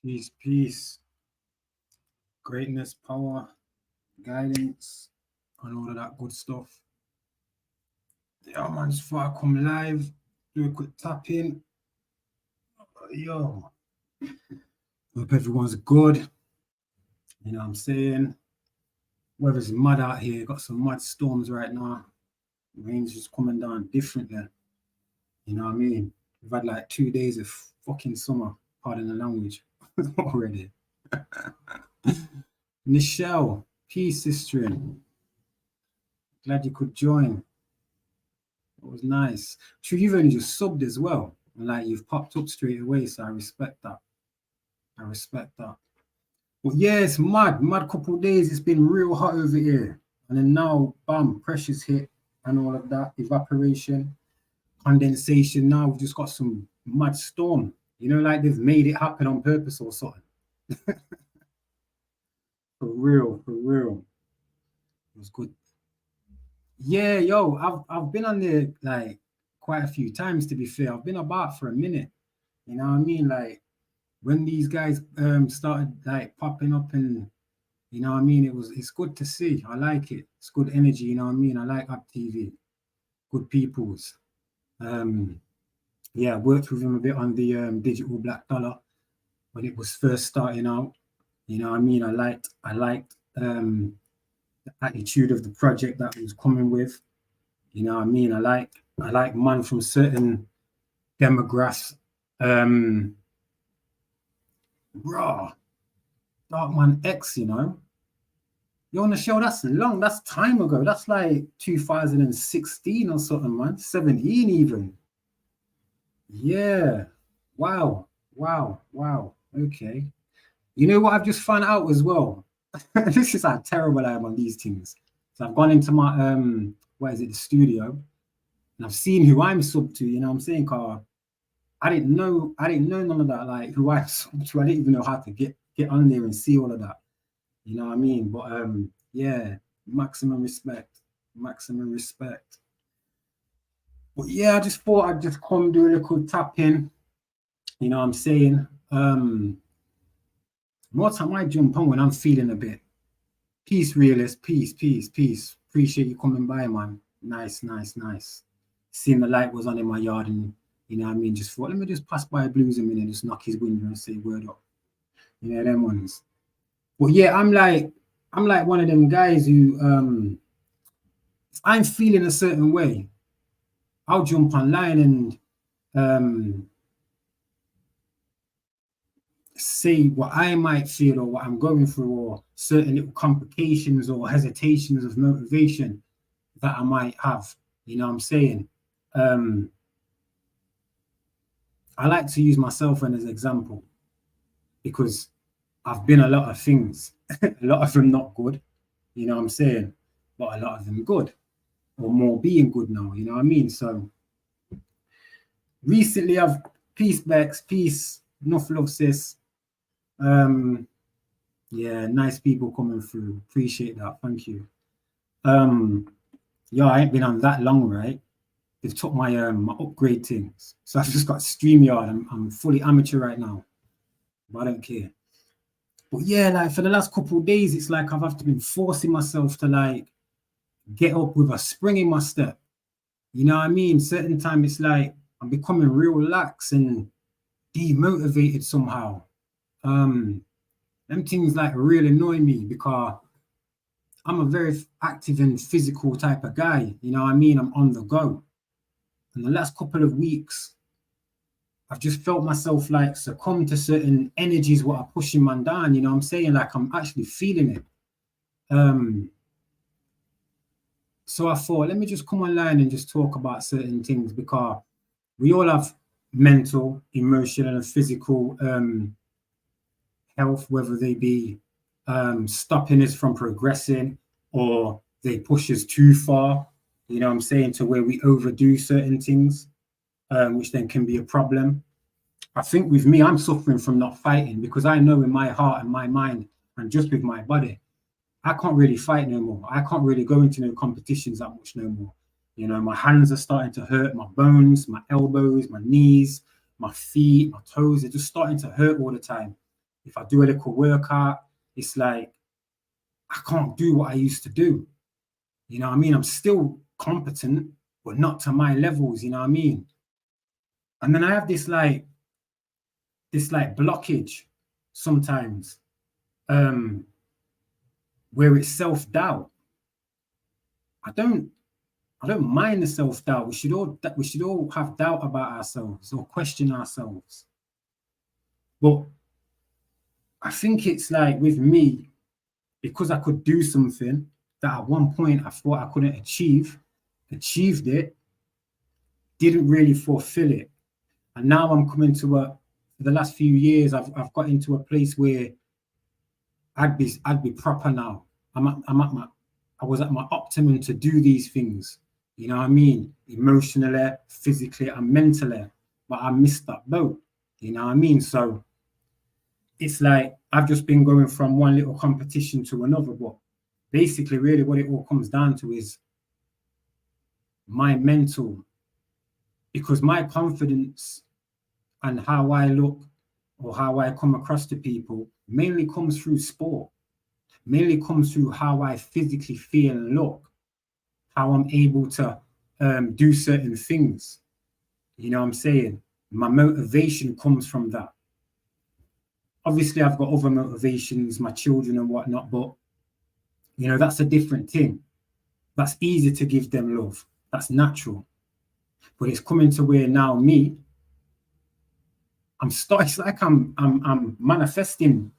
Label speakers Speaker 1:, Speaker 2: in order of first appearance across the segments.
Speaker 1: Peace, peace, greatness, power, guidance, and all of that good stuff. Yeah, man, just before I come live, do a quick tap in. Yo, hope everyone's good. You know what I'm saying? Weather's mad out here, got some mad storms right now. Rain's just coming down differently. You know what I mean? We've had like 2 days of fucking summer, pardon the language, already. Nichelle, peace, sister. Glad you could join. It was nice. True, you've only just subbed as well. And like you've popped up straight away, so I respect that. I respect that. But yeah, it's mad couple of days. It's been real hot over here. And then now, bam, pressure's hit and all of that. Evaporation, condensation. Now we've just got some mad storm. You know, like they've made it happen on purpose or something. For real, for real. It was good. Yeah, yo, I've been on there like quite a few times to be fair. I've been about for a minute. You know what I mean? Like when these guys started like popping up and you know what I mean, it's good to see. I like it. It's good energy, you know what I mean? I like Up TV. Good peoples. Um yeah, I worked with him a bit on the digital black dollar when it was first starting out. You know what I mean? I liked the attitude of the project that he was coming with. You know what I mean? I like man from certain demographics. Raw, Darkman X, you know. You're on the show, that's long, that's time ago. That's like 2016 or something, man. 17 even. Yeah. Wow. Wow. Wow. Okay. You know what I've just found out as well? This is how terrible I am on these things. So I've gone into my what is it, the studio, and I've seen who I'm sub to, you know what I'm saying, Carl? I didn't know none of that, like who I sub to. I didn't even know how to get on there and see all of that. You know what I mean? But yeah, maximum respect. Maximum respect. But yeah, I just thought I'd just come do a little tap in. You know what I'm saying? More time I jump on when I'm feeling a bit. Peace, realist. Peace, peace, peace. Appreciate you coming by, man. Nice, nice, nice. Seeing the light was on in my yard, and you know what I mean. Just thought, let me just pass by Blues a minute and just knock his window and say word up. You know them ones. But yeah, I'm like one of them guys who if I'm feeling a certain way, I'll jump online and um say what I might feel or what I'm going through or certain little complications or hesitations of motivation that I might have. You know what I'm saying? Um, I like to use myself as an example because I've been a lot of things, a lot of them not good, you know what I'm saying? But a lot of them good or more being good now, you know what I mean? So recently I've peace Bex, peace, enough love sis. Um, yeah, nice people coming through. Appreciate that. Thank you. Um, yeah, I ain't been on that long, right? They've took my upgrade things. So I've just got StreamYard. I'm fully amateur right now. But I don't care. But yeah, like for the last couple of days, it's like I've have to been forcing myself to like get up with a spring in my step. You know what I mean? Certain time it's like I'm becoming real lax and demotivated somehow. Them things like really annoy me because I'm a very active and physical type of guy. You know what I mean? I'm on the go. And the last couple of weeks, I've just felt myself like succumb to certain energies what are pushing man down. You know what I'm saying? Like I'm actually feeling it. Um, so I thought, let me just come online and just talk about certain things because we all have mental, emotional, and physical health, whether they be stopping us from progressing or they push us too far, you know what I'm saying, to where we overdo certain things, which then can be a problem. I think with me, I'm suffering from not fighting because I know in my heart and my mind and just with my body, I can't really fight no more. I can't really go into no competitions that much no more. You know, my hands are starting to hurt, my bones, my elbows, my knees, my feet, my toes are just starting to hurt all the time. If I do a little workout, it's like I can't do what I used to do. You know what I mean? I'm still competent, but not to my levels, you know what I mean? And then I have this blockage sometimes, where it's self-doubt. I don't mind the self-doubt. We should all have doubt about ourselves or question ourselves. But I think it's like with me, because I could do something that at one point I thought I couldn't achieved it, didn't really fulfill it. And now I'm coming to for the last few years, I've got into a place where I'd be proper now. I was at my optimum to do these things. You know what I mean? Emotionally, physically, and mentally. But I missed that boat. You know what I mean? So it's like I've just been going from one little competition to another. But basically, really what it all comes down to is my mental. Because my confidence and how I look or how I come across to people mainly comes through sport. Mainly comes through how I physically feel and look, how I'm able to do certain things. You know what I'm saying? My motivation comes from that. Obviously, I've got other motivations, my children and whatnot, but, you know, that's a different thing. That's easy to give them love. That's natural. But it's coming to where now it's like I'm manifesting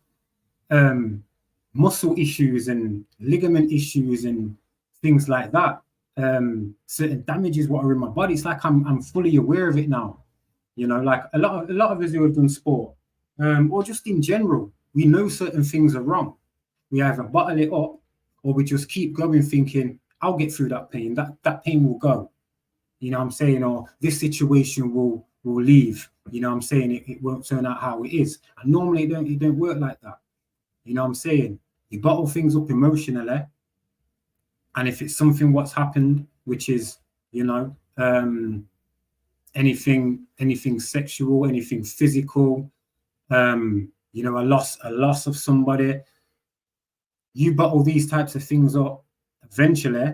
Speaker 1: muscle issues and ligament issues and things like that. Certain damages what are in my body. It's like I'm fully aware of it now. You know, like a lot of us who have done sport, or just in general, we know certain things are wrong. We either bottle it up or we just keep going thinking, I'll get through that pain. That pain will go. You know what I'm saying? Or this situation will leave. You know what I'm saying? It won't turn out how it is. And normally it don't work like that. You know what I'm saying? You bottle things up emotionally. And if it's something what's happened, which is, you know, anything sexual, anything physical, you know, a loss of somebody, you bottle these types of things up, eventually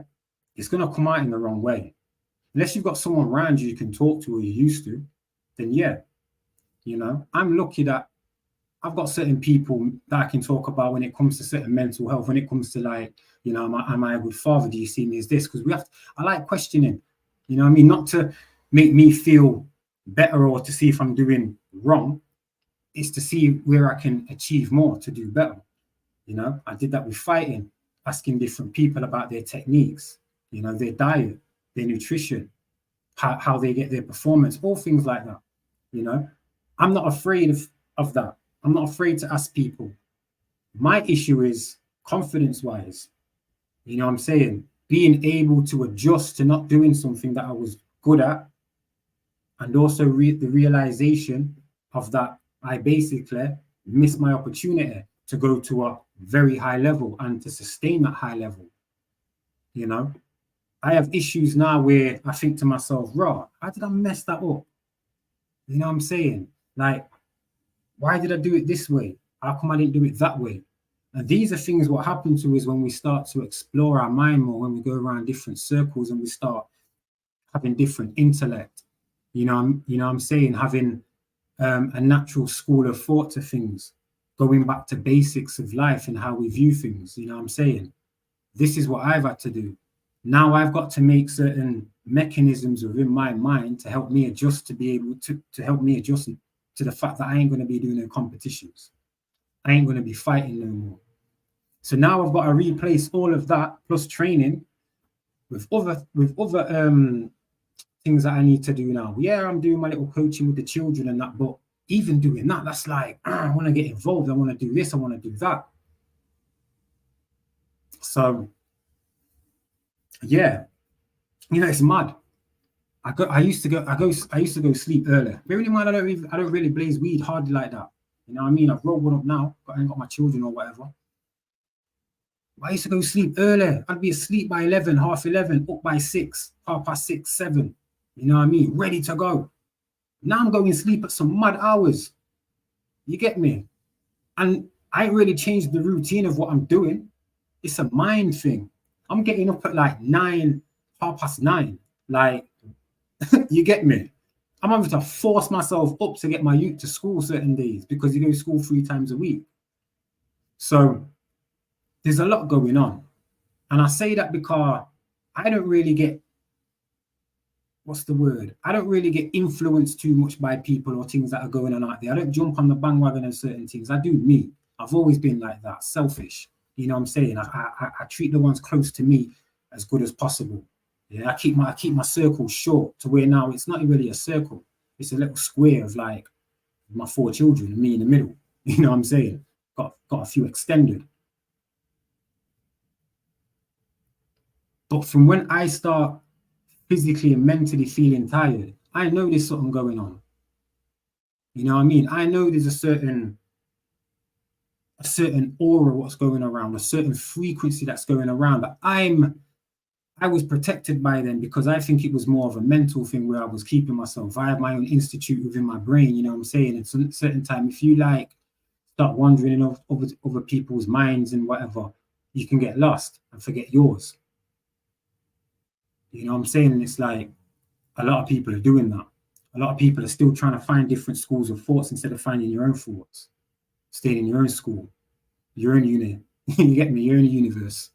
Speaker 1: it's going to come out in the wrong way. Unless you've got someone around you can talk to or you used to, then yeah, you know, I'm lucky that I've got certain people that I can talk about when it comes to certain mental health, when it comes to like, you know, am I a good father? Do you see me as this? Because I like questioning, you know what I mean? Not to make me feel better or to see if I'm doing wrong. It's to see where I can achieve more to do better. You know, I did that with fighting, asking different people about their techniques, you know, their diet, their nutrition, how they get their performance, all things like that. You know, I'm not afraid of that. I'm not afraid to ask people. My issue is confidence-wise. You know what I'm saying? Being able to adjust to not doing something that I was good at, and also the realization of that I basically missed my opportunity to go to a very high level and to sustain that high level. You know, I have issues now where I think to myself, raw, how did I mess that up? You know what I'm saying? Like, why did I do it this way? How come I didn't do it that way? And these are things what happen to us when we start to explore our mind more, when we go around different circles and we start having different intellect. You know I'm saying? Having a natural school of thought to things, going back to basics of life and how we view things. You know what I'm saying? This is what I've had to do. Now I've got to make certain mechanisms within my mind to help me adjust, to be able to help me adjust to the fact that I ain't going to be doing no competitions. I ain't going to be fighting no more. So now I've got to replace all of that plus training with other things that I need to do now. Yeah, I'm doing my little coaching with the children and that, but even doing that, that's like, I want to get involved. I want to do this. I want to do that. So yeah, you know, it's mad. I used to go sleep early. Bearing in mind, I don't really blaze weed hardly like that. You know what I mean? I've rolled one up now, but I ain't got my children or whatever. I used to go sleep early. I'd be asleep by 11, half 11, up by 6, 6:30, 7. You know what I mean? Ready to go. Now I'm going to sleep at some mad hours. You get me? And I ain't really changed the routine of what I'm doing. It's a mind thing. I'm getting up at like 9, 9:30. Like, you get me? I'm having to force myself up to get my youth to school certain days because you go to school 3 times a week. So there's a lot going on. And I say that because I don't really get, what's the word? I don't really get influenced too much by people or things that are going on out there. I don't jump on the bandwagon of certain things. I do me. I've always been like that, selfish. You know what I'm saying? I treat the ones close to me as good as possible. Yeah, I keep my circle short to where now it's not really a circle. It's a little square of like my 4 children and me in the middle. You know what I'm saying? Got a few extended. But from when I start physically and mentally feeling tired, I know there's something going on. You know what I mean? I know there's a certain aura what's going around, a certain frequency that's going around that I was protected by them because I think it was more of a mental thing where I was keeping myself. I have my own institute within my brain, you know what I'm saying? And some certain time, if you like start wandering in other people's minds and whatever, you can get lost and forget yours. You know what I'm saying? And it's like a lot of people are doing that. A lot of people are still trying to find different schools of thoughts instead of finding your own thoughts. Staying in your own school, your own unit. You get me? Your own universe.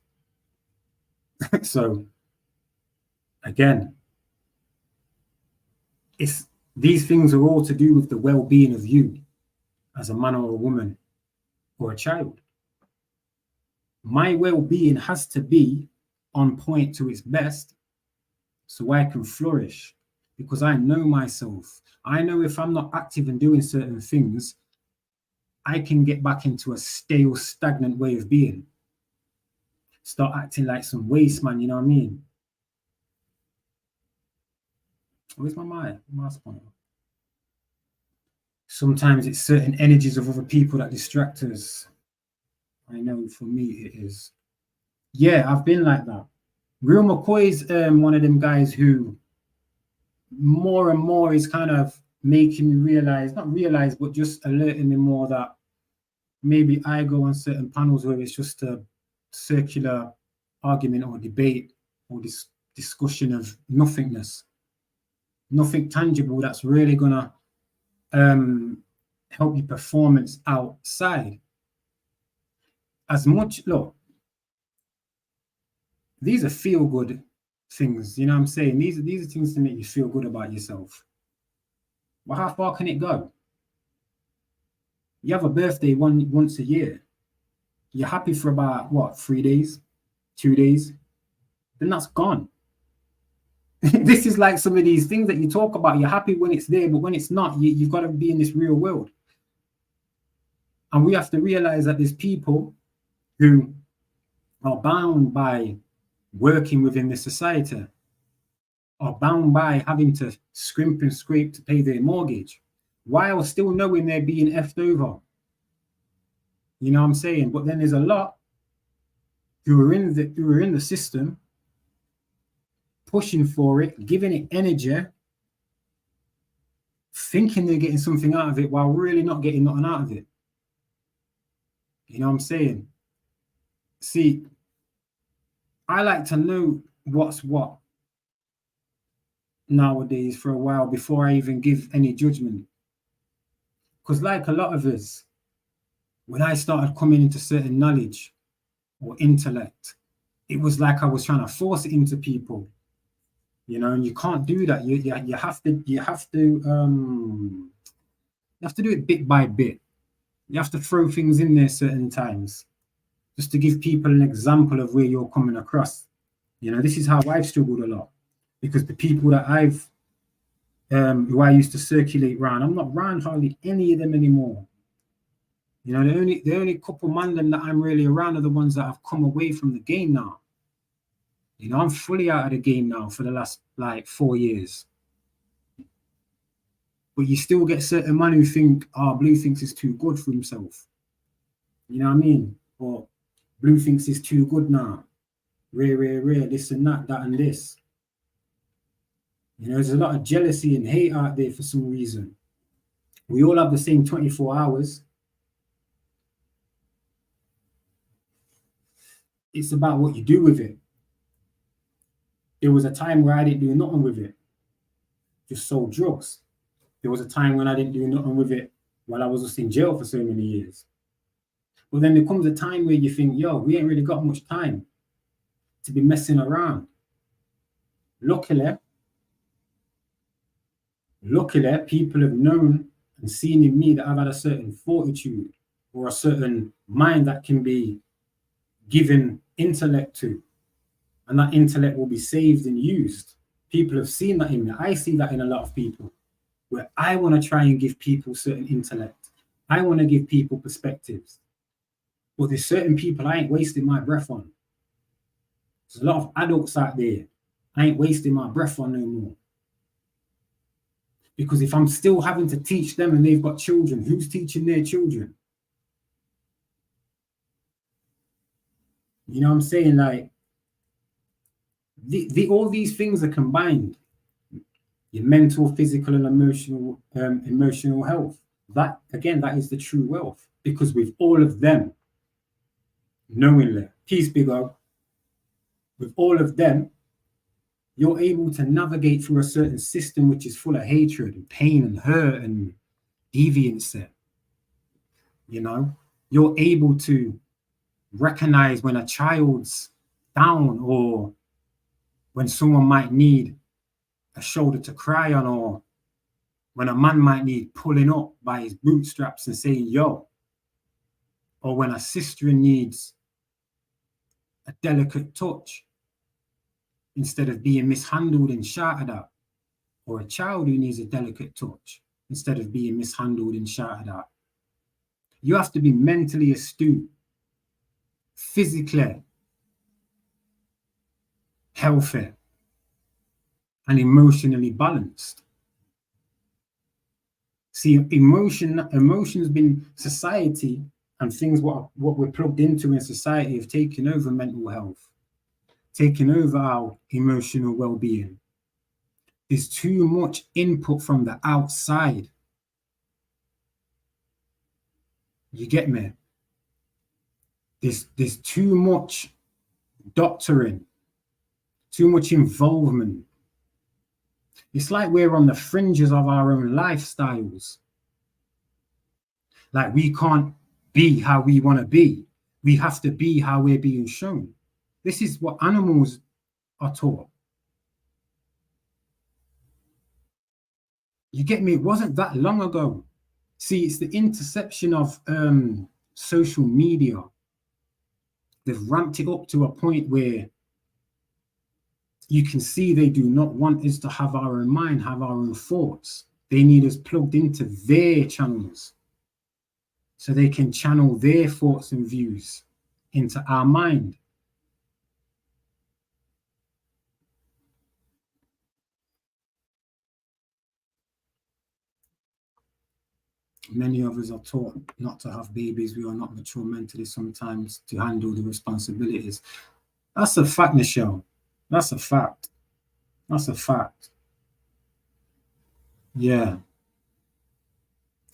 Speaker 1: So again, these things are all to do with the well-being of you as a man or a woman or a child. My well-being has to be on point to its best so I can flourish because I know myself. I know if I'm not active in doing certain things, I can get back into a stale, stagnant way of being. Start acting like some waste man, you know what I mean? Where's my mind? Sometimes it's certain energies of other people that distract us. I know for me it is. Yeah, I've been like that. Real McCoy's one of them guys who more and more is kind of making me realize, not realize, but just alerting me more that maybe I go on certain panels where it's just a circular argument or debate or this discussion of nothingness, nothing tangible that's really gonna help your performance outside. As much, look, these are feel good things, you know what I'm saying? These are things to make you feel good about yourself. But how far can it go? You have a birthday once a year. You're happy for about what, 3 days, 2 days, then that's gone. This is like some of these things that you talk about. You're happy when it's there, but when it's not, you've got to be in this real world. And we have to realize that there's people who are bound by working within this society, are bound by having to scrimp and scrape to pay their mortgage, while still knowing they're being effed over. You know what I'm saying? But then there's a lot who are in the system, pushing for it, giving it energy, thinking they're getting something out of it while really not getting nothing out of it. You know what I'm saying? See, I like to know what's what nowadays for a while before I even give any judgment. Because like a lot of us, when I started coming into certain knowledge or intellect, it was like I was trying to force it into people. You know, and you can't do that. You have to do it bit by bit. You have to throw things in there certain times, just to give people an example of where you're coming across. You know, this is how I've struggled a lot, because the people that who I used to circulate around, I'm not around hardly any of them anymore. You know, the only couple man them that I'm really around are the ones that have come away from the game now. You know, I'm fully out of the game now for the last like 4 years. But you still get certain men who think, oh, Blue thinks he's too good for himself. You know what I mean? Or Blue thinks he's too good now. Rare, this and that and this. You know, there's a lot of jealousy and hate out there for some reason. We all have the same 24 hours. It's about what you do with it. There was a time where I didn't do nothing with it, just sold drugs. There was a time when I didn't do nothing with it while I was just in jail for so many years. But then there comes a time where you think, yo, we ain't really got much time to be messing around. Luckily, people have known and seen in me that I've had a certain fortitude or a certain mind that can be given intellect to, and that intellect will be saved and used. People have seen that in me. I see that in a lot of people, where I want to try and give people certain intellect. I want to give people perspectives. But there's certain people I ain't wasting my breath on. There's a lot of adults out there I ain't wasting my breath on no more. Because if I'm still having to teach them and they've got children, who's teaching their children? You know what I'm saying? Like, all these things are combined. Your mental, physical, and emotional health. That, again, that is the true wealth. Because with all of them, knowingly, peace, big O, with all of them, you're able to navigate through a certain system which is full of hatred and pain and hurt and deviance. You know, you're able to recognize when a child's down, or when someone might need a shoulder to cry on, or when a man might need pulling up by his bootstraps and saying, yo, or when a sister needs a delicate touch instead of being mishandled and shouted at, or a child who needs a delicate touch instead of being mishandled and shouted at. You have to be mentally astute, physically healthy, and emotionally balanced. See, emotion's been society, and things what we're plugged into in society have taken over mental health, taken over our emotional well-being. There's too much input from the outside. You get me? There's too much doctoring, too much involvement. It's like we're on the fringes of our own lifestyles. Like, we can't be how we want to be. We have to be how we're being shown. This is what animals are taught. You get me? It wasn't that long ago. See, it's the interception of social media. They've ramped it up to a point where you can see they do not want us to have our own mind, have our own thoughts. They need us plugged into their channels so they can channel their thoughts and views into our mind. Many of us are taught not to have babies. We are not mature mentally sometimes to handle the responsibilities. That's a fact, Michelle. That's a fact. That's a fact. Yeah.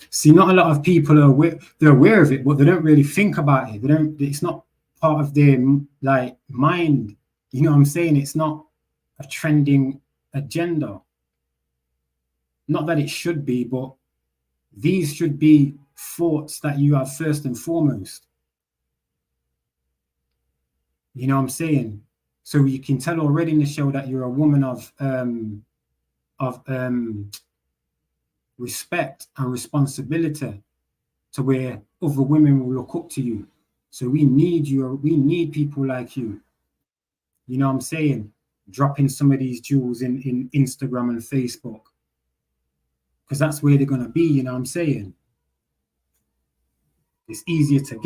Speaker 1: See, not a lot of people are aware. They're aware of it, but they don't really think about it. It's not part of their like mind. You know what I'm saying? It's not a trending agenda. Not that it should be, but these should be thoughts that you have first and foremost. You know what I'm saying? So you can tell already in the show that you're a woman of respect and responsibility, to where other women will look up to you. So we need you. We need people like you. You know what I'm saying? Dropping some of these jewels in Instagram and Facebook, because that's where they're gonna be. You know what I'm saying? It's easier to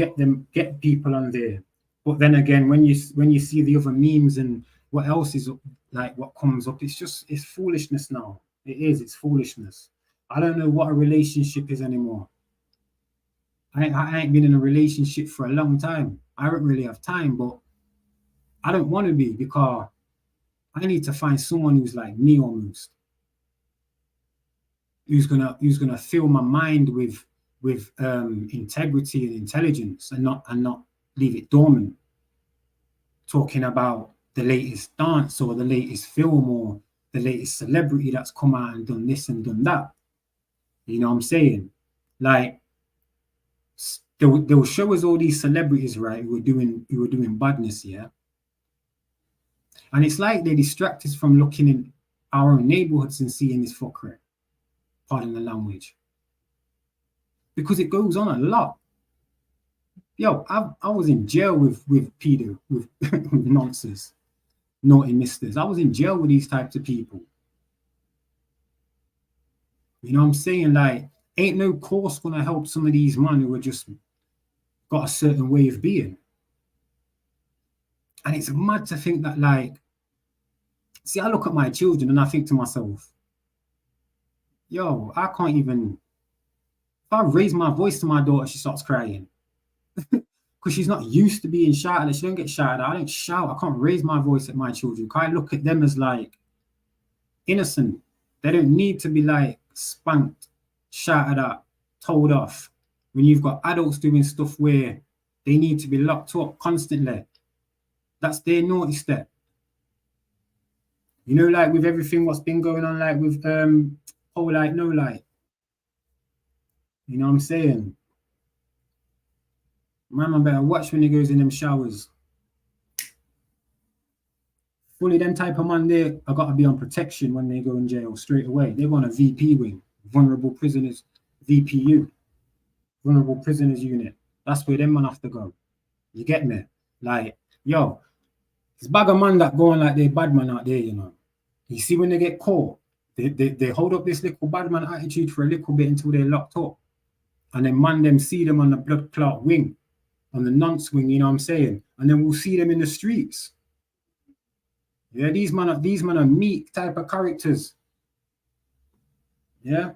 Speaker 1: get people on there. But then again, when you see the other memes and what else is like what comes up, it's foolishness now. It's foolishness. I don't know what a relationship is anymore. I ain't been in a relationship for a long time. I don't really have time, but I don't want to be, because I need to find someone who's like me almost. Who's gonna fill my mind with integrity and intelligence, and not leave it dormant. talking about the latest dance or the latest film or the latest celebrity that's come out and done this and done that. You know what I'm saying? Like, they'll show us all these celebrities, right, who were doing badness, yeah. And it's like they distract us from looking in our own neighborhoods and seeing this fuckery. Pardon the language. Because it goes on a lot. Yo, I was in jail with pedo, with nonsense, naughty misters. I was in jail with these types of people. You know what I'm saying? Like, ain't no course gonna help some of these men who are just got a certain way of being. And it's mad to think that, like, see, I look at my children and I think to myself, yo, I can't even, if I raise my voice to my daughter, she starts crying. Because she's not used to being shouted at. She don't get shouted at. I don't shout. I can't raise my voice at my children. Because I look at them as like innocent. They don't need to be like spanked, shouted at, told off. When you've got adults doing stuff where they need to be locked up constantly. That's their naughty step. You know, like with everything what's been going on, like with whole like no light. You know what I'm saying? Man better watch when he goes in them showers. Fully them type of man there are got to be on protection when they go in jail straight away. They're on a VP wing, vulnerable prisoners, VPU, vulnerable prisoners unit. That's where them man have to go. You get me? Like, yo, it's bag of man that going like they bad man out there, you know. You see when they get caught, they hold up this little bad man attitude for a little bit until they're locked up. And then man them see them on the blood clot wing, on the nonce wing, you know what I'm saying? And then we'll see them in the streets. Yeah, these men are meek type of characters. Yeah.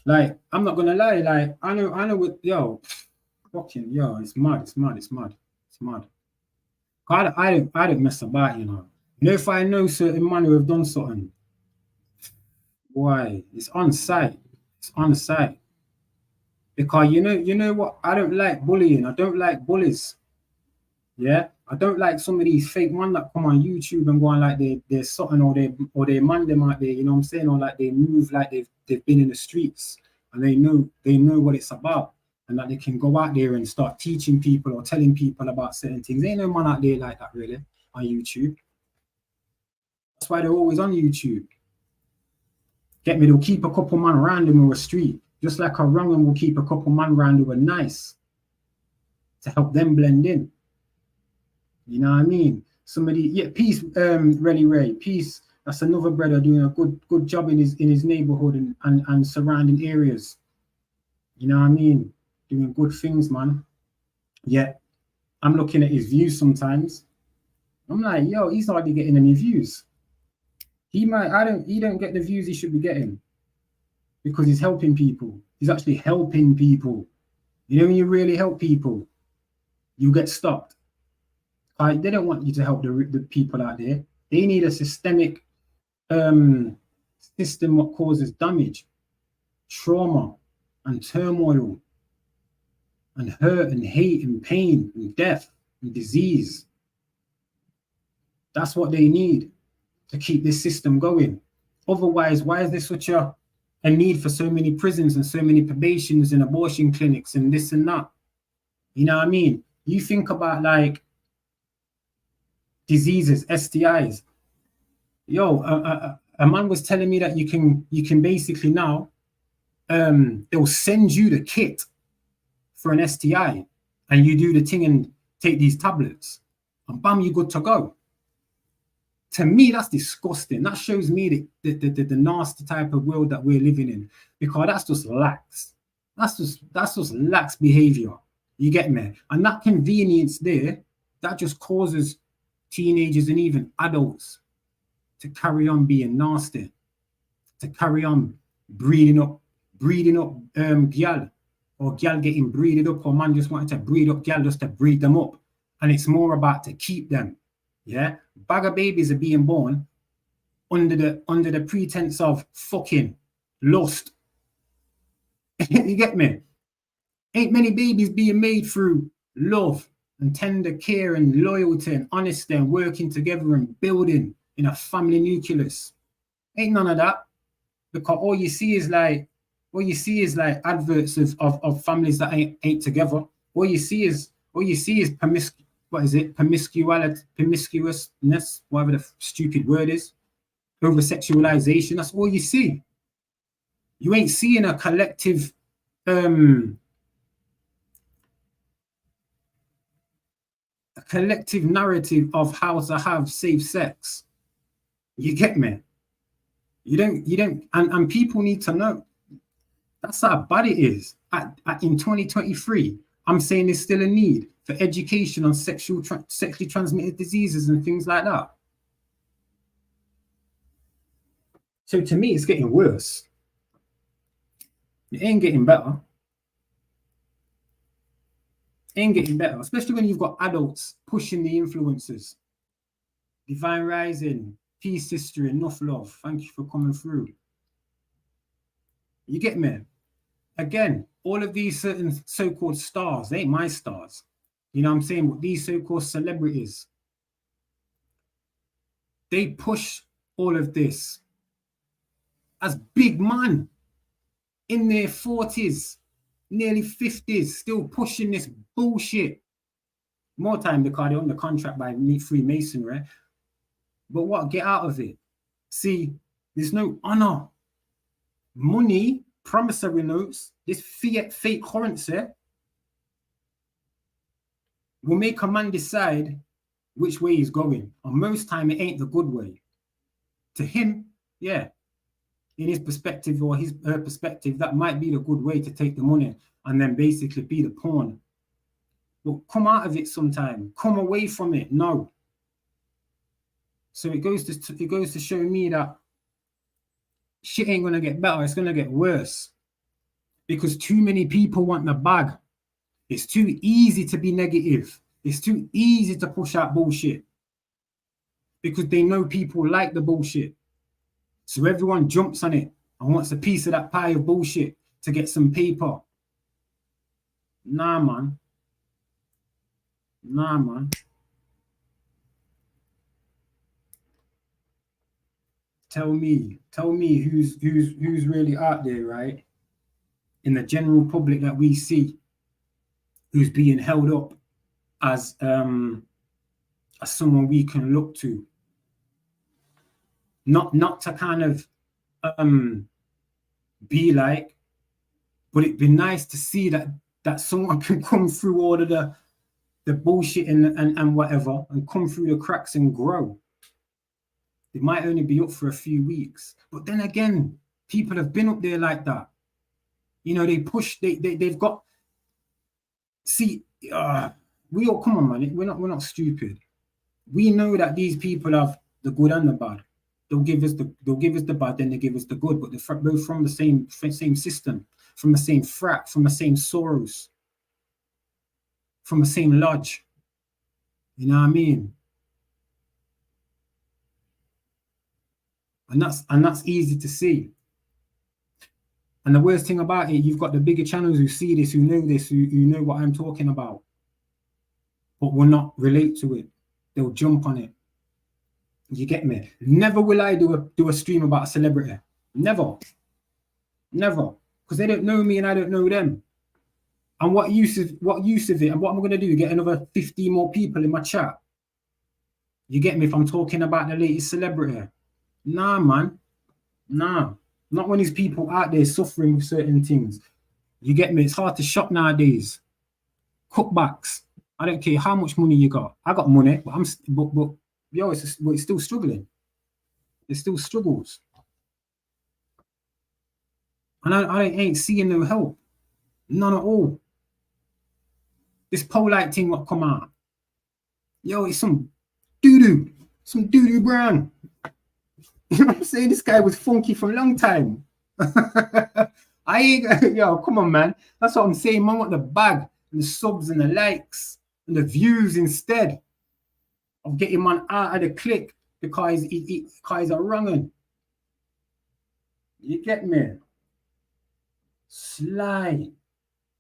Speaker 1: Like, I'm not gonna lie, like, I know what, yo, fucking, yo, it's mad. I don't mess about, you know. You know, if I know certain men who have done something, why? It's on site. Because you know what? I don't like bullying. I don't like bullies. Yeah, I don't like some of these fake men that come on YouTube and go on like they're something or they man them out there. You know what I'm saying? Or like they move like they've been in the streets and they know what it's about and that they can go out there and start teaching people or telling people about certain things. Ain't no man out there like that really on YouTube. That's why they're always on YouTube. Get me? They'll keep a couple man random or a street, just like a wrong one will keep a couple man random who are nice to help them blend in. You know what I mean? Somebody, yeah, Peace, Ray, Peace. That's another brother doing a good job in his neighborhood and surrounding areas. You know what I mean? Doing good things, man. Yeah, I'm looking at his views sometimes. I'm like, yo, he's hardly getting any views. He don't get the views he should be getting because he's helping people. He's actually helping people. You know, when you really help people, you get stopped. They don't want you to help the people out there. They need a systemic system what causes damage, trauma, and turmoil, and hurt, and hate, and pain, and death, and disease. That's what they need to keep this system going. Otherwise, why is there such a need for so many prisons and so many probations and abortion clinics and this and that? You know what I mean? You think about like diseases, STIs. Yo, a man was telling me that you can basically now they'll send you the kit for an STI and you do the thing and take these tablets and bam, you're good to go. To me, that's disgusting. That shows me the nasty type of world that we're living in, because that's just lax. That's just lax behavior. You get me? And that convenience there, that just causes teenagers and even adults to carry on being nasty, to carry on breeding up gyal, or gyal getting breeded up, or man just wanting to breed up gyal just to breed them up. And it's more about to keep them. Yeah, bag of babies are being born under the pretense of fucking lust. You get me? Ain't many babies being made through love, and tender care and loyalty and honesty and working together and building in a family nucleus. Ain't none of that. Because all you see is like adverts of families that ain't together. All you see is promiscuousness, whatever the stupid word is, over sexualization. That's all you see. You ain't seeing a collective narrative of how to have safe sex. You get me? You don't, and people need to know. That's how bad it is. In 2023, I'm saying there's still a need for education on sexually transmitted diseases and things like that. So to me, it's getting worse. It ain't getting better. Ain't getting better, especially when you've got adults pushing the influencers. Divine Rising, Peace, History, enough love. Thank you for coming through. You get me? Again, all of these certain so-called stars, they ain't my stars. You know what I'm saying? But these so-called celebrities, they push all of this as big man in their 40s, nearly 50s, still pushing this bullshit. More time because they're under contract by Freemasonry. But what? Get out of it. See, there's no honor. Money, promissory notes, this fiat fake currency will make a man decide which way he's going. And most time it ain't the good way. To him, yeah, in his perspective or her perspective, that might be the good way to take the money and then basically be the pawn. But come out of it sometime. Come away from it. No. So it goes to show me that shit ain't gonna get better. It's gonna get worse because too many people want the bag. It's too easy to be negative. It's too easy to push out bullshit because they know people like the bullshit. So everyone jumps on it and wants a piece of that pie of bullshit to get some paper. Nah, man. Nah, man. Tell me who's really out there, right? In the general public that we see, who's being held up as someone we can look to. Not to kind of be like, but it'd be nice to see that someone can come through all of the bullshit and whatever and come through the cracks and grow. They might only be up for a few weeks. But then again, people have been up there like that. You know, they push, they've got, see, we all, come on, man, we're not stupid. We know that these people have the good and the bad. They'll give us the bad, then they give us the good, but they're both from the same system, from the same frat, from the same Soros, from the same lodge. You know what I mean? And that's easy to see. And the worst thing about it, you've got the bigger channels who see this, who know this, who know what I'm talking about, but will not relate to it. They'll jump on it. You get me? Never will I do a stream about a celebrity. Never. Because they don't know me and I don't know them. And what use of it? And what am I going to do? Get another 50 more people in my chat? You get me? If I'm talking about the latest celebrity. Nah, man. Nah. Not when there's people out there suffering with certain things. You get me? It's hard to shop nowadays. Cutbacks. I don't care how much money you got. I got money, but it's still struggling. It still struggles. And I ain't seeing no help. None at all. This Polite thing what come out. Yo, it's some doo-doo. Some doo-doo brand. You know what I'm saying? This guy was funky for a long time. Yo, come on, man. That's what I'm saying. Man, want the bag and the subs and the likes and the views instead of getting man out of the click because he's a wrong'un. You get me? Sly.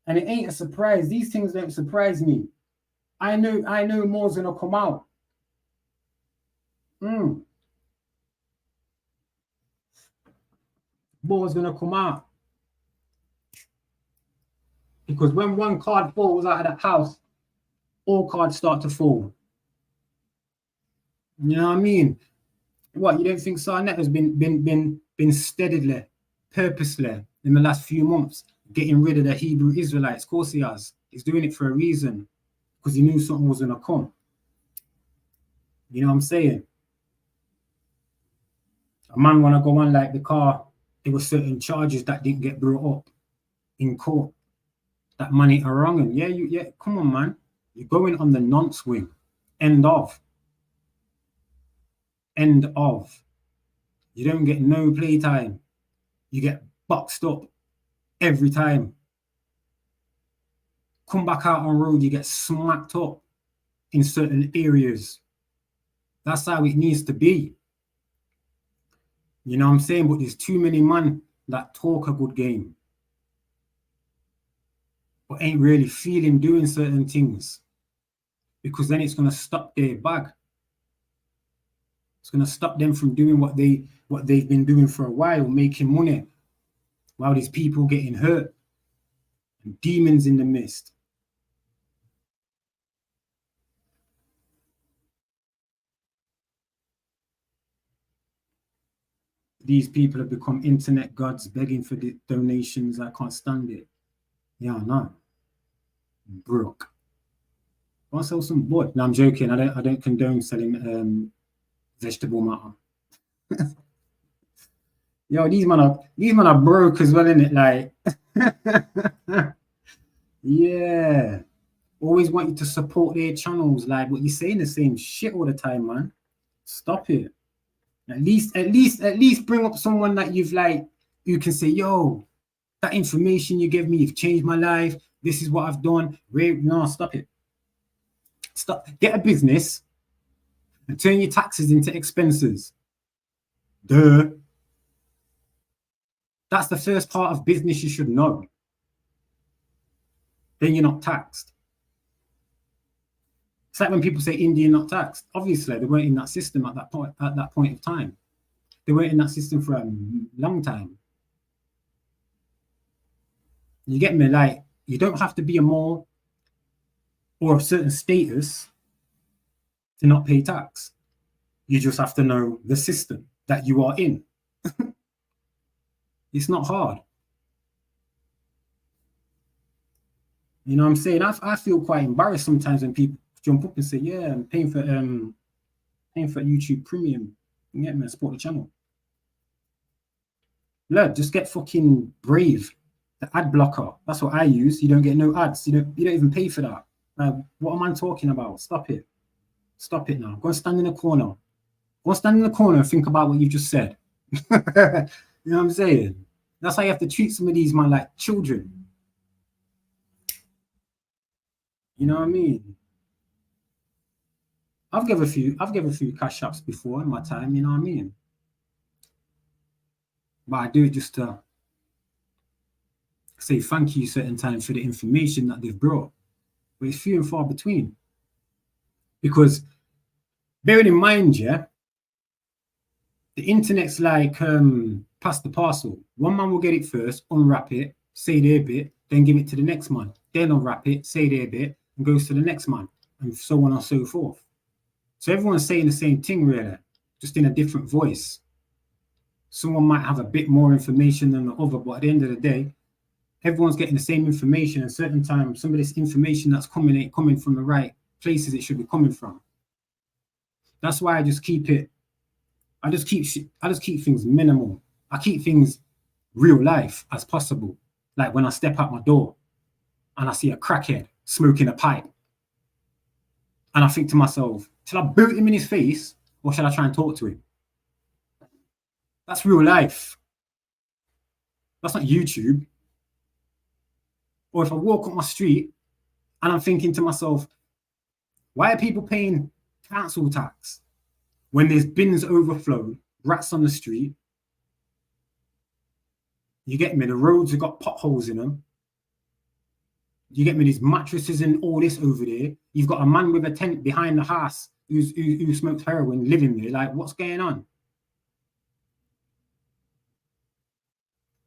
Speaker 1: And it ain't a surprise. These things don't surprise me. I know more's gonna come out. More's gonna come out. Because when one card falls out of that house, all cards start to fall. You know what I mean? What, you don't think Sarnett has been steadily, purposely in the last few months getting rid of the Hebrew Israelites? Of course he has. He's doing it for a reason, because he knew something was gonna come. You know what I'm saying? A man wanna go on like the car. There were certain charges that didn't get brought up in court. That money are wrong, and yeah, come on, man. You're going on the nonce wing. End of. End of. You don't get no playtime. You get boxed up every time. Come back out on road, you get smacked up in certain areas. That's how it needs to be. You know what I'm saying? But there's too many men that talk a good game, but ain't really feeling doing certain things, because then it's going to stop their bag. It's going to stop them from doing what they've been doing for a while, making money, while there's people getting hurt and demons in the midst. These people have become internet gods, begging for the donations. I can't stand it. Yeah, no. Broke. I want to sell some boy. No, I'm joking. I don't condone selling vegetable matter. Yo, these men are broke as well, innit? Like, yeah. Always want you to support their channels, like, but you're saying the same shit all the time, man. Stop it. At least bring up someone that you've like, you can say, yo, that information you gave me, you've changed my life. This is what I've done. No, stop it. Stop. Get a business and turn your taxes into expenses. Duh. That's the first part of business you should know. Then you're not taxed. It's like when people say India not taxed. Obviously, they weren't in that system at that point of time. They weren't in that system for a long time. You get me? Like, you don't have to be a mall or of certain status to not pay tax. You just have to know the system that you are in. It's not hard. You know what I'm saying? I feel quite embarrassed sometimes when people jump up and say, yeah, I'm paying for YouTube Premium. You get me? Support the channel. Look, just get fucking Brave, the ad blocker. That's what I use. You don't get no ads. You don't even pay for that. Like, what am I talking about? Stop it. Stop it now. Go and stand in the corner. Go and stand in the corner and think about what you've just said. You know what I'm saying? That's how you have to treat some of these man like children. You know what I mean? I've given a few cash apps before in my time, you know what I mean? But I do it just to say thank you certain times for the information that they've brought. But it's few and far between. Because bearing in mind, yeah, the internet's like pass the parcel. One man will get it first, unwrap it, say their bit, then give it to the next man. Then unwrap it, say their bit, and goes to the next man, and so on and so forth. So everyone's saying the same thing, really, just in a different voice. Someone might have a bit more information than the other, but at the end of the day, everyone's getting the same information. At certain times, some of this information that's coming ain't coming from the right places it should be coming from. That's why I just keep things minimal. I keep things real life as possible. Like when I step out my door and I see a crackhead smoking a pipe, and I think to myself, should I boot him in his face or should I try and talk to him? That's real life. That's not YouTube. Or if I walk up my street and I'm thinking to myself, why are people paying council tax when there's bins overflow, rats on the street? You get me? The roads have got potholes in them. You get me? These mattresses and all this over there. You've got a man with a tent behind the house who smokes heroin living there. Like, what's going on?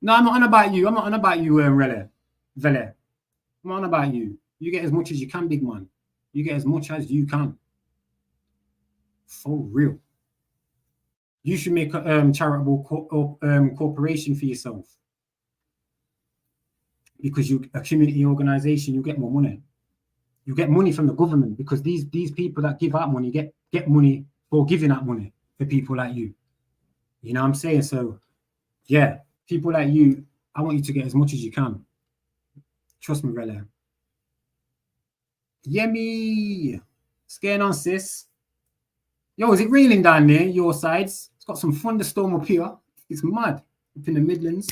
Speaker 1: No, I'm not on about you. I'm not on about you, Vele. I'm not on about you. You get as much as you can, big man. You get as much as you can. For real. You should make a charitable corporation for yourself. Because you a community organization, you get more money. You get money from the government because these people that give out money get money for giving out money for people like you. You know what I'm saying? So, yeah, people like you, I want you to get as much as you can. Trust me, Rella. Yummy. What's going on, sis? Yo, is it raining down there, your sides? It's got some thunderstorm up here. It's mad up in the Midlands.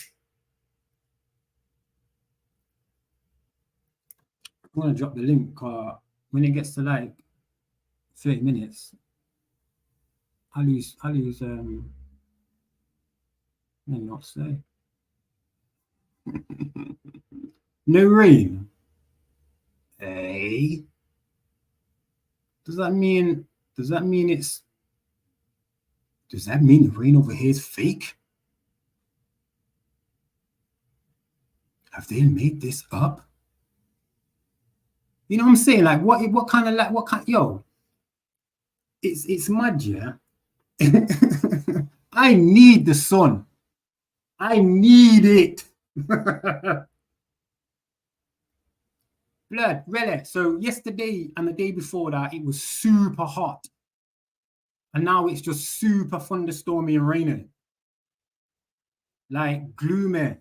Speaker 1: I'm gonna drop the link when it gets to like 30 minutes. I'll use let me not say. No rain. Hey. Does that mean the rain over here is fake? Have they made this up? You know what I'm saying? Like what kind, yo, it's mad, yeah. I need the sun. I need it. Blood, really. So yesterday and the day before that, it was super hot. And now it's just super thunderstormy and raining. Like gloomy. I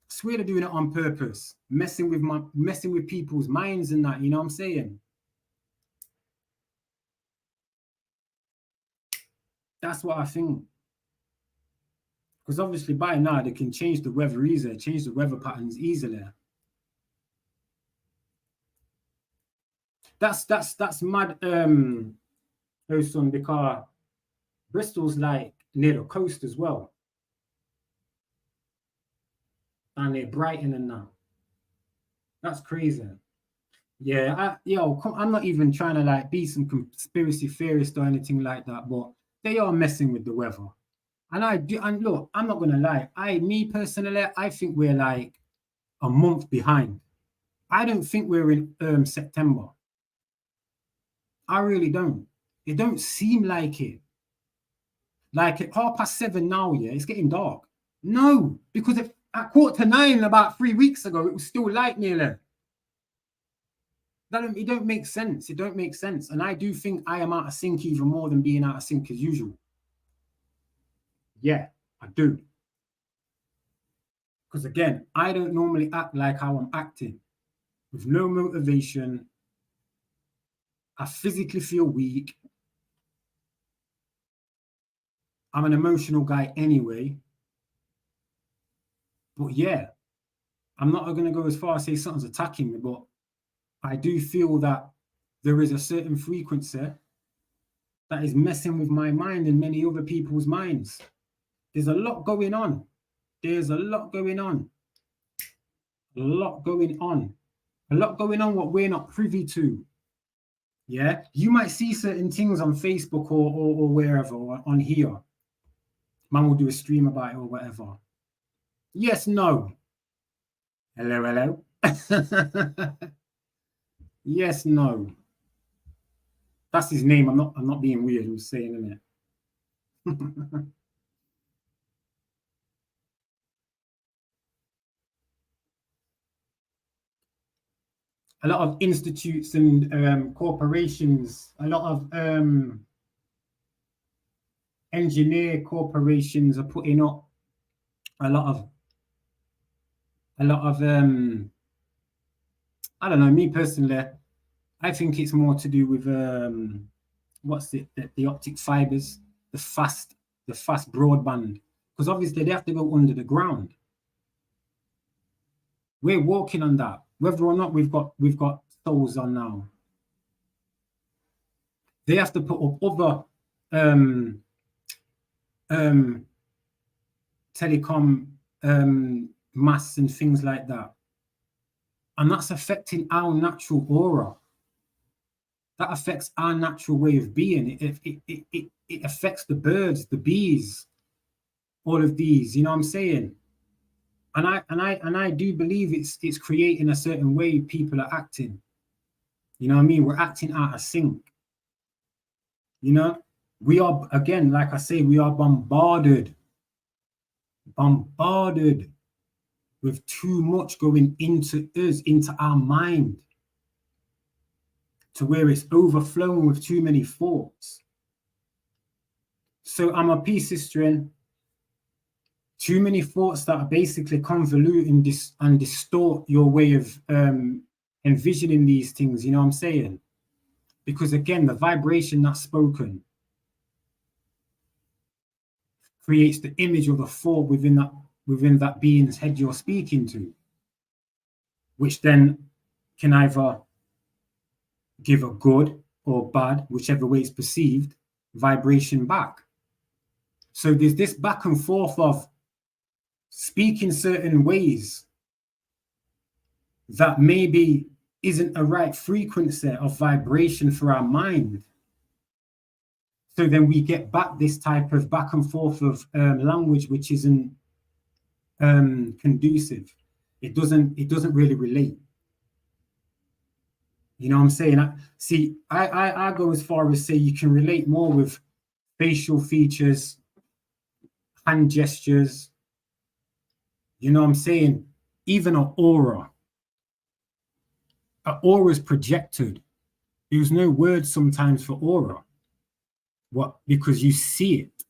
Speaker 1: swear they're doing it on purpose. Messing with people's minds and that, you know what I'm saying? That's what I think. Because obviously by now they can change the weather easily, change the weather patterns easily. That's mad, son, because Bristol's like near the coast as well. And they're Brighton and that. That's crazy. Yeah, I'm not even trying to like be some conspiracy theorist or anything like that, but they are messing with the weather. And look, I'm not gonna lie. Me personally, I think we're like a month behind. I don't think we're in September. I really don't. It don't seem like it. Like at 7:30 now, yeah, it's getting dark. No, because at 8:45 about 3 weeks ago, it was still light nearly. It don't make sense. It don't make sense. And I do think I am out of sync even more than being out of sync as usual. Yeah, I do. Because again, I don't normally act like how I'm acting. With no motivation. I physically feel weak. I'm an emotional guy anyway. But yeah, I'm not going to go as far as say something's attacking me, but I do feel that there is a certain frequency that is messing with my mind and many other people's minds. There's a lot going on. There's a lot going on. A lot going on. A lot going on what we're not privy to. Yeah, you might see certain things on Facebook or wherever, or on here. Man will do a stream about it or whatever. Yes, no. Hello. Yes, no. That's his name. I'm not being weird. I'm saying it. A lot of institutes and corporations, a lot of engineer corporations are putting up a lot of I don't know, me personally, I think it's more to do with the optic fibers, the fast broadband, because obviously they have to go under the ground. We're working on that, whether or not we've got souls on now. They have to put up other telecom masts and things like that. And that's affecting our natural aura. That affects our natural way of being. It affects the birds, the bees, all of these, you know what I'm saying? And I do believe it's creating a certain way people are acting. You know what I mean? We're acting out of sync. You know, we are, again, like I say, we are bombarded with too much going into us, into our mind, to where it's overflowing with too many thoughts. So I'm a peace sister. Too many thoughts that are basically convolute and distort your way of envisioning these things, you know what I'm saying? Because again, the vibration that's spoken creates the image or the thought within that being's head you're speaking to, which then can either give a good or bad, whichever way it's perceived, vibration back. So there's this back and forth of speaking certain ways that maybe isn't a right frequency of vibration for our mind. So then we get back this type of back and forth of language which isn't conducive. It doesn't really relate. You know what I'm saying? I go as far as say you can relate more with facial features, hand gestures. You know what I'm saying? Even an aura. An aura is projected. There's no word sometimes for aura. What? Because you see it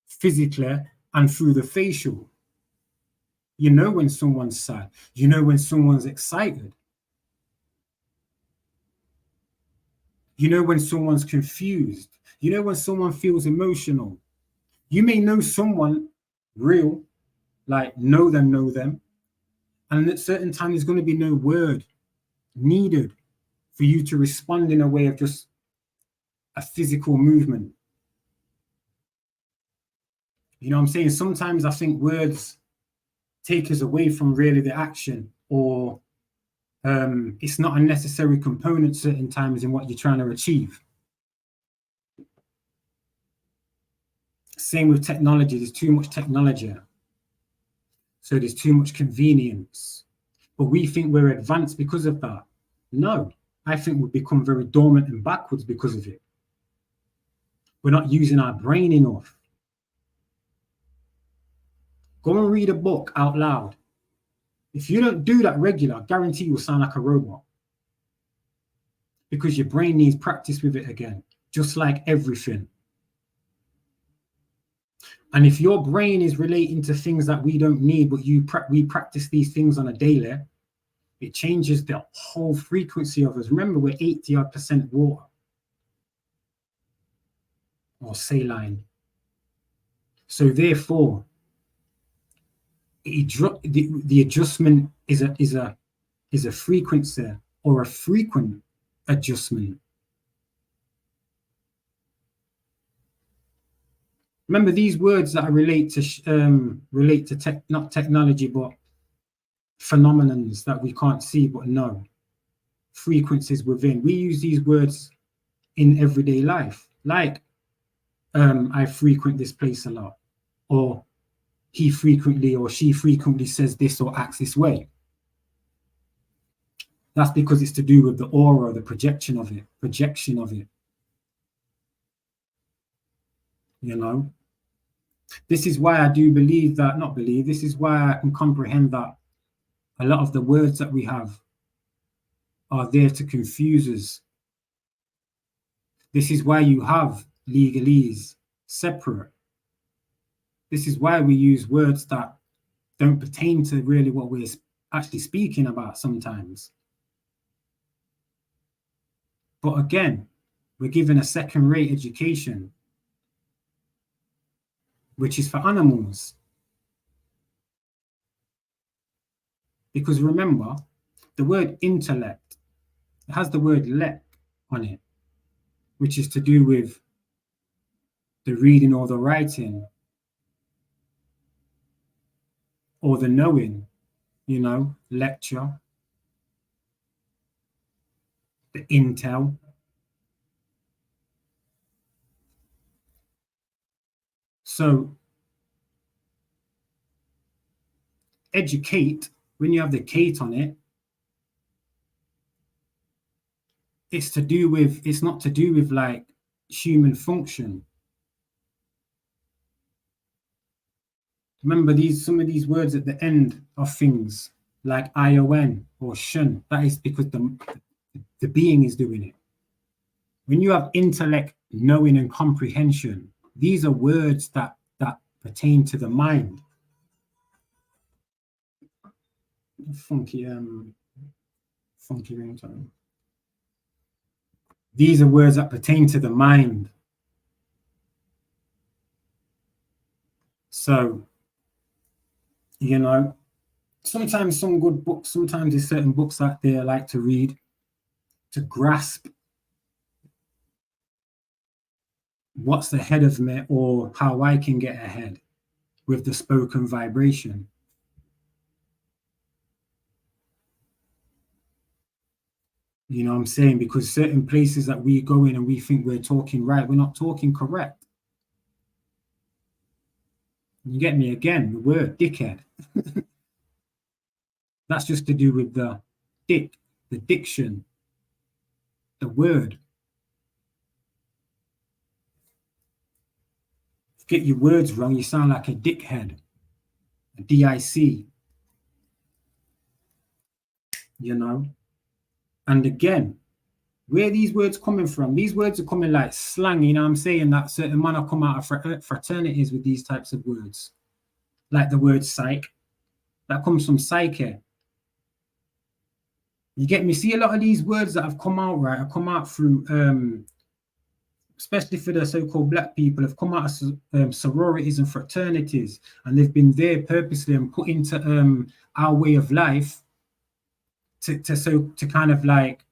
Speaker 1: physically and through the facial. You know when someone's sad. You know when someone's excited. You know when someone's confused. You know when someone feels emotional. You may know someone real, like know them. And at certain times, there's going to be no word needed for you to respond in a way of just a physical movement. You know what I'm saying? Sometimes I think words take us away from really the action, or it's not a necessary component certain times in what you're trying to achieve. Same with technology. There's too much technology. So there's too much convenience. But we think we're advanced because of that. No, I think we've become very dormant and backwards because of it. We're not using our brain enough. Go and read a book out loud. If you don't do that regular, I guarantee you will sound like a robot. Because your brain needs practice with it again, just like everything. And if your brain is relating to things that we don't need, but we practice these things on a daily, it changes the whole frequency of us. Remember, we're 80% water or saline. So therefore, the adjustment is a frequency or a frequent adjustment. Remember these words that relate to not technology, but phenomenons that we can't see but know. Frequencies within. We use these words in everyday life, like I frequent this place a lot, or he frequently or she frequently says this or acts this way. That's because it's to do with the aura, the projection of it. You know, this is why I do believe that, not believe, this is why I can comprehend that a lot of the words that we have are there to confuse us. This is why you have legalese separate. This is why we use words that don't pertain to really what we're actually speaking about sometimes. But again, we're given a second-rate education, which is for animals. Because remember, the word intellect, it has the word lek on it, which is to do with the reading or the writing or the knowing, you know, lecture, the intel. So educate, when you have the Kate on it, it's not to do with like human function. Remember some of these words at the end of things like ION or shun, that is because the being is doing it. When you have intellect, knowing, and comprehension, these are words that pertain to the mind. Funky ringtone. These are words that pertain to the mind. So, you know, sometimes some good books, sometimes there's certain books out there I like to read to grasp what's ahead of me or how I can get ahead with the spoken vibration. You know what I'm saying? Because certain places that we go in and we think we're talking right, we're not talking correct. You get me? Again, the word dickhead. That's just to do with the diction, the word. If you get your words wrong, you sound like a dickhead, a DIC. You know? And again, where are these words coming from? These words are coming like slang, you know what I'm saying? That certain man come out of fraternities with these types of words. Like the word psych. That comes from psyche. You get me? See, a lot of these words that have come out, right, have come out through, especially for the so-called black people, have come out of sororities and fraternities, and they've been there purposely and put into our way of life to kind of like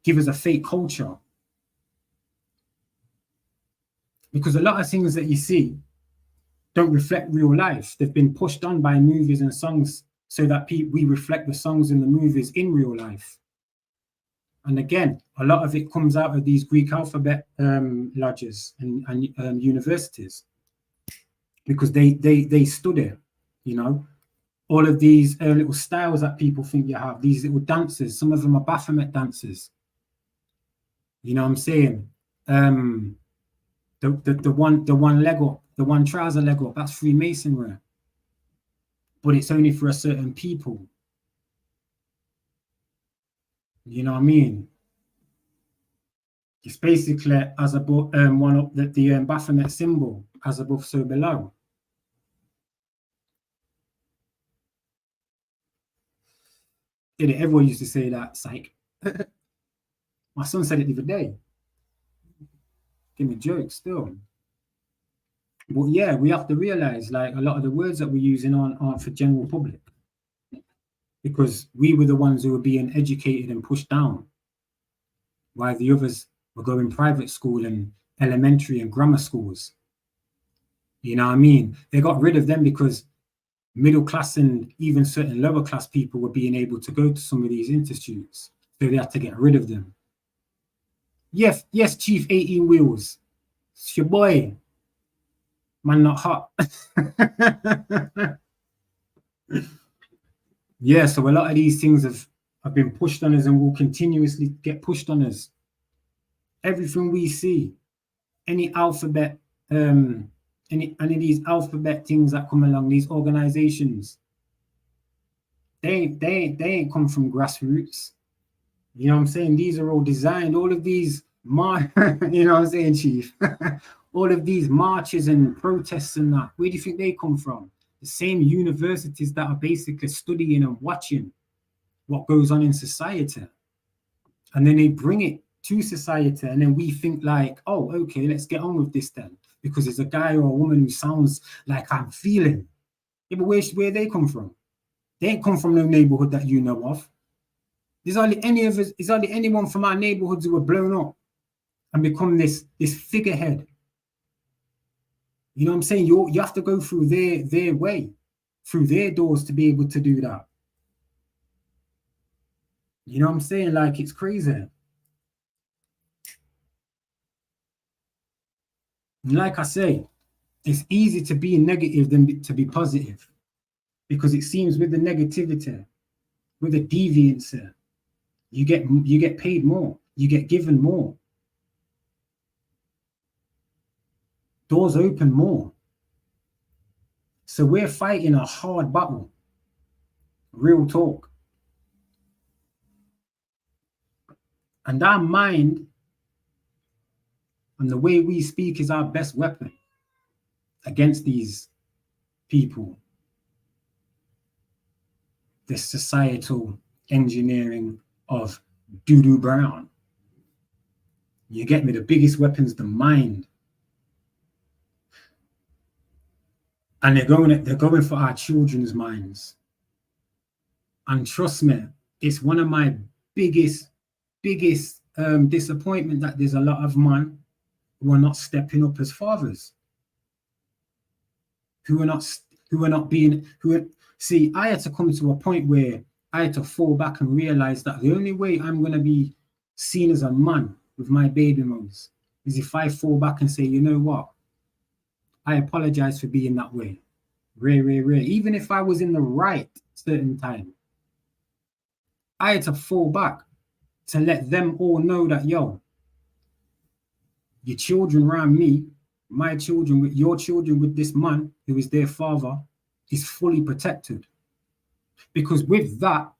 Speaker 1: give us a fake culture. Because a lot of things that you see don't reflect real life. They've been pushed on by movies and songs so that we reflect the songs in the movies in real life. And again, a lot of it comes out of these Greek alphabet lodges and universities, because they study, you know, all of these little styles that people think you have, these little dances. Some of them are Baphomet dances. You know what I'm saying? The one leg up, the one trouser leg up, that's Freemasonry. But it's only for a certain people. You know what I mean? It's basically as above, one up the Baphomet symbol, as above, so below. Everyone used to say that, psych. My son said it the other day. Give me a joke still. But yeah, we have to realize like a lot of the words that we're using aren't for general public, because we were the ones who were being educated and pushed down, while the others were going private school and elementary and grammar schools. You know what I mean? They got rid of them because middle class and even certain lower class people were being able to go to some of these institutes. So they had to get rid of them. Yes, Chief 18 Wheels. It's your boy. Man, not hot. Yeah, so a lot of these things have been pushed on us and will continuously get pushed on us. Everything we see, any alphabet, any of these alphabet things that come along, these organizations, they ain't come from grassroots. You know what I'm saying? These are all designed, all of these, you know what I'm saying, Chief? All of these marches and protests and that, where do you think they come from? The same universities that are basically studying and watching what goes on in society. And then they bring it to society, and then we think like, oh, okay, let's get on with this then. Because there's a guy or a woman who sounds like I'm feeling. Yeah, but where they come from? They ain't come from no neighborhood that you know of. There's hardly anyone from our neighborhoods who were blown up and become this figurehead. You know what I'm saying? You have to go through their way, through their doors to be able to do that. You know what I'm saying? Like, it's crazy. And like I say, it's easy to be negative than to be positive, because it seems with the negativity, with the deviance, you get paid more, you get given more, doors open more. So we're fighting a hard battle, real talk. And our mind and the way we speak is our best weapon against these people. This societal engineering of doo-doo brown. You get me? The biggest weapon's the mind. And they're going for our children's minds. And trust me, it's one of my biggest disappointment that there's a lot of men who are not stepping up as fathers. See, I had to come to a point where I had to fall back and realize that the only way I'm going to be seen as a man with my baby moms is if I fall back and say, you know what? I apologize for being that way. Rare. Even if I was in the right certain time, I had to fall back to let them all know that, yo, your children around me, my children with your children with this man who is their father is fully protected. Because with that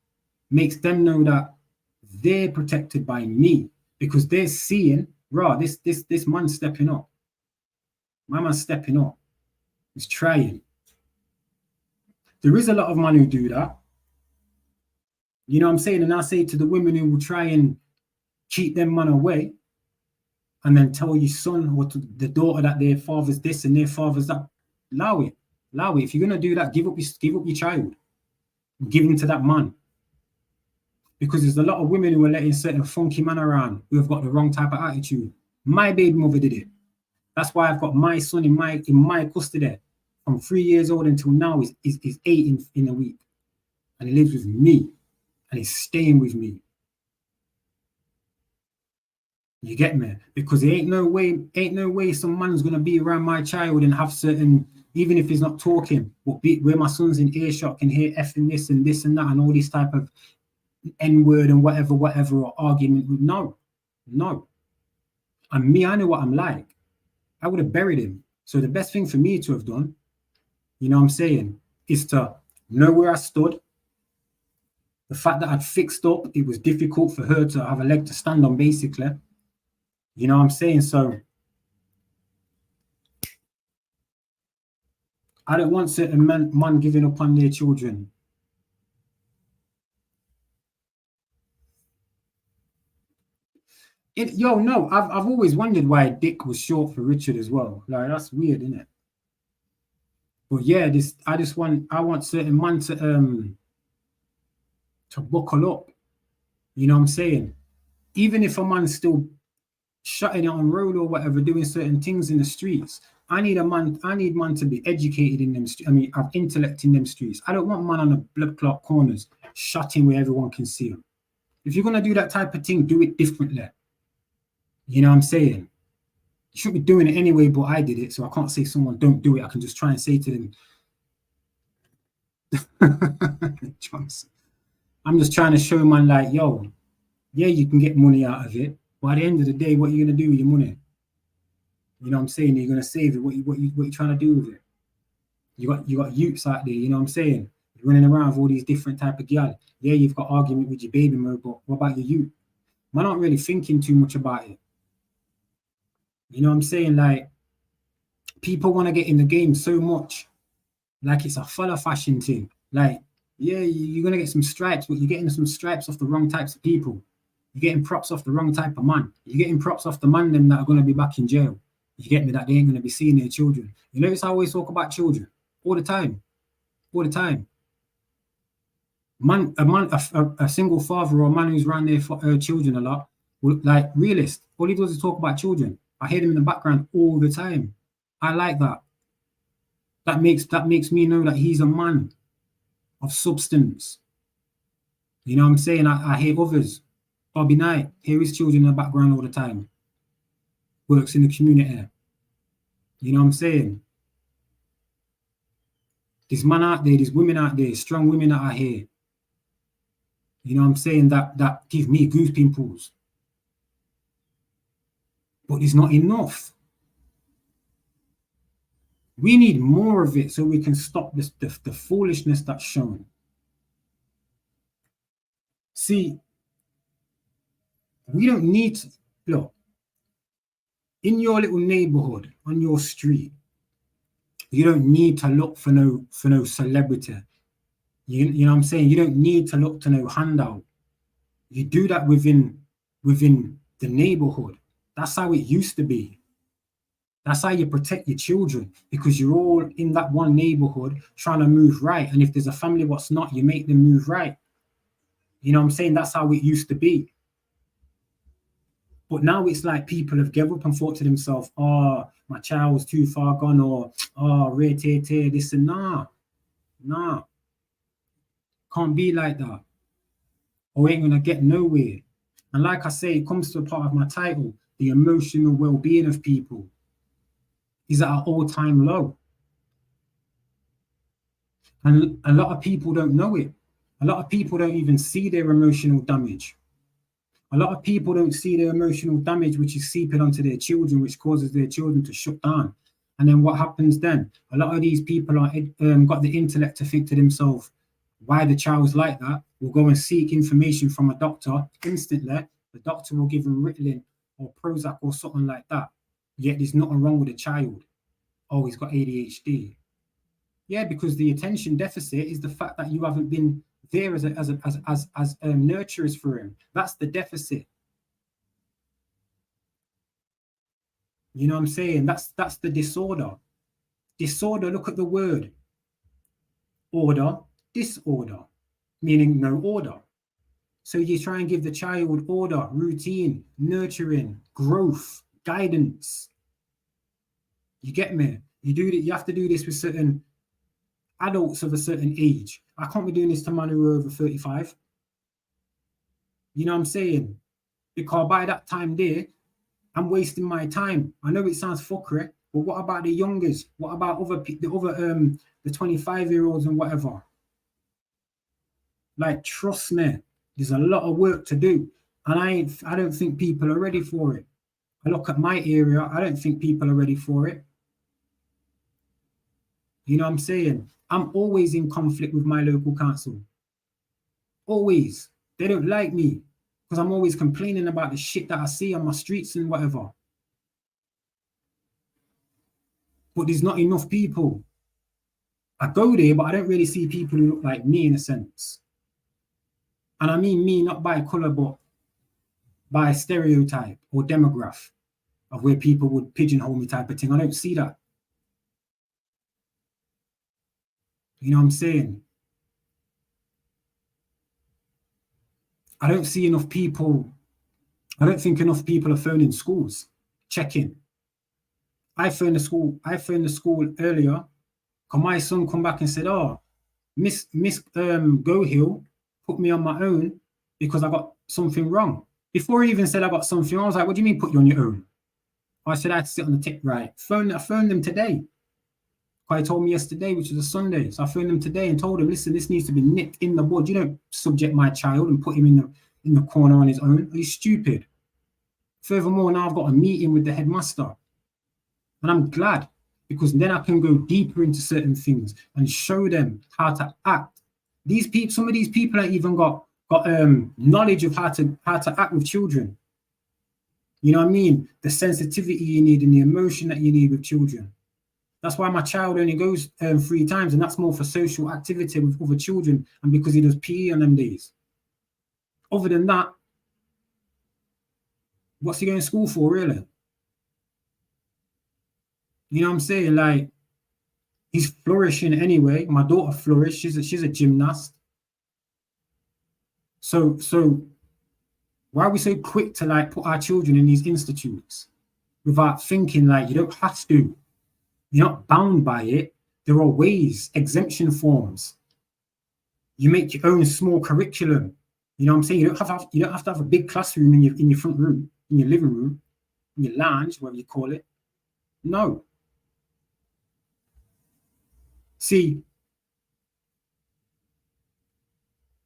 Speaker 1: makes them know that they're protected by me, because they're seeing, this man's stepping up. My man's stepping up. He's trying. There is a lot of men who do that. You know what I'm saying? And I say to the women who will try and keep them man away and then tell your son or to the daughter that their father's this and their father's that, allow it. If you're going to do that, give up your child. Give him to that man. Because there's a lot of women who are letting certain funky men around who have got the wrong type of attitude. My baby mother did it. That's why I've got my son in my custody from 3 years old until now. Is 8 in a week. And he lives with me. And he's staying with me. You get me? Because there ain't no way some man's gonna be around my child and have certain, even if he's not talking, where my son's in earshot can hear effing this and that and all this type of N-word and whatever, or argument. No. And me, I know what I'm like. I would have buried him. So the best thing for me to have done, you know what I'm saying, is to know where I stood. The fact that I'd fixed up, it was difficult for her to have a leg to stand on, basically. You know what I'm saying? So I don't want certain man giving up on their children. I've always wondered why Dick was short for Richard as well. Like, that's weird, isn't it? But yeah, I want certain man to buckle up. You know what I'm saying? Even if a man's still shutting it on road or whatever, doing certain things in the streets, I need man to be educated in them. Have intellect in them streets. I don't want man on the blood clot corners shutting where everyone can see him. If you're gonna do that type of thing, do it differently. You know what I'm saying? You shouldn't be doing it anyway, but I did it, so I can't say someone don't do it. I can just try and say to them, I'm just trying to show man, like, yo, yeah, you can get money out of it, but at the end of the day, what are you gonna do with your money? You know what I'm saying? You're gonna save it. What you trying to do with it? You got youths out there. You know what I'm saying? You're running around with all these different type of gal. Yeah, you've got argument with your baby mother, but what about your youth? Man, not really thinking too much about it. You know what I'm saying? Like, people want to get in the game so much, like it's a fella fashion thing. Like, yeah, you're gonna get some stripes, but you're getting some stripes off the wrong types of people. You're getting props off the wrong type of man. You're getting props off the man them that are gonna be back in jail. You get me? That they ain't gonna be seeing their children. You notice I always talk about children all the time. A single father or a man who's around their children a lot, like realist. All he does is talk about children. I hear them in the background all the time. I like that. That makes me know that he's a man of substance. You know what I'm saying? I hear others. Bobby Knight, hear his children in the background all the time. Works in the community. You know what I'm saying? There's man out there, there's women out there, strong women that I hear. You know what I'm saying? That give me goose pimples. But it's not enough. We need more of it so we can stop the foolishness that's shown. See, we don't need to, look, in your little neighborhood, on your street, you don't need to look for no celebrity. You know what I'm saying? You don't need to look to no handout. You do that within the neighborhood. That's how it used to be. That's how you protect your children, because you're all in that one neighborhood trying to move right. And if there's a family what's not, you make them move right. You know what I'm saying? That's how it used to be. But now it's like people have given up and thought to themselves, oh, my child's too far gone, or oh, this and nah. Can't be like that. Or we ain't gonna get nowhere. And like I say, it comes to a part of my title, the emotional well-being of people is at an all-time low. And a lot of people don't know it. A lot of people don't even see their emotional damage. A lot of people don't see their emotional damage, which is seeping onto their children, which causes their children to shut down. And then what happens then? A lot of these people are got the intellect to think to themselves, why the child's like that, will go and seek information from a doctor instantly. The doctor will give them Ritalin or Prozac or something like that. Yet there's nothing wrong with the child. Oh, he's got ADHD. Yeah, because the attention deficit is the fact that you haven't been there as nurturers for him. That's the deficit. You know what I'm saying? That's the disorder. Disorder, look at the word. Order, disorder, meaning no order. So you try and give the child order, routine, nurturing, growth, guidance. You get me? You have to do this with certain adults of a certain age. I can't be doing this to man who are over 35. You know what I'm saying? Because by that time there, I'm wasting my time. I know it sounds fuckery, but what about the youngers? What about the 25-year-olds and whatever? Like, trust me, there's a lot of work to do. And I don't think people are ready for it. I look at my area, I don't think people are ready for it. You know what I'm saying? I'm always in conflict with my local council. Always. They don't like me because I'm always complaining about the shit that I see on my streets and whatever. But there's not enough people. I go there, but I don't really see people who look like me in a sense. And I mean me not by color, but by stereotype or demographic of where people would pigeonhole me type of thing. I don't see that. You know what I'm saying? I don't see enough people. I don't think enough people are phoning schools, checking. I phoned the school earlier, because my son come back and said, oh, Miss Gohill put me on my own because I got something wrong. Before he even said I got something wrong, I was like, what do you mean put you on your own? I said I had to sit on the tip right. I phoned them today. He told me yesterday, which was a Sunday. So I phoned them today and told him, listen, this needs to be nipped in the bud. You don't subject my child and put him in the corner on his own. Are you stupid? Furthermore, now I've got a meeting with the headmaster. And I'm glad, because then I can go deeper into certain things and show them how to act. Some of these people ain't even got knowledge of how to act with children. You know what I mean? The sensitivity you need and the emotion that you need with children. That's why my child only goes 3 times, and that's more for social activity with other children and because he does PE on them days. Other than that, what's he going to school for, really? You know what I'm saying? Like, he's flourishing anyway. My daughter flourished. She's a gymnast. So why are we so quick to like put our children in these institutes without thinking like you don't have to? You're not bound by it. There are ways, exemption forms. You make your own small curriculum.
Speaker 2: You know what I'm saying? You don't have to have a big classroom in your front room, in your living room, in your lounge, whatever you call it. No. See,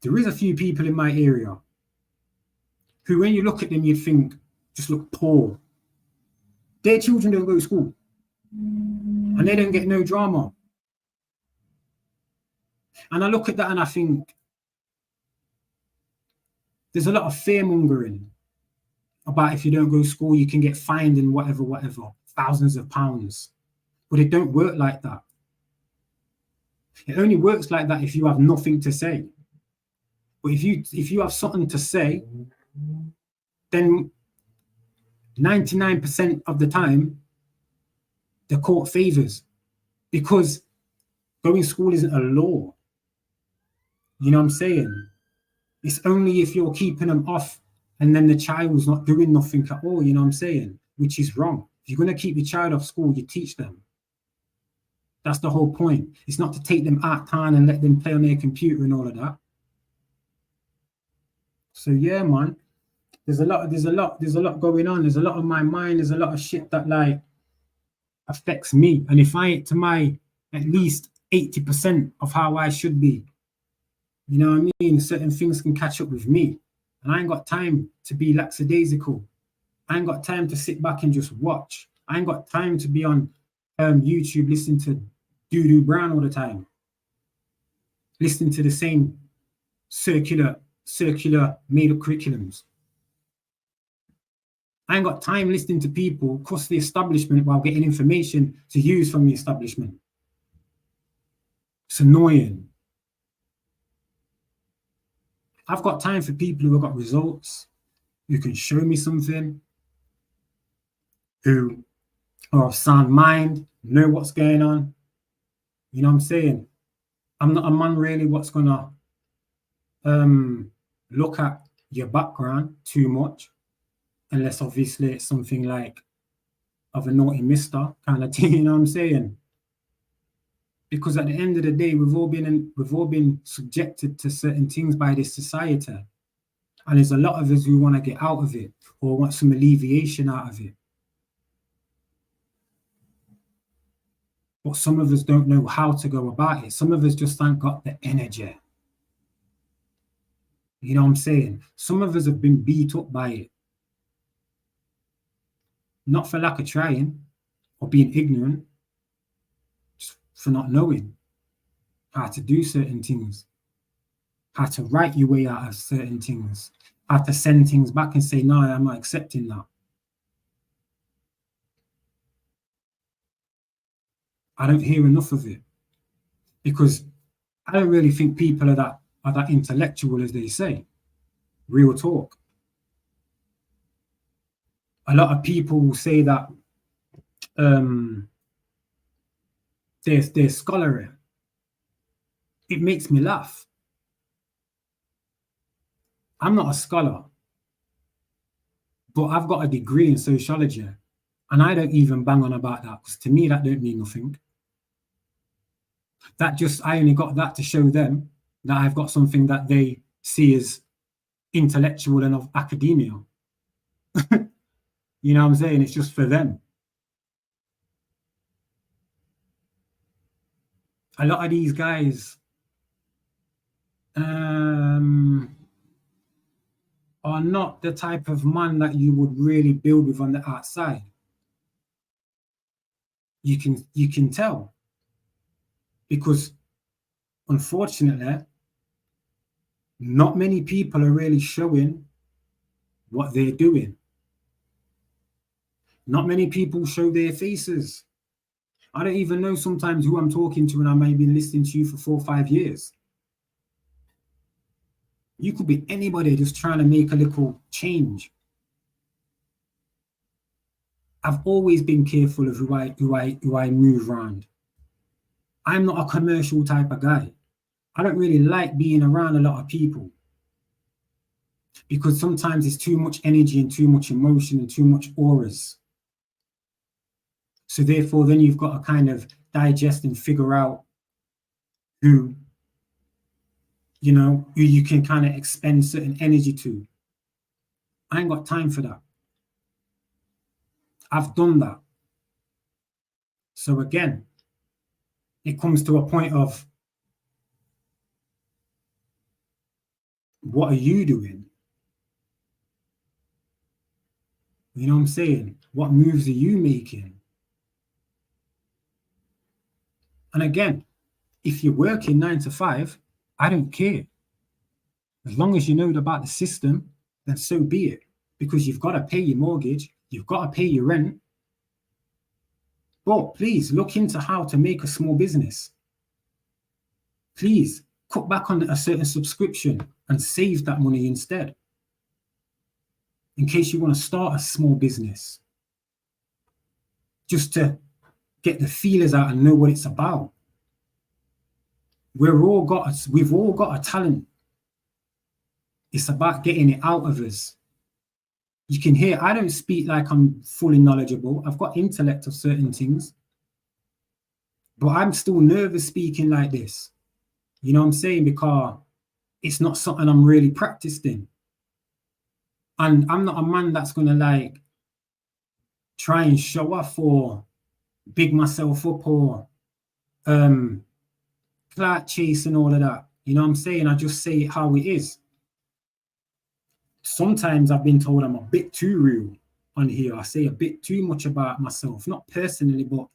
Speaker 2: there is a few people in my area who, when you look at them, you'd think just look poor. Their children don't go to school and they don't get no drama. And I look at that and I think there's a lot of fear mongering about if you don't go to school, you can get fined and whatever, thousands of pounds. But it don't work like that. It only works like that if you have nothing to say. But if you have something to say, then 99% of the time, the court favors, because going to school isn't a law. You know what I'm saying? It's only if you're keeping them off and then the child's not doing nothing at all, you know what I'm saying? Which is wrong. If you're going to keep your child off school, you teach them. That's the whole point. It's not to take them out of town and let them play on their computer and all of that. So yeah, man, there's a lot going on. There's a lot on my mind. There's a lot of shit that like affects me. And if I ain't to my at least 80% of how I should be, you know what I mean? Certain things can catch up with me. And I ain't got time to be lackadaisical. I ain't got time to sit back and just watch. I ain't got time to be on YouTube listening to Doo Brown all the time. Listening to the same circular made-up curriculums. I ain't got time listening to people cross the establishment while getting information to use from the establishment. It's annoying. I've got time for people who have got results, who can show me something, who are of sound mind, know what's going on. You know what I'm saying? I'm not a man really what's gonna look at your background too much, unless obviously it's something like of a naughty mister kind of thing, you know what I'm saying? Because at the end of the day, we've all been subjected to certain things by this society. And there's a lot of us who want to get out of it or want some alleviation out of it. But some of us don't know how to go about it. Some of us just haven't got the energy. You know what I'm saying? Some of us have been beat up by it. Not for lack of trying or being ignorant, just for not knowing how to do certain things, how to write your way out of certain things, how to send things back and say, no, I'm not accepting that. I don't hear enough of it because I don't really think people are that intellectual as they say. Real talk. A lot of people will say that they're scholarly. It makes me laugh. I'm not a scholar, but I've got a degree in sociology, and I don't even bang on about that because to me that don't mean nothing. I only got that to show them that I've got something that they see as intellectual and of academia. You know what I'm saying? It's just for them. A lot of these guys are not the type of man that you would really build with on the outside. You can tell. Because unfortunately, not many people are really showing what they're doing. Not many people show their faces. I don't even know sometimes who I'm talking to, and I may be listening to you for 4 or 5 years. You could be anybody just trying to make a little change. I've always been careful of who I move around. I'm not a commercial type of guy. I don't really like being around a lot of people because sometimes it's too much energy and too much emotion and too much auras. So therefore, then you've got to kind of digest and figure out who you know, who you can kind of expend certain energy to. I ain't got time for that. I've done that. So again, it comes to a point of, what are you doing? You know what I'm saying? What moves are you making? And again, if you're working 9 to 5, I don't care. As long as you know about the system, then so be it. Because you've got to pay your mortgage, you've got to pay your rent. But please look into how to make a small business. Please cut back on a certain subscription and save that money instead, in case you want to start a small business, just to get the feelers out and know what it's about. We've all got a talent. It's about getting it out of us. You can hear, I don't speak like I'm fully knowledgeable. I've got intellect of certain things, but I'm still nervous speaking like this. You know what I'm saying? Because it's not something I'm really practiced in. And I'm not a man that's going to like try and show off or big myself up or clout chase and all of that. You know what I'm saying? I just say it how it is. Sometimes I've been told I'm a bit too real on here. I say a bit too much about myself, not personally, but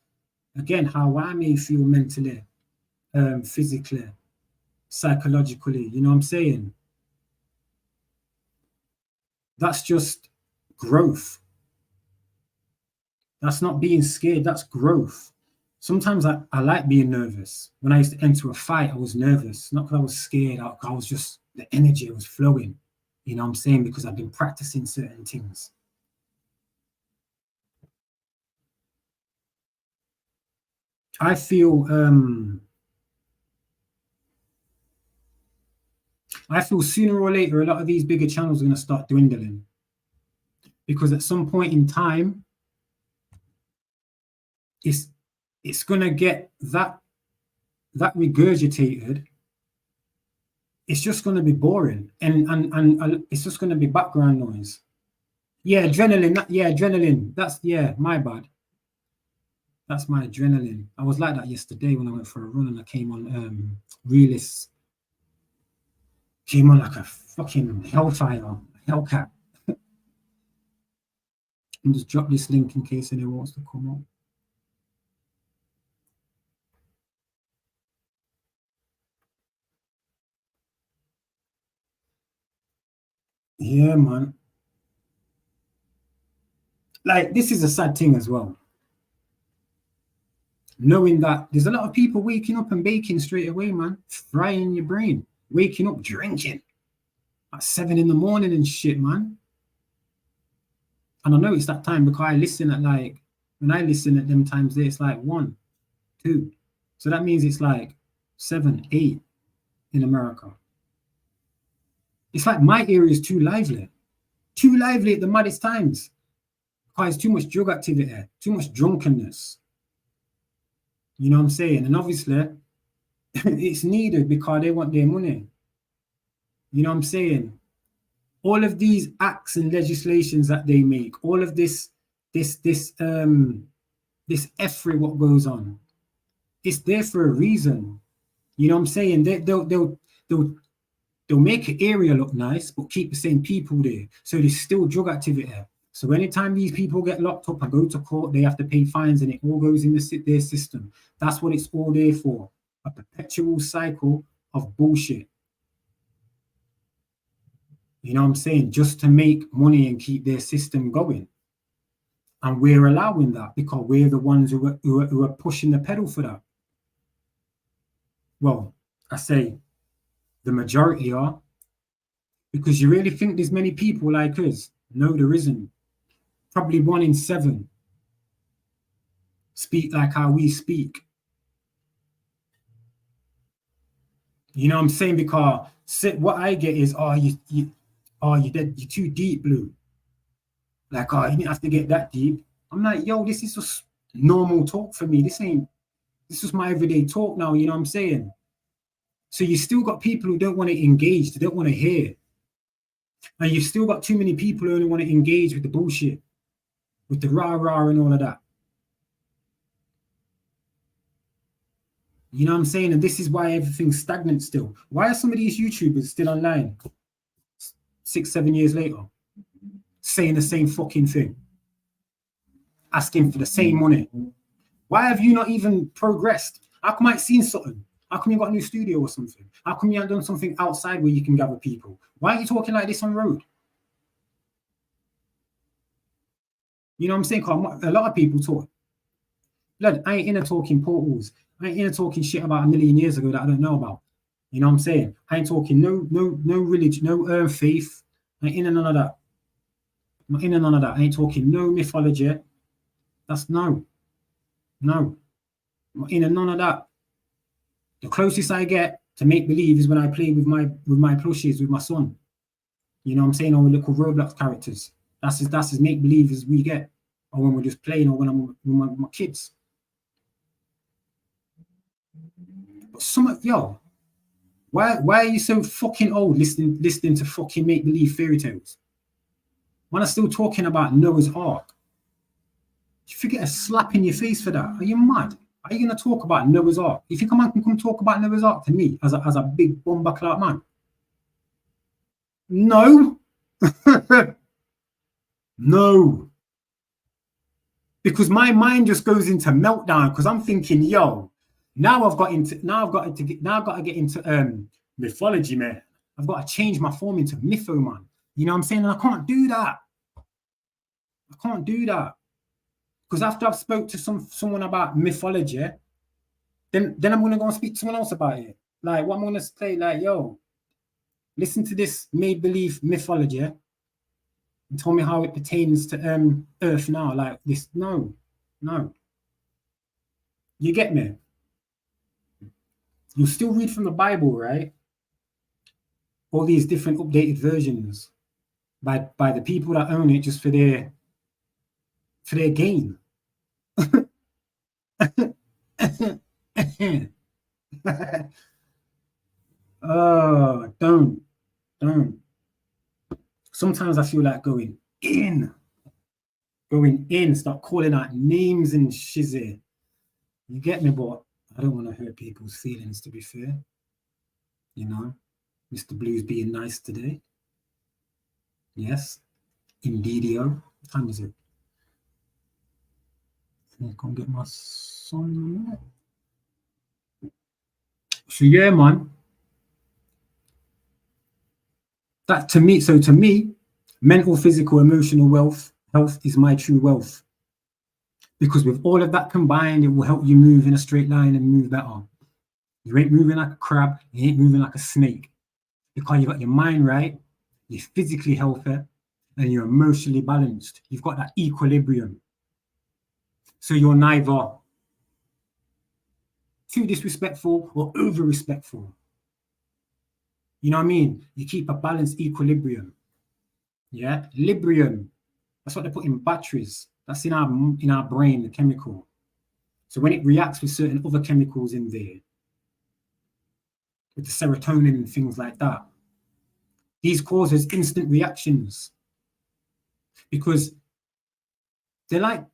Speaker 2: again, how I may feel mentally, physically, psychologically. You know what I'm saying? That's just growth. That's not being scared. That's growth. Sometimes I like being nervous. When I used to enter a fight, I was nervous. Not because I was scared. I was just, the energy was flowing. You know what I'm saying? Because I've been practicing certain things. I feel sooner or later a lot of these bigger channels are going to start dwindling, because at some point in time it's going to get that regurgitated. It's just going to be boring, and it's just going to be background noise. Yeah, adrenaline. That's, my bad. That's my adrenaline. I was like that yesterday when I went for a run and I came on Realist. Came on like a fucking hellfire, Hellcat. And just drop this link in case anyone wants to come on. Yeah, man. Like, this is a sad thing as well. Knowing that there's a lot of people waking up and baking straight away, man. Frying your brain. Waking up drinking at 7 in the morning and shit, man. And I know it's that time because I listen at like, when I listen at them times there, it's like 1, 2. So that means it's like 7, 8 in America. It's like my area is too lively at the maddest times. Because too much drug activity, too much drunkenness. You know what I'm saying? And obviously, it's needed because they want their money. You know what I'm saying? All of these acts and legislations that they make, all of this effort, what goes on, it's there for a reason. You know what I'm saying? They'll make an area look nice, but keep the same people there. So there's still drug activity. So anytime these people get locked up and go to court, they have to pay fines, and it all goes in their system. That's what it's all there for. A perpetual cycle of bullshit. You know what I'm saying? Just to make money and keep their system going. And we're allowing that because we're the ones who are pushing the pedal for that. Well, I say the majority are. Because you really think there's many people like us? No, there isn't. Probably 1 in 7 speak like how we speak. You know what I'm saying? Because what I get is, you're too deep, Blue. Like, you didn't have to get that deep. I'm like, yo, this is just normal talk for me. This is my everyday talk now, you know what I'm saying? So you still got people who don't want to engage, they don't want to hear. And you've still got too many people who only want to engage with the bullshit, with the rah-rah and all of that. You know what I'm saying? And this is why everything's stagnant still. Why are some of these YouTubers still online 6-7 years later, saying the same fucking thing, asking for the same money? Why have you not even progressed? How come I ain't seen something? How come you got a new studio or something? How come you haven't done something outside where you can gather people? Why are you talking like this on road? You know what I'm saying? Cause a lot of people talk. Look, I ain't in a talking portals. I ain't in a talking shit about a million years ago that I don't know about. You know what I'm saying? I ain't talking no religion, no faith. I ain't in none of that. I'm not in none of that. I ain't talking no mythology. That's no. I'm not in none of that. The closest I get to make believe is when I play with my plushies with my son. You know what I'm saying? Or with little Roblox characters. That's as make believe as we get. Or when we're just playing, or when I'm with my kids. But some of y'all, why are you so fucking old listening to fucking make believe fairy tales? When I'm still talking about Noah's Ark, you forget a slap in your face for that. Are you mad? Are you gonna talk about Noah's Ark? If you can come talk about Noah's Ark to me as a big bomber clout man? No. No. Because my mind just goes into meltdown because I'm thinking, yo, now I've got to get into mythology, man. I've got to change my form into mytho, man. You know what I'm saying? And I can't do that. Because after I've spoke to someone about mythology, then I'm gonna go and speak to someone else about it. Like, what I'm gonna say, like, yo, listen to this made-believe mythology and tell me how it pertains to Earth now. Like this, no. You get me? You still read from the Bible, right? All these different updated versions by the people that own it just for their gain. Oh, don't. Sometimes I feel like going in, start calling out names and shizzy. You get me, but I don't want to hurt people's feelings, to be fair. You know, Mr. Blue's being nice today. Yes, indeedio. What time is it? I can't get my son. So yeah, man. That to me, mental, physical, emotional health is my true wealth. Because with all of that combined, it will help you move in a straight line and move better. You ain't moving like a crab, you ain't moving like a snake. Because you got your mind right, you're physically healthy, and you're emotionally balanced. You've got that equilibrium. So you're neither too disrespectful or over-respectful. You know what I mean? You keep a balanced equilibrium. Yeah, librium. That's what they put in batteries. That's in our brain, the chemical. So when it reacts with certain other chemicals in there, with the serotonin and things like that, these causes instant reactions because they're like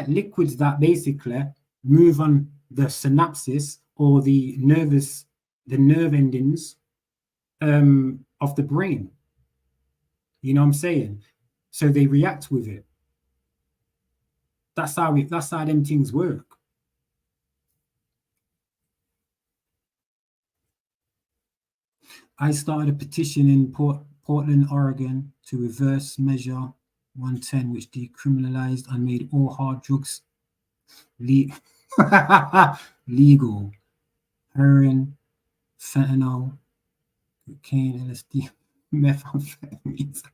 Speaker 2: liquids that basically move on the synapses or the nerve endings of the brain. You know what I'm saying? So they react with it. That's how them things work. I started a petition in Portland, Oregon to reverse Measure 110, which decriminalized and made all hard drugs legal. Heroin, fentanyl, cocaine, LSD, methamphetamines.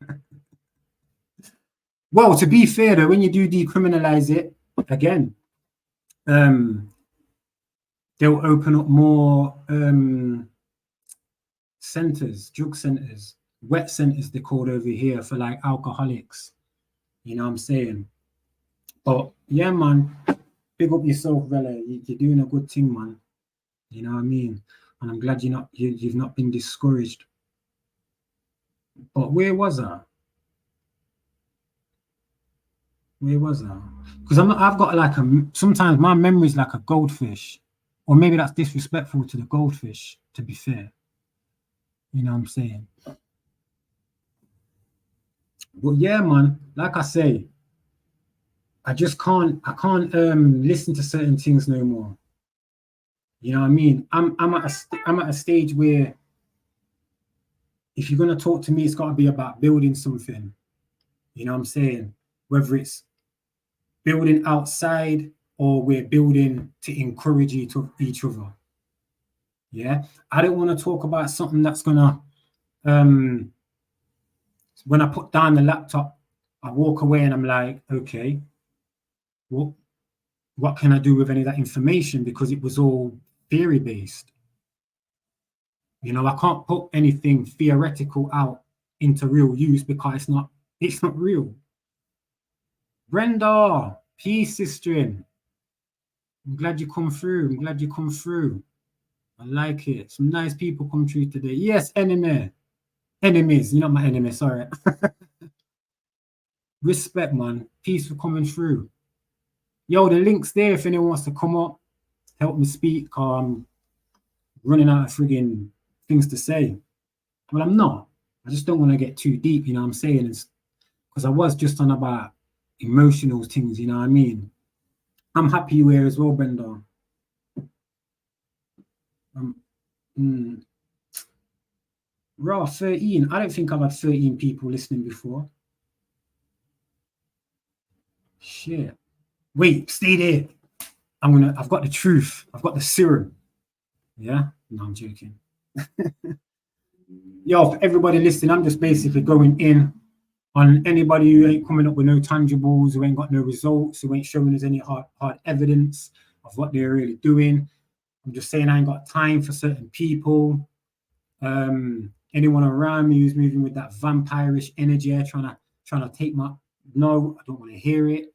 Speaker 2: Well, to be fair though, when you do decriminalize it, again, they'll open up more centers, drug centers, wet centers they're called over here for like alcoholics. You know what I'm saying? But yeah, man, big up yourself, Vela. You're doing a good thing, man. You know what I mean? And I'm glad you've not been discouraged. But where was I? Because I've got like sometimes my memory is like a goldfish, or maybe that's disrespectful to the goldfish, to be fair. You know what I'm saying? But yeah, man, like I say, I can't listen to certain things no more. You know what I mean? I'm at a stage where if you're gonna talk to me, it's gotta be about building something. You know what I'm saying? Whether it's building outside or we're building to encourage each other. Yeah, I don't want to talk about something that's gonna when I put down the laptop, I walk away and I'm like, okay, what can I do with any of that information? Because it was all theory based. You know, I can't put anything theoretical out into real use because it's not real. Brenda, peace, sister. I'm glad you come through. I like it. Some nice people come through today. Yes, enemies. You're not my enemy, sorry. Respect, man. Peace for coming through. Yo, the link's there if anyone wants to come up, help me speak. I'm running out of friggin' things to say. Well, I'm not. I just don't want to get too deep, you know what I'm saying? Because I was just on about emotional things, you know what I mean? I'm happy you're here as well, Brenda. Raw 13. I don't think I've had 13 people listening before. Shit. Wait, stay there. I've got the truth. I've got the serum. Yeah? No, I'm joking. Yo, for everybody listening, I'm just basically going in on anybody who ain't coming up with no tangibles, who ain't got no results, who ain't showing us any hard evidence of what they're really doing. I'm just saying I ain't got time for certain people. Anyone around me who's moving with that vampirish energy, trying to take my... No, I don't want to hear it.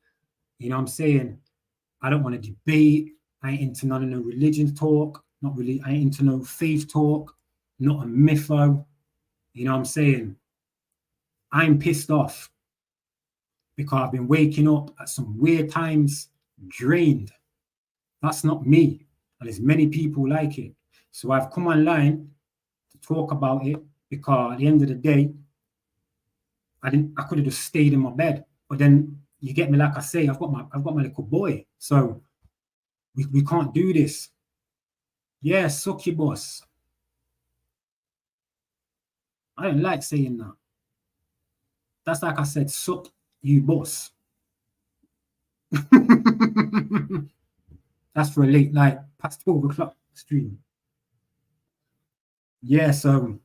Speaker 2: You know what I'm saying? I don't want to debate. I ain't into none of no religion talk. Not really. I ain't into no faith talk. Not a mytho. You know what I'm saying? I'm pissed off because I've been waking up at some weird times, drained. That's not me. And there's many people like it. So I've come online to talk about it because at the end of the day, I could have just stayed in my bed. But then you get me, like I say, I've got my little boy. So we can't do this. Yeah, succubus. I don't like saying that. That's like I said, suck you boss. That's for a late night, past 12 o'clock stream. Yeah, so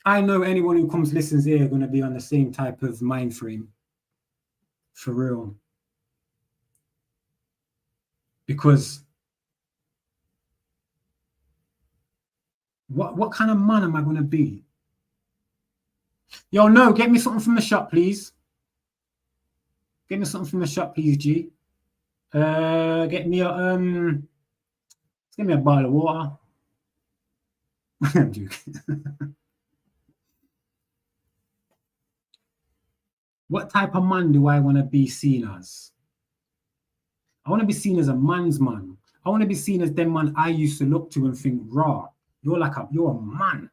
Speaker 2: I know anyone who comes listens here are going to be on the same type of mind frame. For real. Because what kind of man am I going to be? Yo, no, get me something from the shop, please. Get me something from the shop, please, G. Get me a bottle of water. I'm joking. What type of man do I want to be seen as? I want to be seen as a man's man. I want to be seen as them man I used to look to and think, raw, you're a man.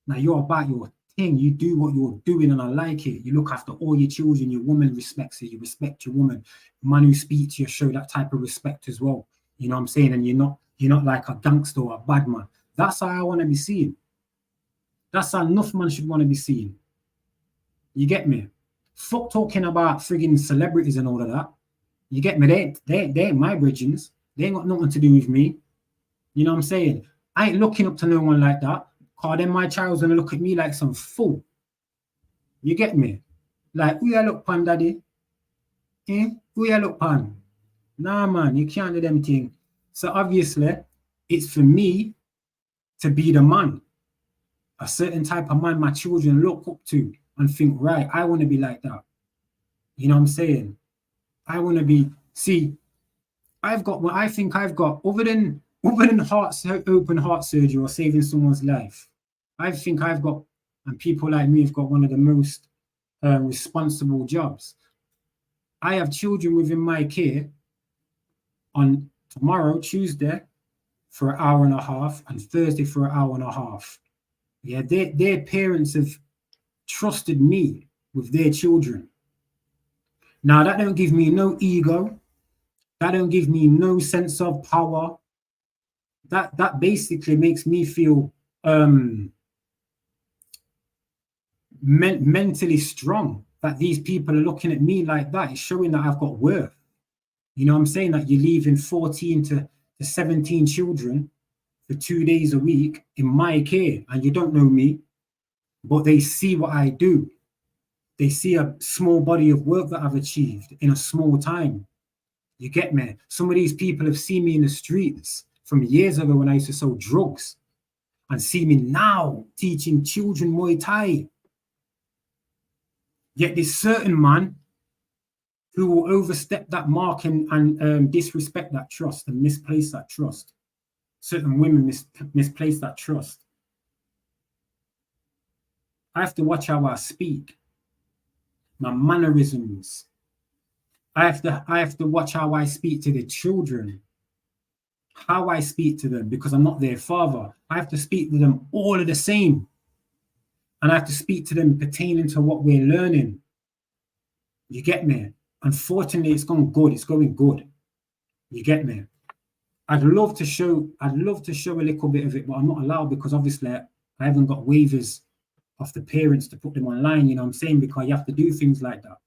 Speaker 2: Now you're about your thing. You do what you're doing and I like it. You look after all your children. Your woman respects it. You respect your woman. Man who speaks to you show that type of respect as well. You know what I'm saying? And you're not like a gangster or a bad man. That's how I want to be seen. That's how enough man should want to be seen. You get me? Fuck talking about frigging celebrities and all of that. You get me? They ain't my bridgings. They ain't got nothing to do with me. You know what I'm saying? I ain't looking up to no one like that. Cause then my child's gonna look at me like some fool. You get me? Like, who you look pan, daddy? Who you look pan? Nah, man, you can't do them thing. So obviously, it's for me to be the man. A certain type of man my children look up to and think, right, I want to be like that. You know what I'm saying? I want to be, see, I've got what I think I've got, other than open heart surgery or saving someone's life. I think I've got, and people like me have got one of the most responsible jobs. I have children within my care on tomorrow, Tuesday, for an hour and a half, and Thursday for an hour and a half. Yeah, their parents have trusted me with their children. Now, that don't give me no ego. That don't give me no sense of power. That basically makes me feel mentally strong, that these people are looking at me like that. It's showing that I've got worth. You know what I'm saying? That you're leaving 14 to 17 children for 2 days a week in my care, and you don't know me, but they see what I do. They see a small body of work that I've achieved in a small time. You get me? Some of these people have seen me in the streets from years ago when I used to sell drugs, and see me now teaching children Muay Thai. Yet this certain man who will overstep that mark and disrespect that trust and misplace that trust. Certain women misplace that trust. I have to watch how I speak, my mannerisms. I have to watch how I speak to the children, how I speak to them, because I'm not their father. I have to speak to them all of the same. And I have to speak to them pertaining to what we're learning. You get me? Unfortunately, it's gone good. It's going good. You get me? I'd love to show a little bit of it, but I'm not allowed, because obviously I haven't got waivers of the parents to put them online, you know what I'm saying? Because you have to do things like that.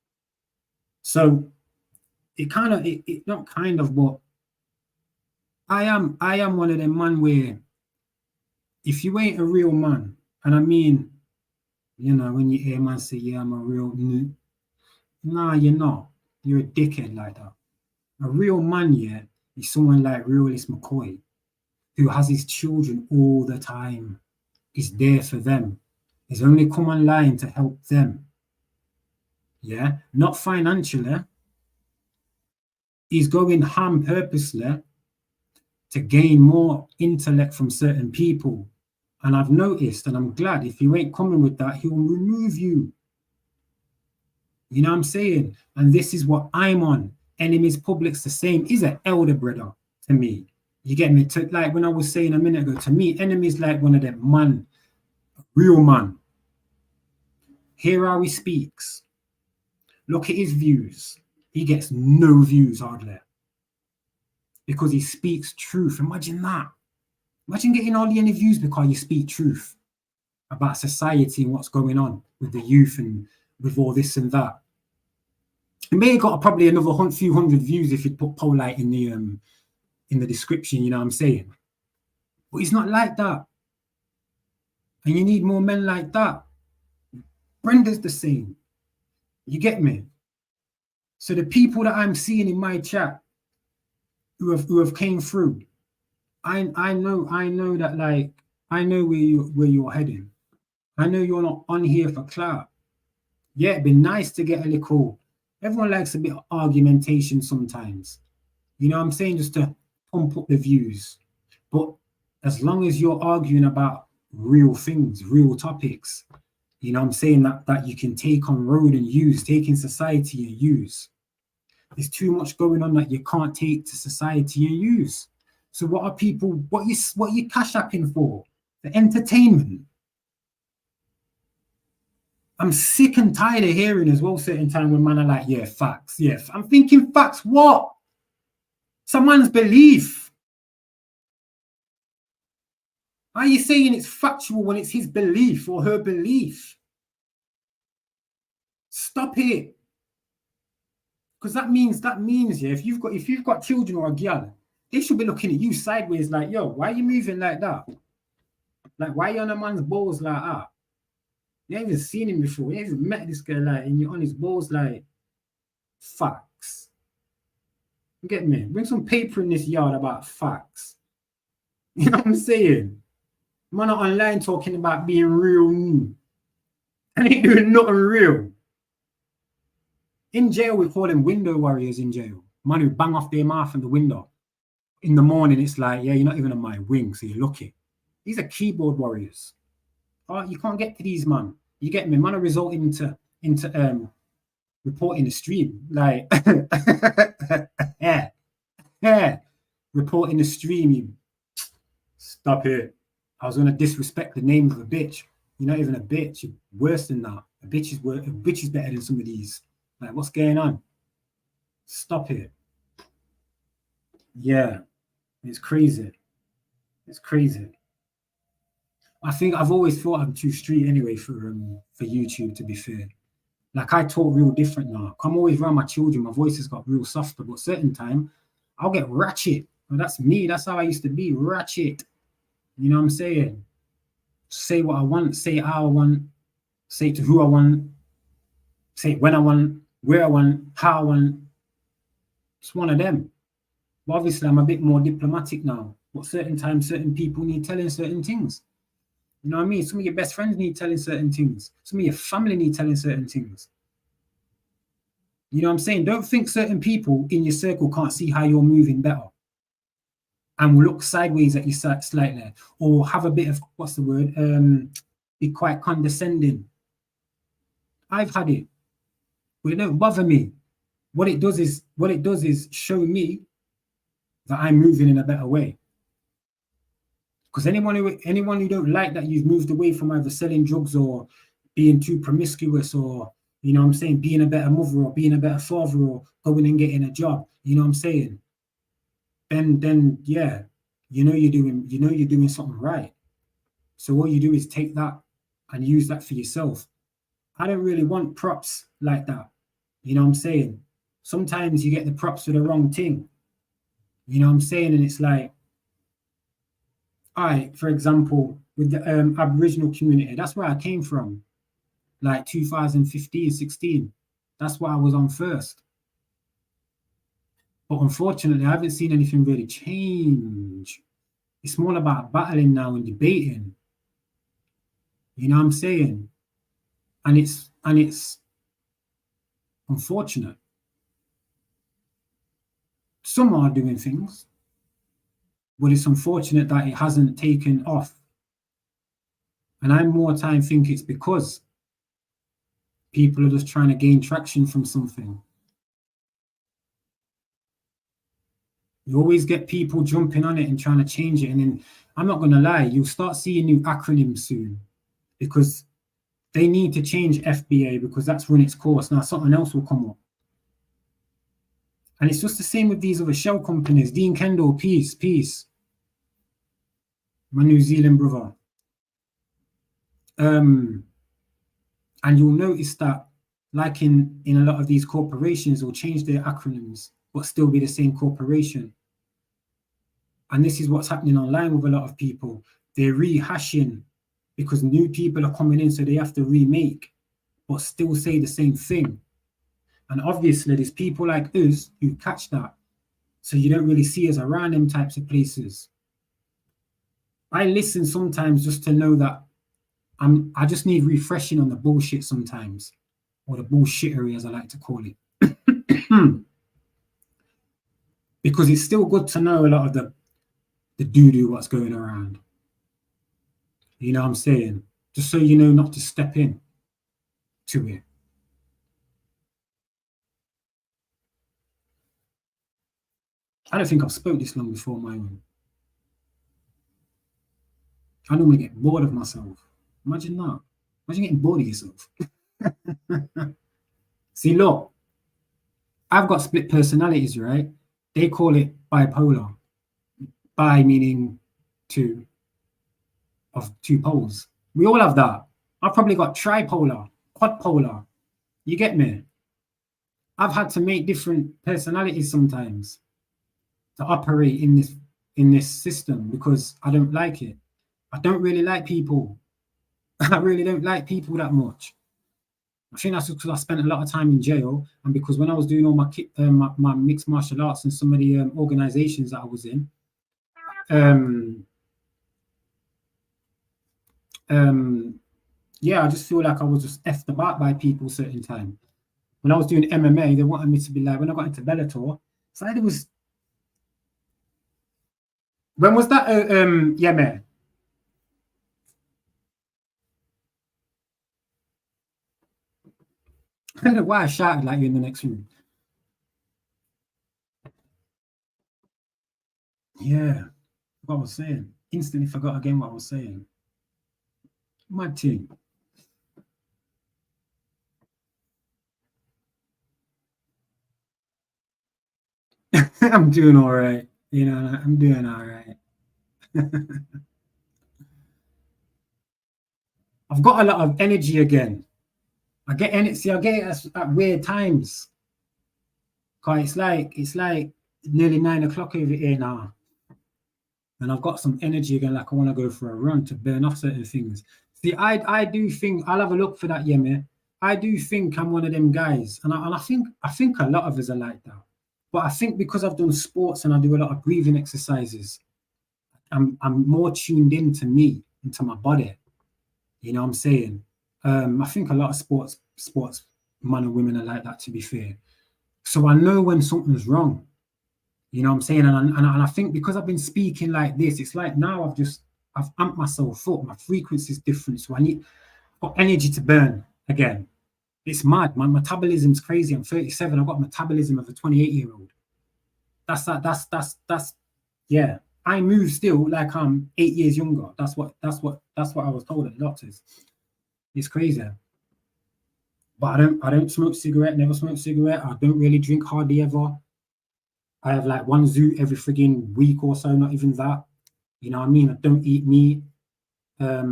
Speaker 2: So it not kind of, but I am one of them man where if you ain't a real man, and I mean, you know, when you hear man say, yeah, I'm a real new, nah, you're not. You're a dickhead like that. A real man, yeah, is someone like Realist McCoy, who has his children all the time. He's there for them. He's only come online to help them. Yeah, not financially. He's going ham purposely to gain more intellect from certain people. And I've noticed, and I'm glad, if you ain't coming with that, he will remove you. You know what I'm saying? And this is what I'm on. Enemies Public's the same. He's an elder brother to me. You get me? Like when I was saying a minute ago, to me, Enemy's like one of them man, real man. Hear how he speaks. Look at his views. He gets no views hardly, because he speaks truth. Imagine that. Imagine getting hardly any views because you speak truth about society and what's going on with the youth and with all this and that. It may have got probably another few hundred views if you put Polite in the description, you know what I'm saying? But he's not like that. And you need more men like that. Brenda's the same. You get me? So the people that I'm seeing in my chat who have came through, I know that, like, I know where you're heading. I know you're not on here for clout. Yeah, it'd be nice to get a little. Everyone likes a bit of argumentation sometimes. You know what I'm saying? Just to pump up the views. But as long as you're arguing about real things, real topics, you know what I'm saying, that you can take on road and use, take in society and use. There's too much going on that you can't take to society and use. So what are people, what you cash apping for? The entertainment. I'm sick and tired of hearing as well certain time when man are like, yeah, facts. Yeah, I'm thinking facts what? Someone's belief. Are you saying it's factual when it's his belief or her belief? Stop it. Because that means, yeah, if you've got children or a girl, they should be looking at you sideways like, yo, why are you moving like that? Like, why are you on a man's balls like that? You ain't even seen him before. You ain't even met this guy, like, and you're on his balls like, facts. You get me? Bring some paper in this yard about facts. You know what I'm saying? Man are online talking about being real new. And ain't doing nothing real. In jail, we call them window warriors in jail. Man who bang off their mouth in the window. In the morning, it's like, yeah, you're not even on my wing, so you're lucky. These are keyboard warriors. Oh, you can't get to these, man. You get me? Man are resulting into reporting the stream. Like yeah. Reporting the stream, you stop it. I was gonna disrespect the name of a bitch. You're not even a bitch, you're worse than that. A bitch is better than some of these. Like, what's going on? Stop it. Yeah, it's crazy. It's crazy. I think I've always thought I'm too street anyway for YouTube, to be fair. Like, I talk real different now. I'm always around my children, my voice has got real softer, but certain time I'll get ratchet. Well, that's me. That's how I used to be, ratchet. You know what I'm saying? Say what I want, say it how I want, say it to who I want, say it when I want, where I want, how I want. It's one of them. But obviously, I'm a bit more diplomatic now. But certain times, certain people need telling certain things. You know what I mean? Some of your best friends need telling certain things. Some of your family need telling certain things. You know what I'm saying? Don't think certain people in your circle can't see how you're moving better and will look sideways at you slightly, or have a bit of, what's the word? Be quite condescending. I've had it, but it don't bother me. What it does is show me that I'm moving in a better way. Because anyone who don't like that you've moved away from either selling drugs or being too promiscuous, or, you know what I'm saying, being a better mother or being a better father or going and getting a job, you know what I'm saying? Then yeah, you know you're doing something right. So what you do is take that and use that for yourself. I don't really want props like that. You know what I'm saying? Sometimes you get the props for the wrong thing. You know what I'm saying? And it's like, for example, with the Aboriginal community, that's where I came from. Like 2015, 16. That's what I was on first. But unfortunately, I haven't seen anything really change. It's more about battling now and debating. You know what I'm saying? And it's unfortunate. Some are doing things, but it's unfortunate that it hasn't taken off. And I more time think it's because people are just trying to gain traction from something. You always get people jumping on it and trying to change it. And then, I'm not going to lie, you'll start seeing new acronyms soon, because they need to change FBA because that's run its course. Now something else will come up. And it's just the same with these other shell companies. Dean Kendall, peace. My New Zealand brother. And you'll notice that, like in a lot of these corporations, will change their acronyms, but still be the same corporation. And this is what's happening online with a lot of people. They're rehashing because new people are coming in, so they have to remake, but still say the same thing. And obviously, there's people like us who catch that. So you don't really see us around them types of places. I listen sometimes just to know that I just need refreshing on the bullshit sometimes, or the bullshittery, as I like to call it. Because it's still good to know a lot of the doo-doo what's going around. You know what I'm saying? Just so you know not to step in to it. I don't think I've spoke this long before, my own. I normally get bored of myself. Imagine that. Imagine getting bored of yourself. See, look, I've got split personalities, right? They call it bipolar. Bi meaning two, of two poles. We all have that. I've probably got tripolar, quadpolar. You get me? I've had to make different personalities sometimes to operate in this system because I don't like it. I don't really like people. I really don't like people that much. I think that's because I spent a lot of time in jail, and because when I was doing all my mixed martial arts and some of the organizations that I was in, yeah, I just feel like I was just effed about by people certain time. When I was doing MMA, they wanted me to be like, when I got into Bellator, It's like it was. When was that? Yeah, man. I don't know why I shouted like you in the next room. Yeah, what I was saying. Instantly forgot again what I was saying. Mad team. I'm doing all right. You know, I'm doing all right. I've got a lot of energy again. I get energy. I get it at weird times. Cause it's like nearly 9 o'clock over here now, and I've got some energy again. Like I want to go for a run to burn off certain things. See, I do think I'll have a look for that. Yeah, man. I do think I'm one of them guys, and I think a lot of us are like that. But I think because I've done sports and I do a lot of breathing exercises, I'm more tuned into me, into my body. You know what I'm saying? I think a lot of sports men and women are like that, to be fair. So I know when something's wrong. You know what I'm saying? And I think because I've been speaking like this, it's like now I've amped myself up. My frequency is different. So I've got energy to burn again. It's mad. My metabolism's crazy. I'm 37. I've got metabolism of a 28-year-old. That's yeah. I move still like I'm 8 years younger. That's what I was told at the doctors. It's crazy. But I don't smoke cigarette, never smoke cigarette. I don't really drink hardly ever. I have like one zoot every frigging week or so, not even that. You know what I mean? I don't eat meat. I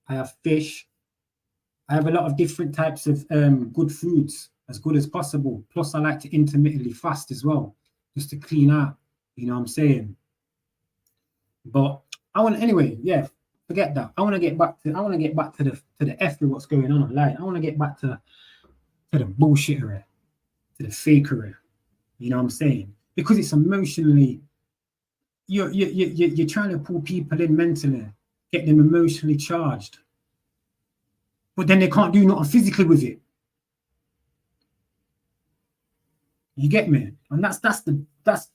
Speaker 2: have fish. I have a lot of different types of good foods, as good as possible. Plus, I like to intermittently fast as well, just to clean out. You know what I'm saying? But I want anyway. Yeah, forget that. I want to get back to the F with what's going on online. I want to get back to the bullshittery, to the fakery. You know what I'm saying? Because it's emotionally, you're trying to pull people in mentally, get them emotionally charged, but then they can't do nothing physically with it. You get me? And that's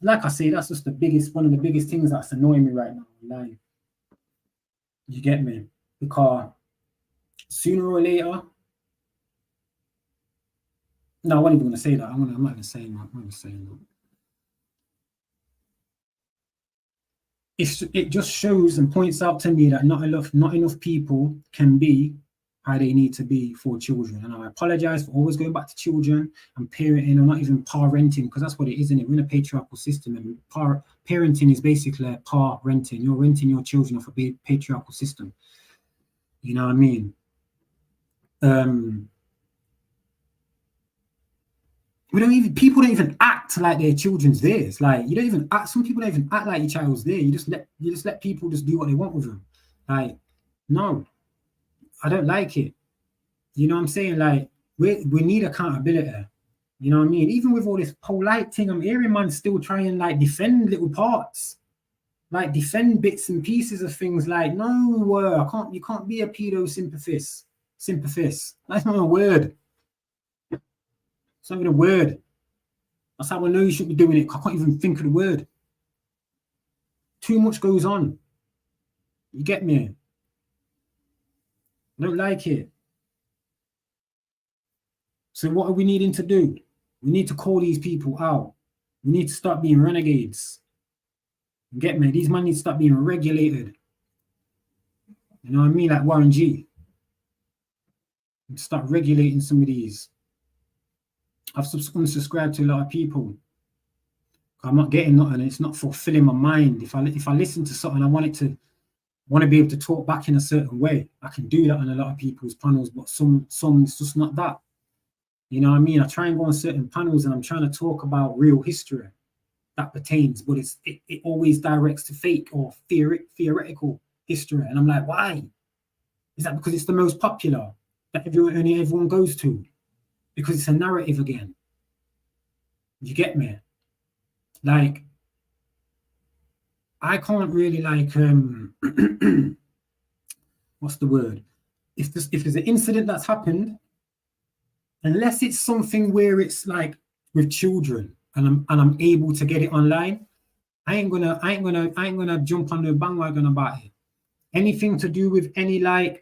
Speaker 2: like I say, that's just one of the biggest things that's annoying me right now in life. You get me? Because sooner or later, no, I wasn't even going to say that. I'm not even saying that. I'm not even saying that. It just shows and points out to me that not enough people can be how they need to be for children. And I apologize for always going back to children and parenting, or not even parenting, because that's what it is, isn't it? We're in a patriarchal system, and parenting is basically renting. You're renting your children off a patriarchal system. You know what I mean? People don't even act like their children's theirs. Like you don't even act. Some people don't even act like your child's there. You just let people just do what they want with them. Like, no, I don't like it. You know what I'm saying? Like we need accountability. You know what I mean? Even with all this polite thing, I'm hearing man still try and like defend little parts, like defend bits and pieces of things. Like, no, you can't be a pedo sympathist. That's not a word. It's not even a word. That's how I know you shouldn't be doing it. I can't even think of the word. Too much goes on. You get me? I don't like it. So what are we needing to do? We need to call these people out. We need to start being renegades. You get me? These men need to start being regulated. You know what I mean? Like Warren G. Start regulating some of these. I've unsubscribed to a lot of people. I'm not getting nothing. It's not fulfilling my mind. If I listen to something, I want to be able to talk back in a certain way. I can do that on a lot of people's panels, but some it's just not that. You know what I mean? I try and go on certain panels and I'm trying to talk about real history that pertains, but it always directs to fake or theoretical history. And I'm like, why? Is that because it's the most popular that everyone goes to? Because it's a narrative again. You get me? Like, I can't really like what's the word? If there's an incident that's happened, unless it's something where it's like with children, and I'm able to get it online, I ain't gonna jump on the bandwagon about it. Anything to do with any like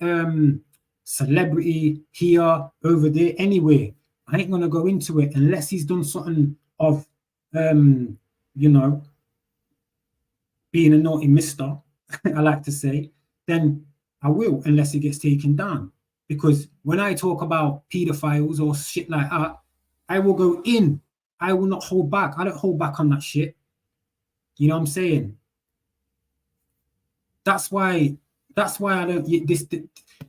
Speaker 2: celebrity here, over there, anywhere, I ain't gonna go into it unless he's done something of you know, being a naughty mister, I like to say, then I will, unless it gets taken down. Because when I talk about pedophiles or shit like that, I will go in. I will not hold back. I don't hold back on that shit. You know what I'm saying? That's why I don't, the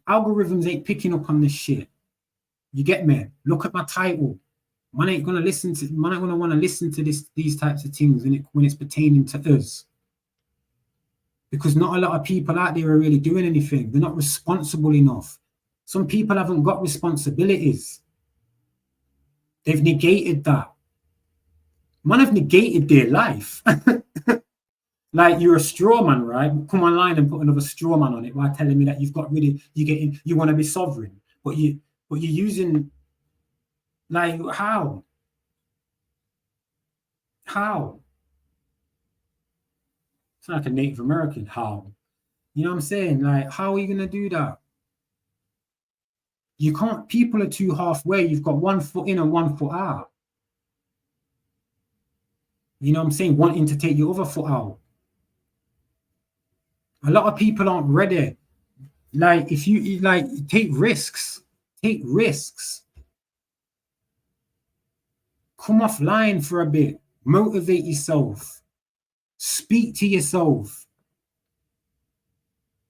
Speaker 2: algorithms ain't picking up on this shit. You get me? Look at my title. Man ain't gonna want to listen to these types of things when it's pertaining to us. Because not a lot of people out there are really doing anything. They're not responsible enough. Some people haven't got responsibilities. They've negated that. Man have negated their life. Like you're a straw man, right? Come online and put another straw man on it while telling me that you want to be sovereign, but you're using, like, how? It's like a Native American. How? You know what I'm saying? Like, how are you gonna do that? You can't. People are too halfway. You've got 1 foot in and 1 foot out. You know what I'm saying? Wanting to take your other foot out. A lot of people aren't ready. Like, if you like, take risks. Come offline for a bit. Motivate yourself. Speak to yourself.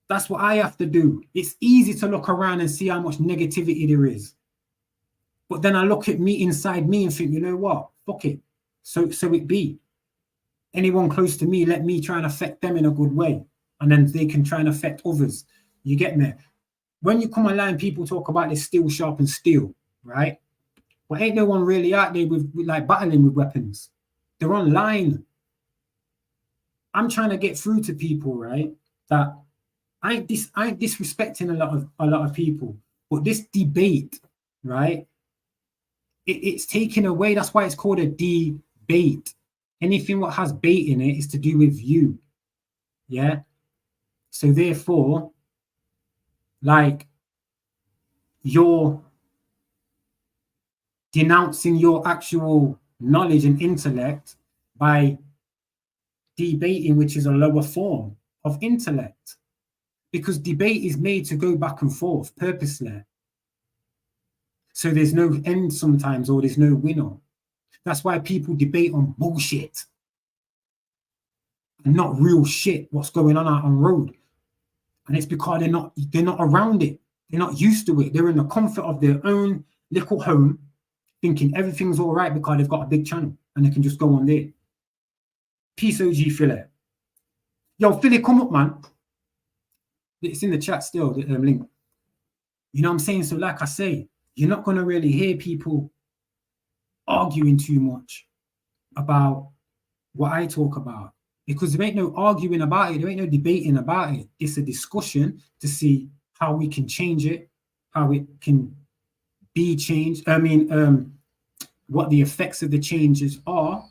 Speaker 2: That's what I have to do. It's easy to look around and see how much negativity there is. But then I look at me inside me and think, you know what? Fuck it. So it be. Anyone close to me, let me try and affect them in a good way. And then they can try and affect others. You get me? When you come online, people talk about this steel sharpens steel, right? But ain't no one really out there with like battling with weapons. They're online. I'm trying to get through to people, right? That I ain't disrespecting a lot of people, but this debate, right? It's taken away. That's why it's called a debate. Anything what has bait in it is to do with you. Yeah. So therefore, like, you're denouncing your actual knowledge and intellect by debating, which is a lower form of intellect, because debate is made to go back and forth purposely. So there's no end sometimes, or there's no winner. That's why people debate on bullshit and not real shit, what's going on out on road. And it's because they're not around it. They're not used to it. They're in the comfort of their own little home, thinking everything's all right because they've got a big channel and they can just go on there. Peace, OG Philly. Yo, Philly, come up, man. It's in the chat still, the link. You know what I'm saying? So like I say, you're not going to really hear people arguing too much about what I talk about, because there ain't no arguing about it. There ain't no debating about it. It's a discussion to see how we can change it, how it can be changed. I mean, what the effects of the changes are.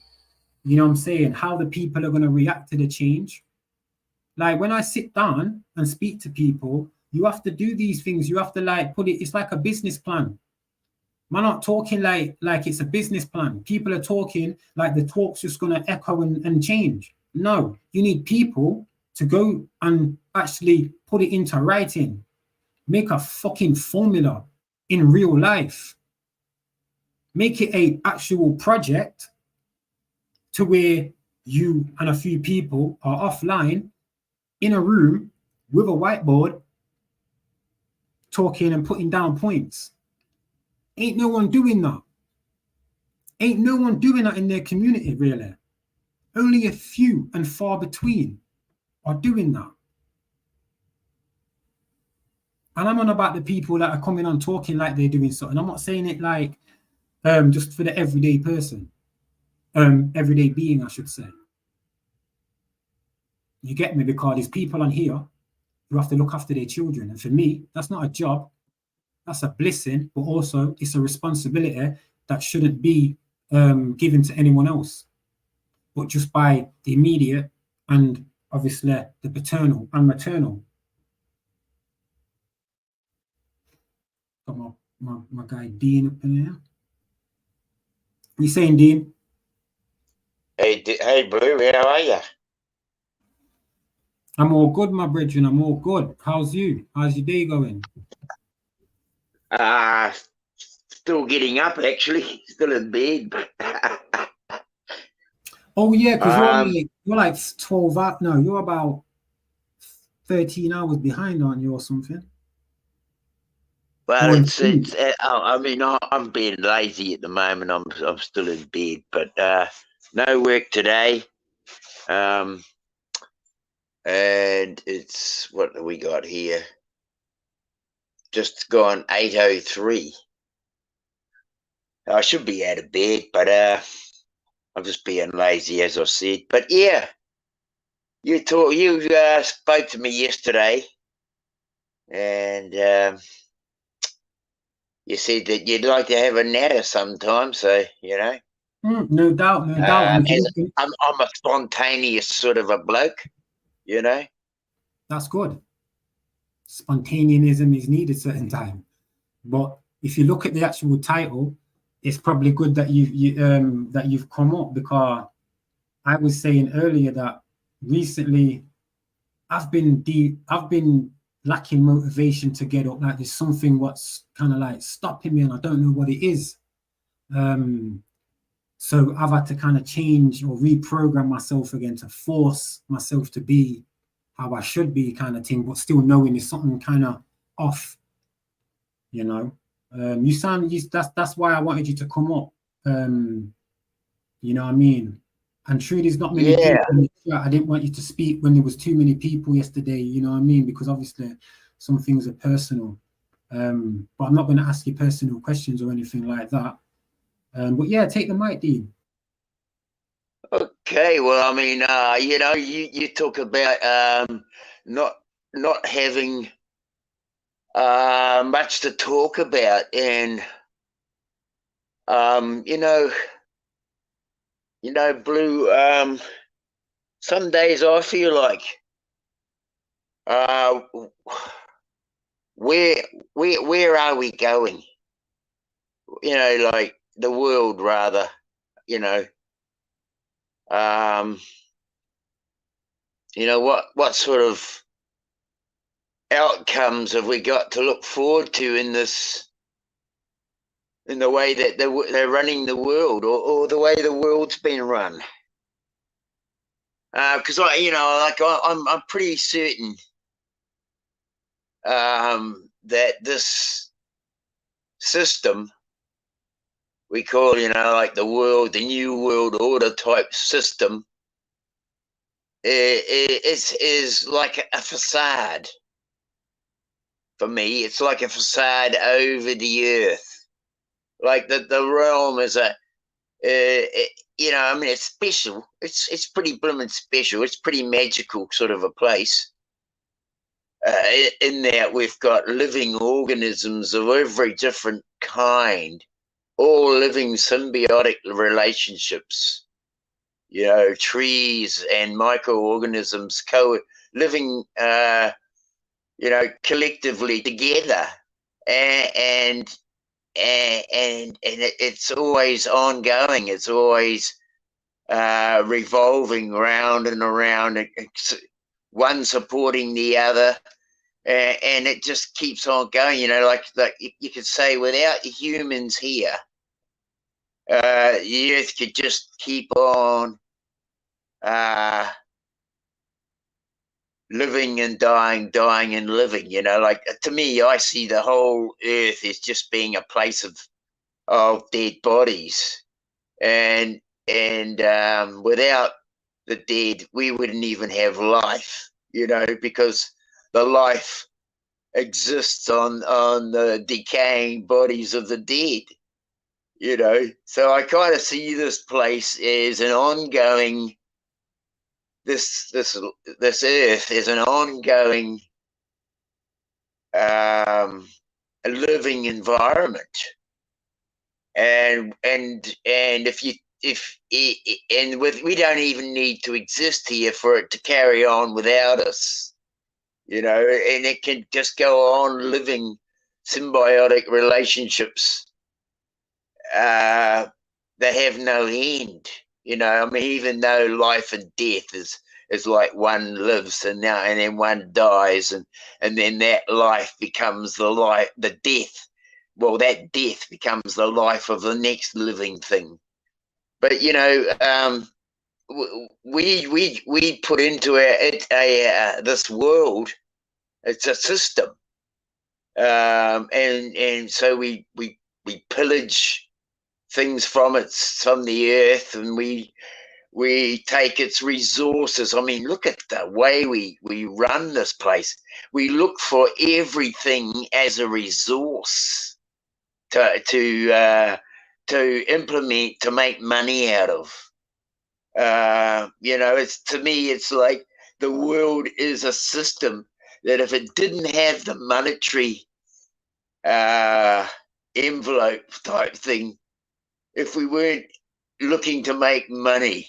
Speaker 2: You know what I'm saying? How the people are going to react to the change. Like, when I sit down and speak to people, you have to do these things. You have to, like, put it, it's like a business plan. Man, not talking like it's a business plan. People are talking like the talk's just going to echo and change. No, you need people to go and actually put it into writing. Make a fucking formula in real life. Make it an actual project to where you and a few people are offline in a room with a whiteboard talking and putting down points. Ain't no one doing that. Ain't no one doing that in their community, really. Only a few and far between are doing that. And I'm on about the people that are coming on talking like they're doing something. I'm not saying it like just for the everyday person. Everyday being, I should say. You get me? Because there's people on here who have to look after their children. And for me, that's not a job. That's a blessing, but also it's a responsibility that shouldn't be given to anyone else, but just by the immediate and obviously the paternal and maternal. Got my guy Dean up in here. You saying, Dean?
Speaker 3: Hey, Blue, how are you?
Speaker 2: I'm all good, my brethren. I'm all good. How's you? How's your day going?
Speaker 3: Still getting up, actually. Still in bed.
Speaker 2: Oh yeah, because you're like 12 hours. No, you're about 13 hours behind, aren't you, or something?
Speaker 3: Well, I mean, I'm being lazy at the moment. I'm still in bed, but no work today. And it's, what do we got here? Just gone 8:03. I should be out of bed, but I'm just being lazy, as I said. But yeah, you spoke to me yesterday, and you said that you'd like to have a natter sometime. So
Speaker 2: no doubt, no doubt.
Speaker 3: I'm a spontaneous sort of a bloke,
Speaker 2: That's good. Spontaneism is needed certain time, but if you look at the actual title, it's probably good that you've come up, because I was saying earlier that recently I've been lacking motivation to get up. Like there's something what's kind of like stopping me, and I don't know what it is. So I've had to kind of change or reprogram myself again to force myself to be how I should be, kind of thing, but still knowing there's something kind of off, that's why I wanted you to come up. You know what I mean? And true, there's not many people. I didn't want you to speak when there was too many people yesterday, you know what I mean? Because obviously some things are personal. But I'm not going to ask you personal questions or anything like that. But yeah, take the mic, Dean.
Speaker 3: Okay, well, I mean, you talk about not having much to talk about, and Blue. Some days I feel like where are we going? Like the world, rather. What sort of outcomes have we got to look forward to in the way that they're running the world, or the way the world's been run? Because I'm pretty certain that this system we call, like the new world order type system, is like a facade. For me, it's like a facade over the earth. Like the realm is it's special. It's pretty blooming special. It's pretty magical sort of a place. In that we've got living organisms of every different kind, all living symbiotic relationships. Trees and microorganisms living, collectively together, and it's always ongoing. It's always revolving round and around, one supporting the other, and it just keeps on going. Like you could say, without humans here, the earth could just keep on living and dying and living. Like, to me, I see the whole earth as just being a place of dead bodies, and without the dead, we wouldn't even have life, because the life exists on the decaying bodies of the dead. So I kind of see this place as an ongoing, this earth is an ongoing a living environment, we don't even need to exist here for it to carry on without us, you know, and it can just go on living symbiotic relationships that have no end. You know, I mean, even though life and death is like one lives and then one dies, and then that life becomes the death. Well, that death becomes the life of the next living thing. But you know, we put into this world. It's a system, and so we pillage things from the earth, and we take its resources. I mean, look at the way we run this place. We look for everything as a resource to implement, to make money out of. You know, to me, it's like the world is a system that if it didn't have the monetary envelope type thing, if we weren't looking to make money,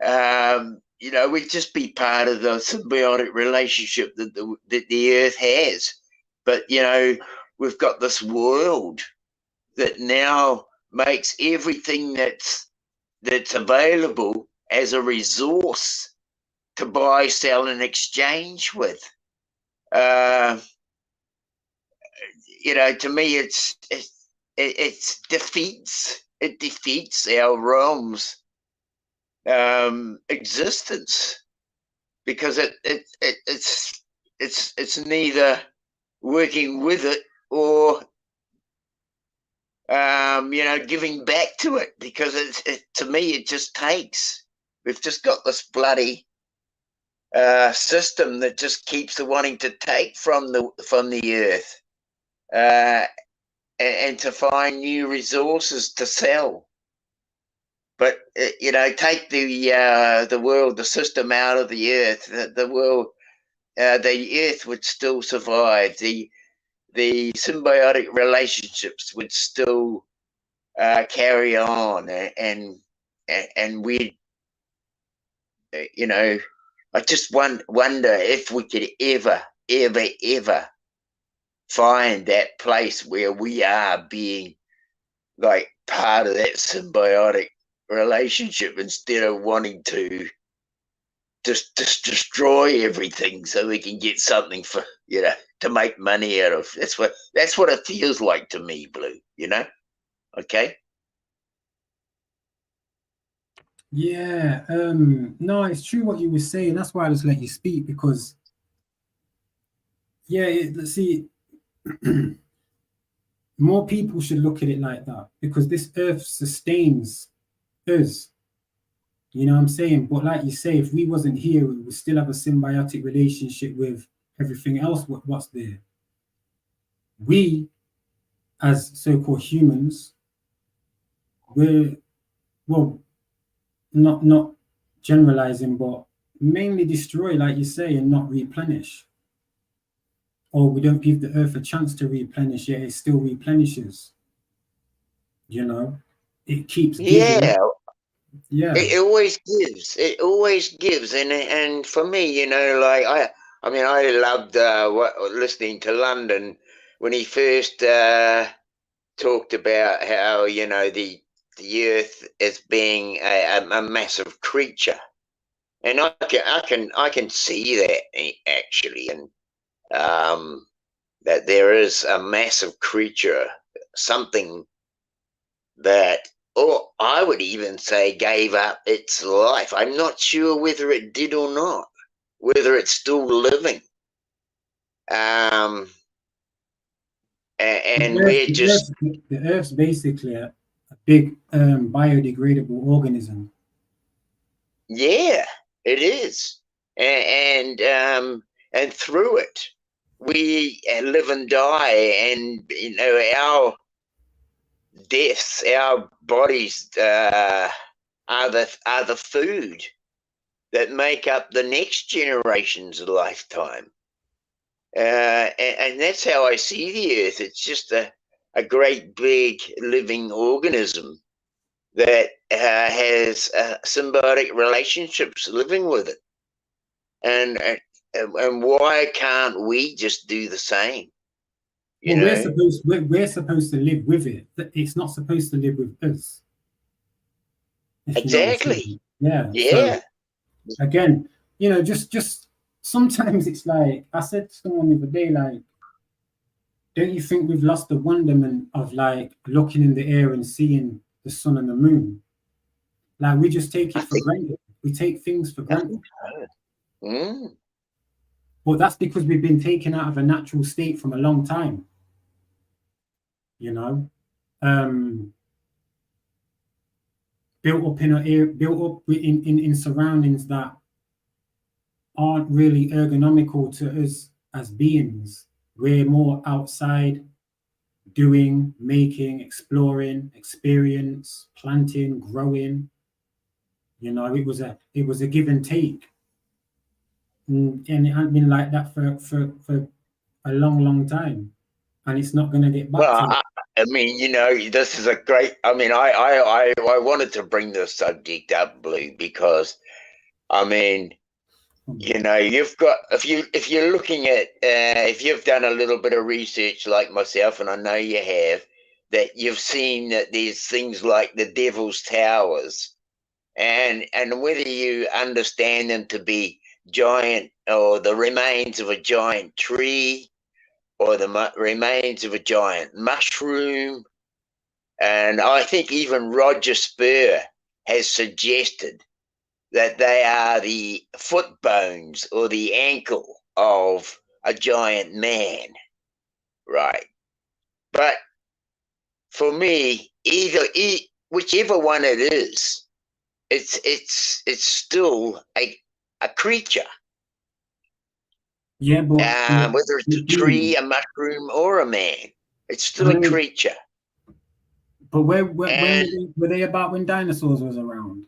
Speaker 3: you know, we'd just be part of the symbiotic relationship that the earth has. But, you know, we've got this world that now makes everything that's available as a resource to buy, sell, and exchange with. You know, to me, it defeats our realm's existence, because it's neither working with it or you know, giving back to it, because to me it just takes. We've just got this bloody system that just keeps wanting to take from the earth and to find new resources to sell. But you know, take the world, the system out of the earth, the world, the earth would still survive. The symbiotic relationships would still carry on, and we, you know, I just wonder if we could ever find that place where we are being like part of that symbiotic relationship, instead of wanting to just destroy everything so we can get something for, you know, to make money out of. That's what it feels like to me, Blue, you know. Okay.
Speaker 2: Yeah, no, it's true what you were saying. That's why I just let you speak, because yeah, let's see, more people should look at it like that, because this earth sustains us. You know what I'm saying? But like you say, if we wasn't here, we would still have a symbiotic relationship with everything else what's there. We, as so-called humans, we're, well, not generalizing, but mainly destroy, like you say, and not replenish. Or we don't give the earth a chance to replenish, yet it still replenishes. You know, it keeps giving.
Speaker 3: Yeah, it always gives, and for me, you know, like I mean, I loved listening to London when he first talked about how, you know, the earth as being a massive creature, and I can see that actually, and that there is a massive creature, something that, or I would even say, gave up its life. I'm not sure whether it did or not, whether it's still living. And we're just...
Speaker 2: The Earth's basically a big biodegradable organism.
Speaker 3: Yeah, it is. And through it, we live and die, and, you know, our deaths, our bodies are the food that make up the next generation's lifetime, and that's how I see the earth. It's just a a great big living organism that has symbiotic relationships living with it. And why can't we just do the same?
Speaker 2: Well, we're supposed to live with it. It's not supposed to live with us.
Speaker 3: Exactly.
Speaker 2: Yeah.
Speaker 3: Yeah.
Speaker 2: So, again, you know, just sometimes it's like I said to someone the other day, like, don't you think we've lost the wonderment of like looking in the air and seeing the sun and the moon? Like we just take it for granted. We take things for granted.
Speaker 3: Mm.
Speaker 2: But that's because we've been taken out of a natural state from a long time. You know, built up in surroundings that aren't really ergonomical to us as beings. We're more outside, doing, making, exploring, experience, planting, growing. You know, it was a give and take, and it hadn't been like that for a long time, and it's not going to get back
Speaker 3: Well,
Speaker 2: to.
Speaker 3: I mean, you know, this is a great. I mean, I wanted to bring this subject up, Blue, because I mean, you know, you've got if you're looking at if you've done a little bit of research like myself, and I know you have, that you've seen that there's things like the Devil's Towers, and whether you understand them to be giant or the remains of a giant tree or the remains of a giant mushroom, and I think even Roger Spur has suggested that they are the foot bones or the ankle of a giant man, right? But for me, whichever one it is, it's still a creature.
Speaker 2: Yeah, but
Speaker 3: Whether it's a tree, a mushroom, or a man, it's still a creature.
Speaker 2: But when were they about when dinosaurs was around?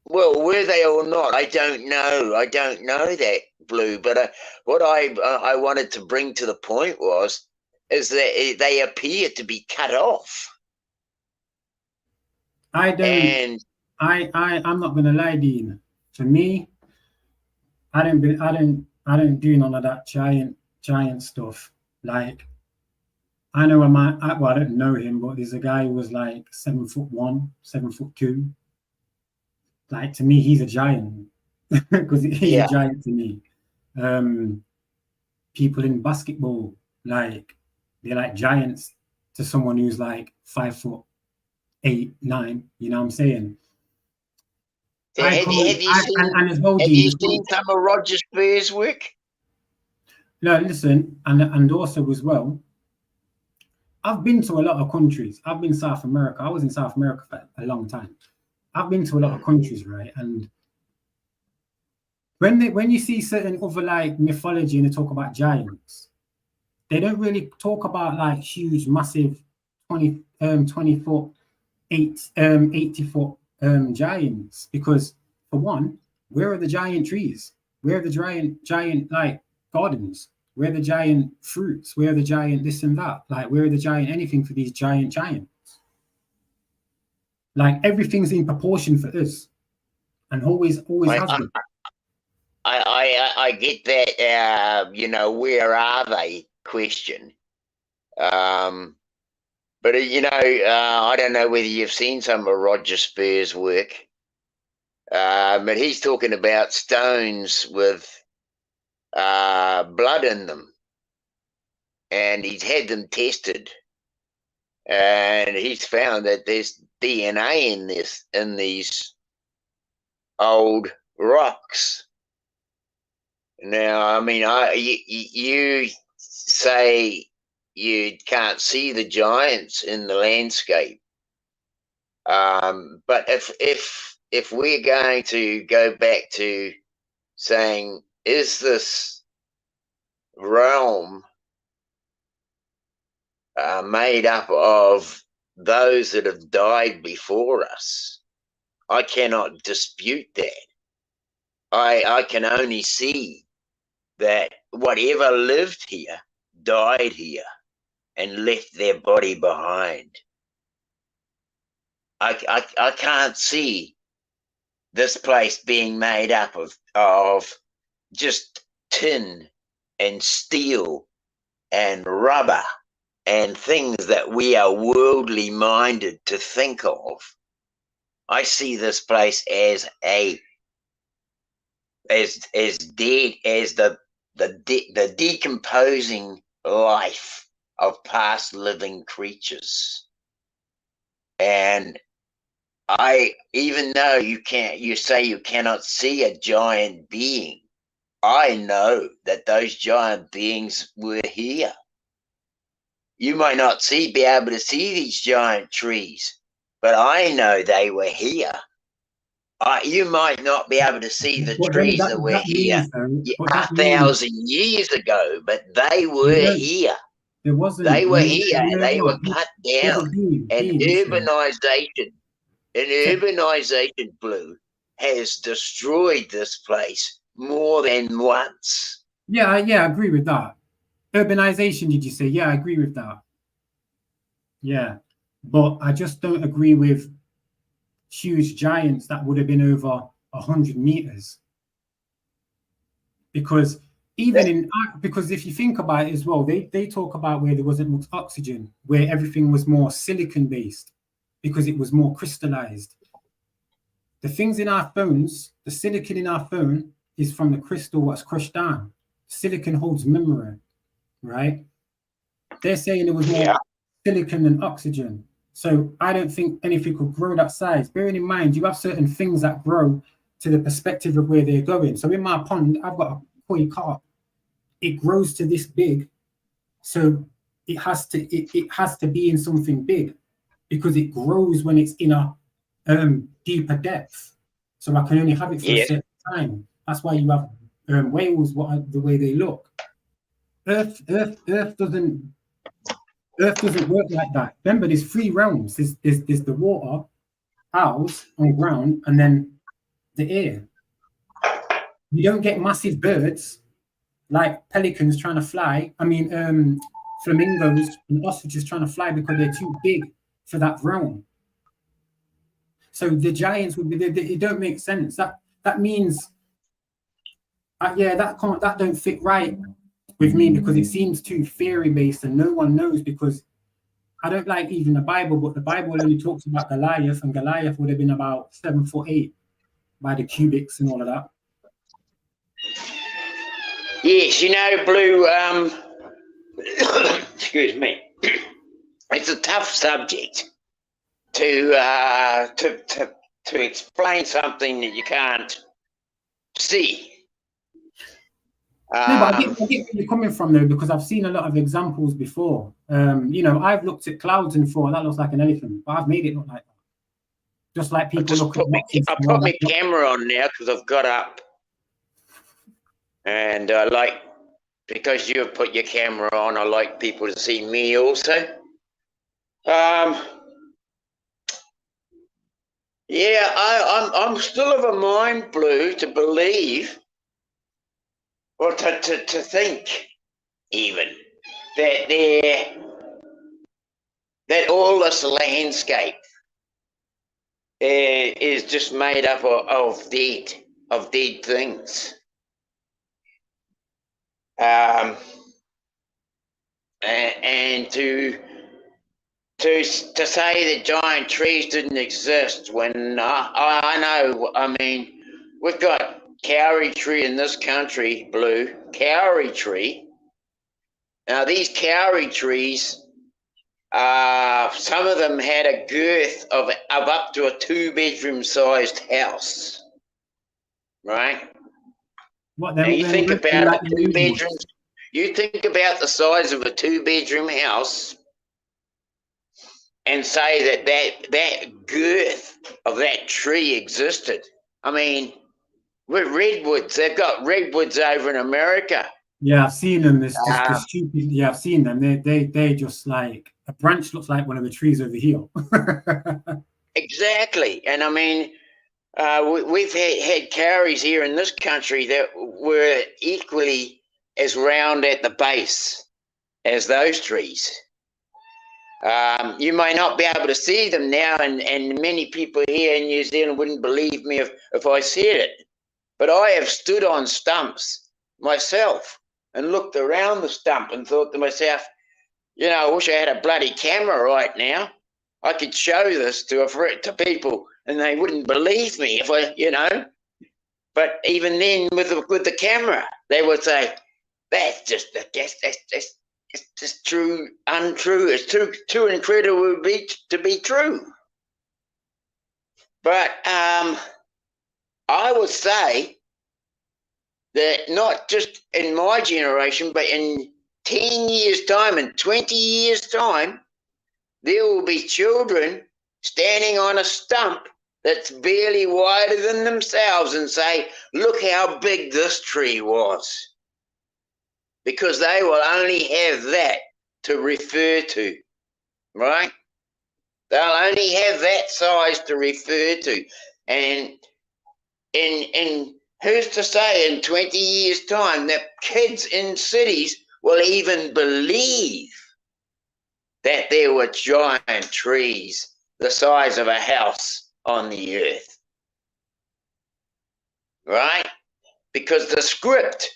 Speaker 3: Well, were they or not, I don't know. I don't know that, Blue. But what I wanted to bring to the point is that they appear to be cut off.
Speaker 2: I don't.
Speaker 3: And
Speaker 2: I'm not gonna lie, Dean. To me, I don't do none of that giant stuff. Like I know I don't know him, but there's a guy who was like 7'1", 7'2". Like to me, he's a giant because he's a giant to me. People in basketball, like they're like giants to someone who's like 5'8", 9". You know what I'm saying?
Speaker 3: have you seen some of Roger Spur's work?
Speaker 2: No, listen, and also as well, I've been to a lot of countries. I've been South America. I was in South America for a long time. I've been to a lot of countries, right? And when you see certain other like mythology and they talk about giants, they don't really talk about like huge, massive 20 foot, 80 foot giants, because for one, where are the giant trees? Where are the giant like gardens? Where are the giant fruits? Where are the giant this and that? Like where are the giant anything for these giants? Like everything's in proportion for us, and always has been.
Speaker 3: I get that. You know, where are they? Question. But you know, I don't know whether you've seen some of Roger Spur's work, but he's talking about stones with blood in them, and he's had them tested, and he's found that there's DNA in these old rocks. Now, I mean, you say you can't see the giants in the landscape, but if we're going to go back to saying, is this realm made up of those that have died before us? I cannot dispute that. I can only see that whatever lived here died here. and left their body behind. I can't see this place being made up of just tin and steel and rubber and things that we are worldly minded to think of. I see this place as dead, as the decomposing life of past living creatures. And even though you say you cannot see a giant being, I know that those giant beings were here. You might not be able to see these giant trees, but I know they were here. You might not be able to see the trees that were here 1,000 years ago, but they were here.
Speaker 2: There wasn't.
Speaker 3: They were here. They were cut down. And urbanization, Blue, has destroyed this place more than once.
Speaker 2: Yeah, I agree with that. Urbanization, did you say? Yeah, I agree with that. Yeah, but I just don't agree with huge giants that would have been over 100 meters. Because because if you think about it as well, they talk about where there wasn't much oxygen, where everything was more silicon based because it was more crystallized. The things in our phones, the silicon in our phone is from the crystal what's crushed down. Silicon holds memory, right? They're saying there was more silicon than oxygen. So I don't think anything could grow that size. Bearing in mind, you have certain things that grow to the perspective of where they're going. So in my pond, I've got a koi carp. It grows to this big, so it has to be in something big because it grows when it's in a deeper depth. So I can only have it for a certain time. That's why you have whales, the way they look. Earth doesn't work like that. Remember, there's 3 realms. There's the water, house on ground, and then the air. You don't get massive birds like pelicans trying to fly. I mean, flamingos and ostriches trying to fly because they're too big for that realm. So the giants would be. It don't make sense. That means, that don't fit right with me because it seems too theory based and no one knows, because I don't like even the Bible, but the Bible only talks about Goliath, and Goliath would have been about 7'8" by the cubics and all of that.
Speaker 3: Yes, Blue, excuse me, it's a tough subject to explain something that you can't see.
Speaker 2: No, but I get where you're coming from though, because I've seen a lot of examples before. I've looked at clouds and thought that looks like an elephant, but I've made it look like that. Just like people look at
Speaker 3: I put my camera on now because I've got up, and because you've put your camera on, I like people to see me also. I'm still of a mind, Blue, to believe, or to think even that all this landscape is just made up of dead things. And to say that giant trees didn't exist when I know, I mean, we've got kauri tree in this country, Blue, kauri tree. Now these kauri trees, some of them had a girth of up to a 2-bedroom sized house, right? Now you think about the 2 bedrooms. You think about the size of a 2-bedroom house, and say that girth of that tree existed. I mean, with redwoods, they've got redwoods over in America.
Speaker 2: Yeah, I've seen them. It's just stupid. Yeah, I've seen them. They just like a branch looks like one of the trees over here.
Speaker 3: Exactly, and I mean, we've had kauris here in this country that were equally as round at the base as those trees. You may not be able to see them now, and many people here in New Zealand wouldn't believe me if I said it. But I have stood on stumps myself and looked around the stump and thought to myself, you know, I wish I had a bloody camera right now. I could show this to people and they wouldn't believe me if I, you know. But even then, with the camera, they would say, that's just it's just true, untrue. It's too incredible to be true. But I would say that not just in my generation, but in 10 years' time and 20 years' time, there will be children standing on a stump that's barely wider than themselves and say, look how big this tree was. Because they will only have that to refer to, right? They'll only have that size to refer to. And who's to say in 20 years' time that kids in cities will even believe that there were giant trees the size of a house on the earth, right? Because the script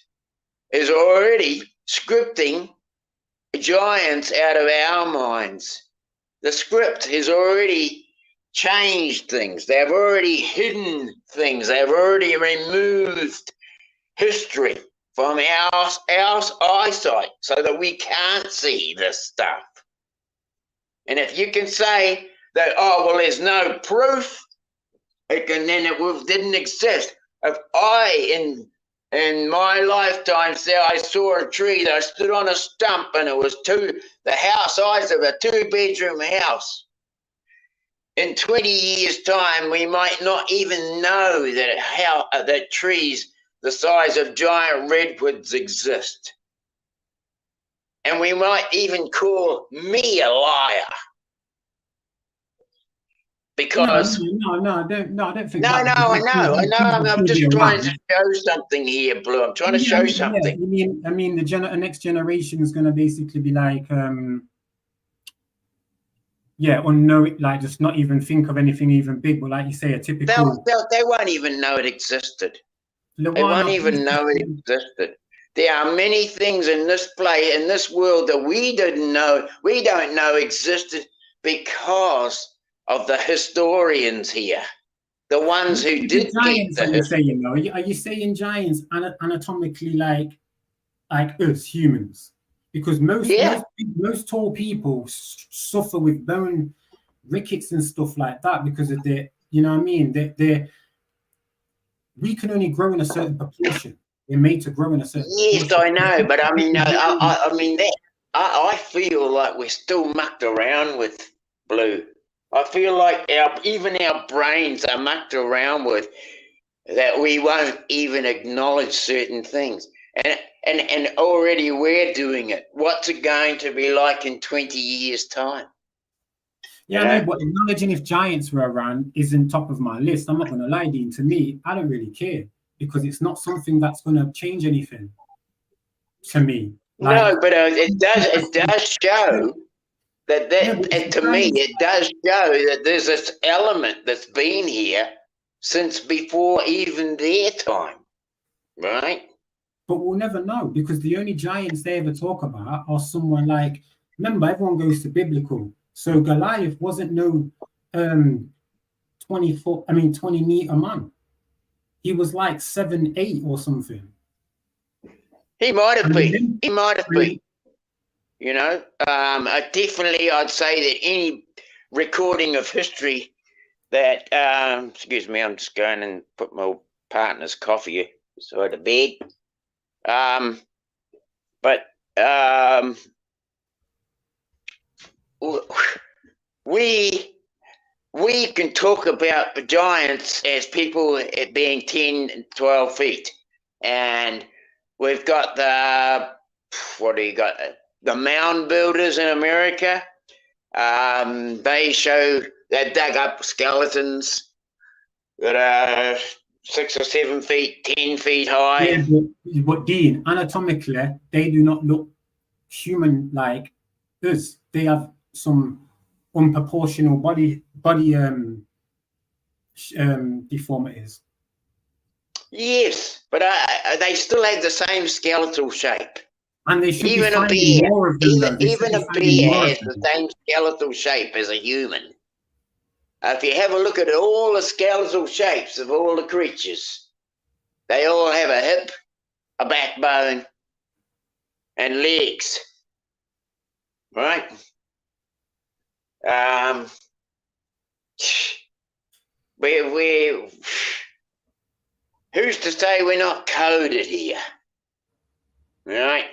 Speaker 3: is already scripting giants out of our minds. The script has already changed things. They've already hidden things. They've already removed history from our eyesight so that we can't see this stuff. And if you can say that, oh, well, there's no proof, then it didn't exist. If I, in my lifetime, I saw a tree that I stood on a stump and it was the size of a 2-bedroom house. In 20 years' time, we might not even know that trees the size of giant redwoods exist. And we might even call me a liar. Because
Speaker 2: I don't think.
Speaker 3: I know. I'm just trying to show something here, Blue. I'm trying to show something.
Speaker 2: I mean, the next generation is going to basically be like, like just not even think of anything even big, but like you say, a typical.
Speaker 3: They won't even know it existed. They won't even know it existed. There are many things in this world that we don't know existed because of the historians here, the ones who did
Speaker 2: giants. Are you saying giants anatomically like us humans? Because most tall people suffer with bone rickets and stuff like that because of their, you know what I mean? We can only grow in a certain proportion. We're made to grow in a certain.
Speaker 3: Yes, I know, but I mean, I feel like we're still mucked around with, Blue. I feel like even our brains are mucked around with, that we won't even acknowledge certain things. And already we're doing it. What's it going to be like in 20 years' time?
Speaker 2: Yeah, I know, but acknowledging if giants were around isn't top of my list. I'm not going to lie, Dean. To me, I don't really care because it's not something that's going to change anything to me.
Speaker 3: No, but it does show and to me, it does show that there's this element that's been here since before even their time, right?
Speaker 2: But we'll never know because the only giants they ever talk about are someone like, remember, everyone goes to biblical. So Goliath wasn't no 20 meter man. He was like 7'8" or something.
Speaker 3: He might have been. You know, definitely I'd say that any recording of history that, excuse me, I'm just going and put my partner's coffee beside the bed. We can talk about the giants as people being 10, 12 feet. And we've got the mound builders in America. They dug up skeletons that are 6 or 7 feet, 10 feet high.
Speaker 2: Yeah, but Dean, anatomically, they do not look human like us. They have some unproportional body deformities.
Speaker 3: Yes, but they still have the same skeletal shape.
Speaker 2: And they should
Speaker 3: Even
Speaker 2: be
Speaker 3: a
Speaker 2: finding
Speaker 3: bear,
Speaker 2: more of them, though. They should
Speaker 3: even
Speaker 2: be
Speaker 3: a
Speaker 2: finding more
Speaker 3: bear
Speaker 2: of
Speaker 3: has the
Speaker 2: them.
Speaker 3: same skeletal shape as a human. If you have a look at all the skeletal shapes of all the creatures, they all have a hip, a backbone, and legs, right? Who's to say we're not coded here, right?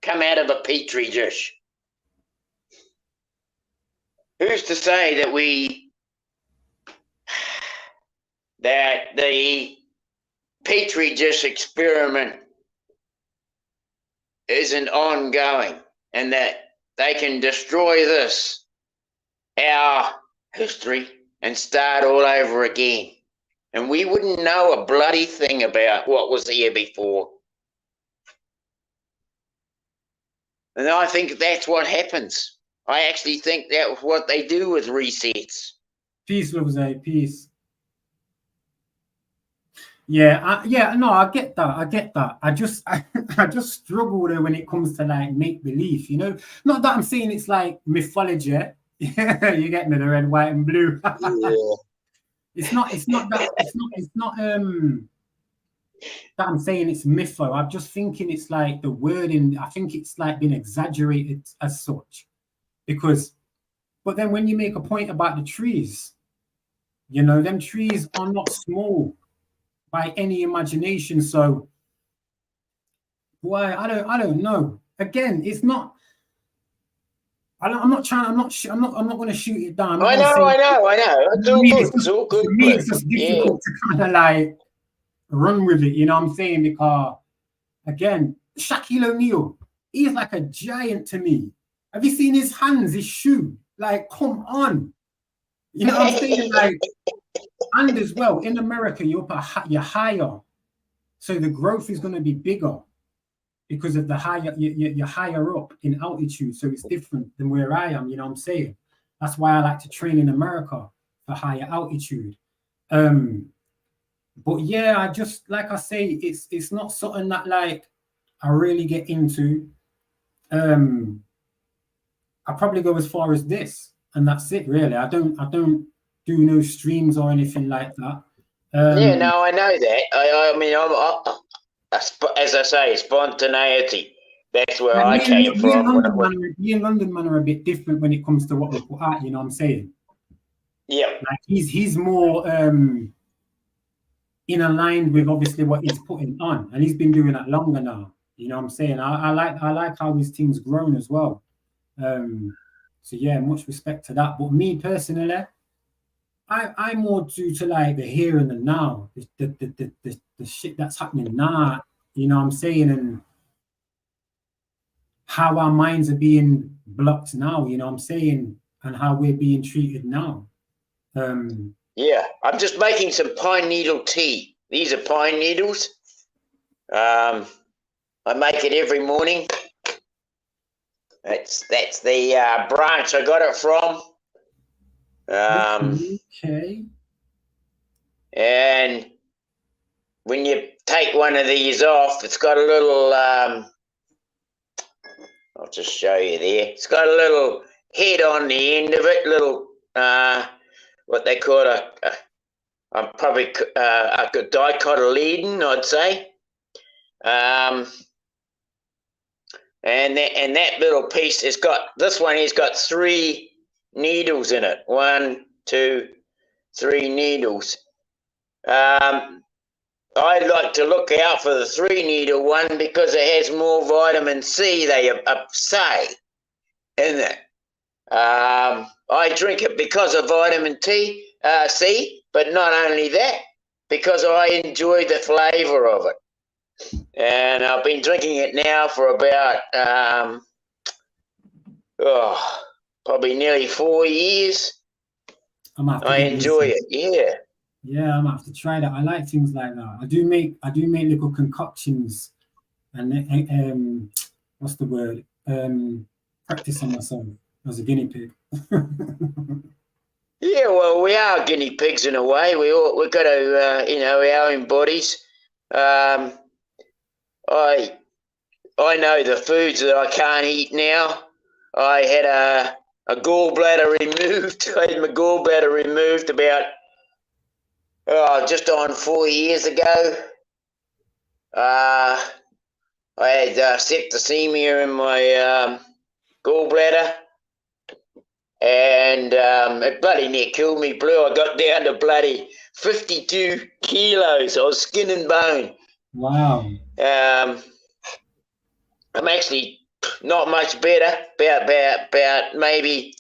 Speaker 3: Come out of a petri dish. Who's to say that the petri dish experiment isn't ongoing, and that they can destroy this, our history, and start all over again, and we wouldn't know a bloody thing about what was here before. And I think that's what happens. I actually think that's what they do with resets.
Speaker 2: Peace, Lobzai, peace. Yeah, no, I get that. I just struggle there when it comes to like make believe, you know. Not that I'm saying it's like mythology. Yeah, you get me, the red, white, and blue.
Speaker 3: Yeah.
Speaker 2: It's not that I'm saying it's mytho. I'm just thinking it's like the wording. I think it's like been exaggerated as such, but then when you make a point about the trees, you know, them trees are not small by any imagination. So why I don't know. Again, it's not. I'm not going to shoot it down.
Speaker 3: I know. It's all good. It's all good.
Speaker 2: For me, it's just difficult to kind of like run with it. You know what I'm saying? Because again, Shaquille O'Neal, he's like a giant to me. Have you seen his hands, his shoe? Like, come on. You know what I'm saying? Like, and as well, in America, you're higher. So the growth is going to be bigger because of the higher, you're higher up in altitude. So it's different than where I am, you know what I'm saying? That's why I like to train in America for higher altitude. But yeah, I just, like I say, it's not something that like I really get into. I probably go as far as this, and that's it really. I don't do no streams or anything like that.
Speaker 3: Yeah, no, I know that. I mean, as I say, spontaneity. That's where I came from.
Speaker 2: Me and London Man are a bit different when it comes to what we put out. You know what I'm saying?
Speaker 3: Yeah.
Speaker 2: Like he's more in aligned with obviously what he's putting on, and he's been doing that longer now. You know what I'm saying? I like how his team's grown as well. So yeah, much respect to that. But me personally, I'm more due to like the here and the now, the shit that's happening now. You know what I'm saying? And how our minds are being blocked now. You know what I'm saying? And how we're being treated now.
Speaker 3: Yeah, I'm just making some pine needle tea. These are pine needles. I make it every morning. That's the branch I got it from.
Speaker 2: Okay.
Speaker 3: And when you take one of these off, it's got a little, I'll just show you there. It's got a little head on the end of it, little, what they call a dicotyledon, I'd say. And that little piece has got, this one has got 3 needles in it. 1, 2, 3 needles. I like to look out for the 3 needle one because it has more vitamin C, they say, in it. I drink it because of vitamin C, but not only that, because I enjoy the flavour of it. And I've been drinking it now for about, probably nearly 4 years. I enjoy it, yeah.
Speaker 2: Yeah, I'm gonna have to try that. I like things like that. I do make little concoctions, and what's the word? Practice on myself. as a guinea pig.
Speaker 3: Yeah, well, we are guinea pigs in a way. We've got to, our own bodies. I know the foods that I can't eat now. I had a gallbladder removed. I had my gallbladder removed about just on 4 years ago. I had septicemia in my gallbladder. And it bloody near killed me, Blue. I got down to bloody 52 kilos. I was skin and bone.
Speaker 2: Wow.
Speaker 3: I'm actually not much better. About maybe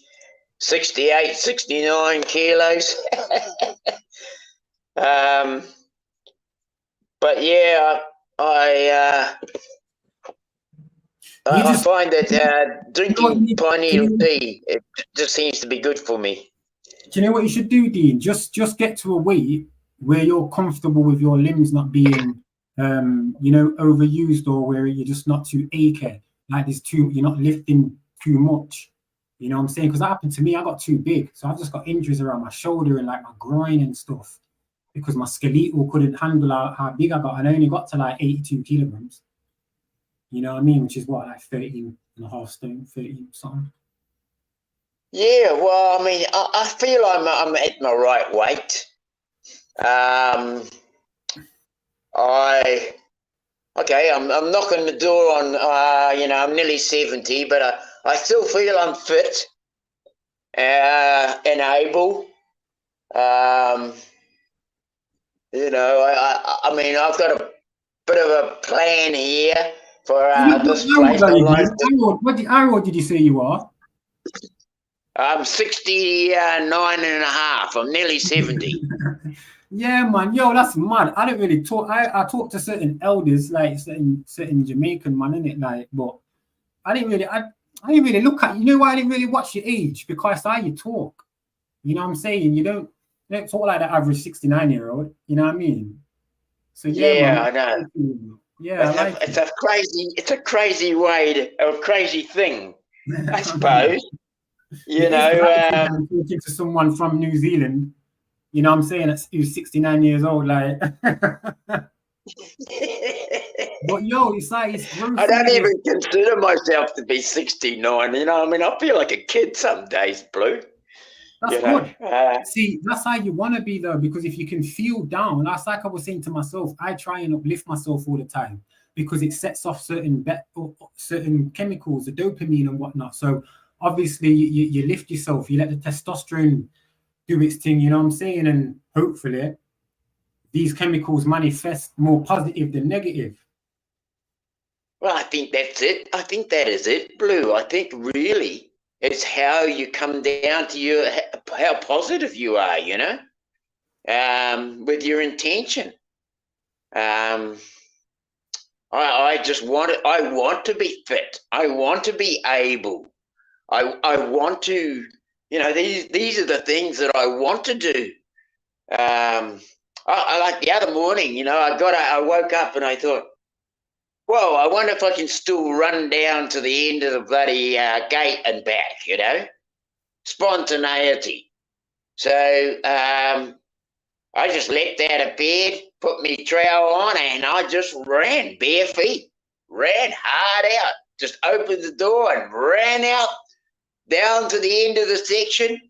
Speaker 3: 68, 69 kilos. But yeah, I find that drinking pineal tea, it just seems to be good for me.
Speaker 2: Do you know what you should do, Dean? Just get to a weight where you're comfortable with your limbs not being, overused, or where you're just not too achy. Like you're not lifting too much. You know what I'm saying? Because that happened to me. I got too big, so I've just got injuries around my shoulder and like my groin and stuff, because my skeletal couldn't handle how big I got, and I only got to like 82 kilograms. You know what I mean? Which is what, like 13 and a half stone, 30 something.
Speaker 3: Yeah, well, I mean, I feel I'm at my right weight. I'm knocking the door on, I'm nearly 70, but I still feel I'm fit and able. I mean, I've got a bit of a plan here for this place.
Speaker 2: How old did you say you are?
Speaker 3: I'm 69 and a half. I'm nearly 70.
Speaker 2: Yeah, man. Yo, that's mad. I don't really talk. I talk to certain elders, like certain Jamaican man, innit? Like, but I didn't really look at, you know why I didn't really watch your age? Because that's how you talk. You know what I'm saying? You don't talk like the average 69-year-old. You know what I mean? So
Speaker 3: yeah, man, I know.
Speaker 2: Yeah,
Speaker 3: it's a crazy thing, I suppose.
Speaker 2: Talking to someone from New Zealand, you know what I'm saying, who's 69 years old, like. But yo, it's like
Speaker 3: I don't even consider myself to be 69. You know, I mean, I feel like a kid some days, Blue.
Speaker 2: That's good. See, that's how you want to be, though, because if you can feel down, that's like I was saying to myself, I try and uplift myself all the time because it sets off certain chemicals, the dopamine and whatnot. So obviously you lift yourself, you let the testosterone do its thing, you know what I'm saying? And hopefully these chemicals manifest more positive than negative.
Speaker 3: Well, I think that's it. I think that is it, Blue. I think really it's how you come down to how positive you are, with your intention. I just want it. I want to be fit. I want to be able. I want to, these are the things that I want to do. I like the other morning, I woke up and I thought, well, I wonder if I can still run down to the end of the bloody gate and back, spontaneity. So I just leapt out of bed, put my trowel on, and I just ran bare feet, ran hard out, just opened the door and ran out down to the end of the section,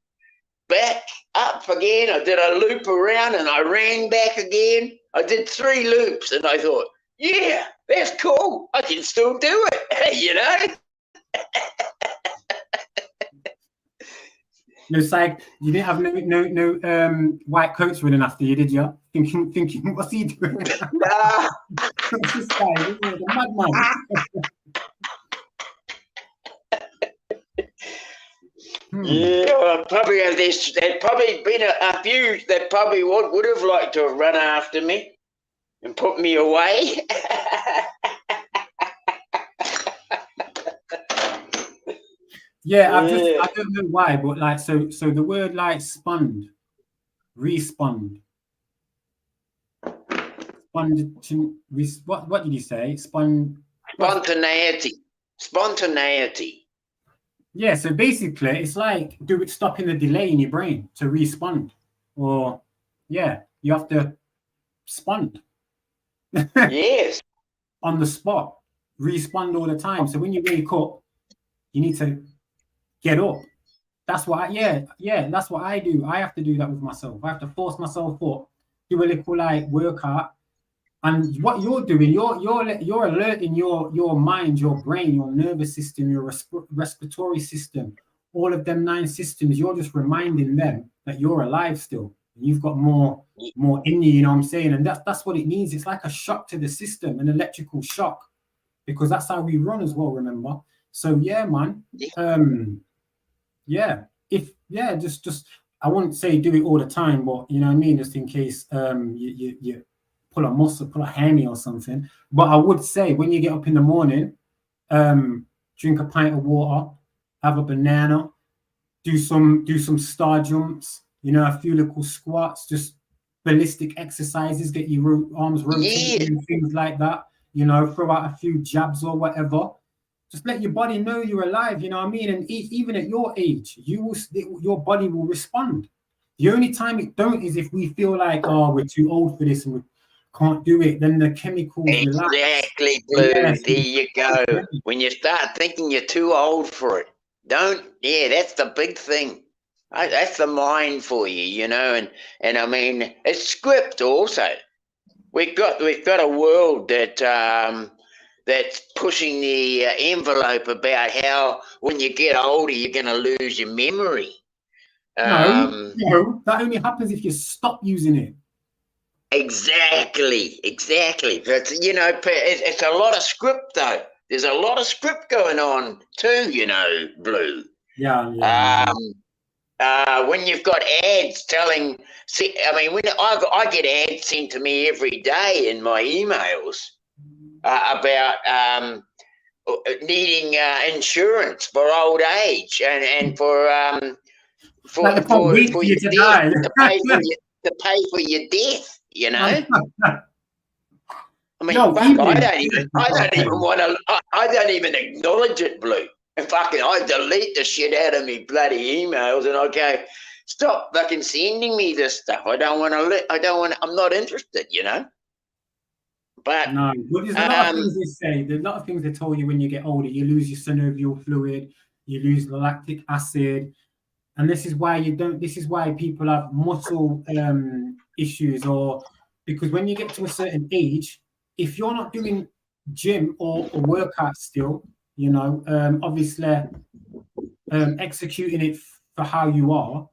Speaker 3: back up again. I did a loop around and I ran back again. I did 3 loops and I thought, yeah, that's cool. I can still do it,
Speaker 2: It's like you didn't have no white coats running after you, did you? Thinking, what's he doing?
Speaker 3: Nah.
Speaker 2: This guy, the madman.
Speaker 3: Yeah, probably there's probably been a few that probably would have liked to have run after me and put me away.
Speaker 2: Yeah, I don't know why, but like so the word like respond. What did you say?
Speaker 3: Spontaneity.
Speaker 2: Yeah, so basically it's like stopping the delay in your brain to respond. Or yeah, you have to respond
Speaker 3: Yes.
Speaker 2: on the spot, respond all the time. So when you wake up, you need to get up. That's what that's what I do. I have to do that with myself. I have to force myself up, do a little like workout. And what you're doing, you're alerting your mind, your brain, your nervous system, your respiratory system, all of them 9 systems. You're just reminding them that you're alive still. You've got more in you. You know what I'm saying? And that's what it means. It's like a shock to the system, an electrical shock, because that's how we run as well. Remember? So yeah, man. Just I wouldn't say do it all the time, but you know what I mean, just in case you pull a muscle, pull a hammy or something. But I would say when you get up in the morning, drink a pint of water, have a banana, do some star jumps, you know, a few little squats, just ballistic exercises, get your arms rotating and things like that, you know, throw out a few jabs or whatever. Just let your body know you're alive, you know what I mean? And even at your age, your body will respond. The only time it don't is if we feel like, oh, we're too old for this and we can't do it. Then the chemicals
Speaker 3: exactly, Blue. Yes. There you go. When you start thinking you're too old for it, that's the big thing. That's the mind for you, you know. And I mean, it's script also. We've got a world that that's pushing the envelope about how when you get older you're going to lose your memory.
Speaker 2: No, that only happens if you stop using it.
Speaker 3: Exactly. But you know, it's a lot of script though. There's a lot of script going on too, you know, Blue.
Speaker 2: Yeah.
Speaker 3: When you've got ads telling, I mean, when I get ads sent to me every day in my emails about needing insurance for old age and for your death, to pay for your death, you know. I mean, I don't even acknowledge it, Blue. And fucking, I delete the shit out of me bloody emails, and I go, stop fucking sending me this stuff. I'm not interested, you know. But
Speaker 2: no, there's a lot of things they say. There's a lot of things they tell you when you get older. You lose your synovial fluid, you lose the lactic acid, and this is why people have muscle issues, or because when you get to a certain age, if you're not doing gym or workout still, you know, obviously executing it for how you are,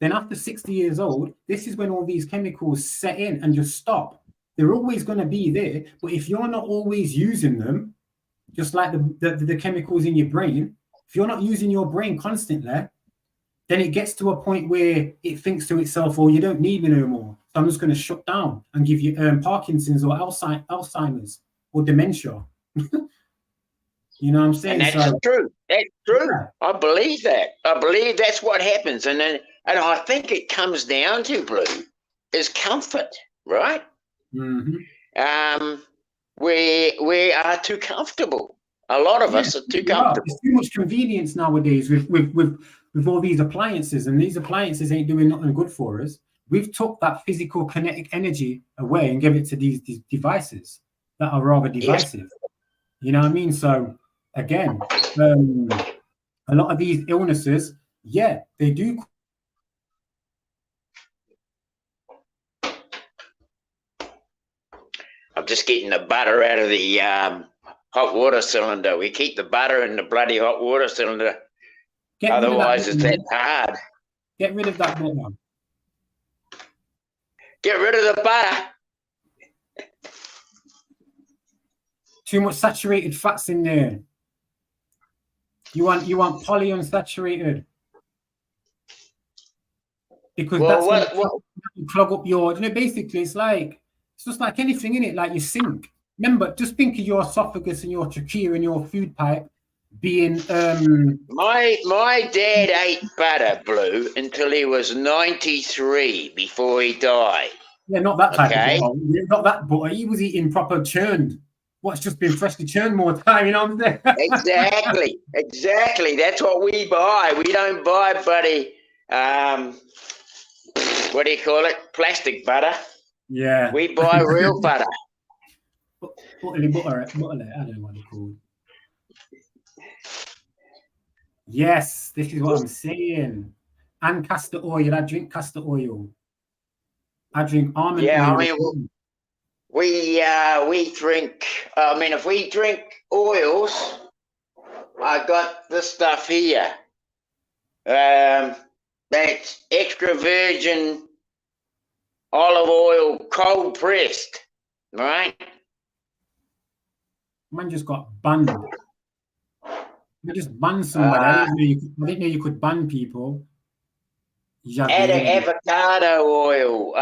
Speaker 2: then after 60 years old, this is when all these chemicals set in and just stop. They're always going to be there, but if you're not always using them, just like the chemicals in your brain, if you're not using your brain constantly, then it gets to a point where it thinks to itself, "Oh, you don't need me no more. So I'm just going to shut down and give you Parkinson's or Alzheimer's or dementia." You know what I'm saying?
Speaker 3: And that's true. That's true. Yeah. I believe that. I believe that's what happens, and I think it comes down to, Blue, is comfort, right?
Speaker 2: Mm-hmm.
Speaker 3: We are too comfortable. A lot of us are too comfortable.
Speaker 2: There's too much convenience nowadays with all these appliances, and these appliances ain't doing nothing good for us. We've took that physical kinetic energy away and give it to these devices that are rather divisive. Yes. You know what I mean? So again, a lot of these illnesses, they do.
Speaker 3: I'm just getting the butter out of the hot water cylinder. We keep the butter in the bloody hot water cylinder. Otherwise, it's that hard.
Speaker 2: Get rid of that butter.
Speaker 3: Get rid of the butter.
Speaker 2: Too much saturated fats in there. You want polyunsaturated. Because that's what clog up your, you know, basically it's just like anything in it, like your sink. Remember, just think of your esophagus and your trachea and your food pipe being
Speaker 3: my dad ate butter, Blue, until he was 93 before he died.
Speaker 2: Yeah, not that type of butter. Not that butter. He was eating proper churned what's just been freshly churned more time, you know what I'm saying?
Speaker 3: Exactly, exactly. That's what we buy. We don't buy, buddy. What do you call it? Plastic butter.
Speaker 2: Yeah.
Speaker 3: We buy real butter.
Speaker 2: Butter, I don't know what they're called. Yes, this is what I'm saying. And castor oil. I drink castor oil. I drink almond oil.
Speaker 3: I mean, we drink. I mean, if we drink oils, I got this stuff here. That's extra virgin olive oil, cold pressed. Right?
Speaker 2: Man just got banned. I just banned somebody. I didn't know you could ban people.
Speaker 3: Avocado oil.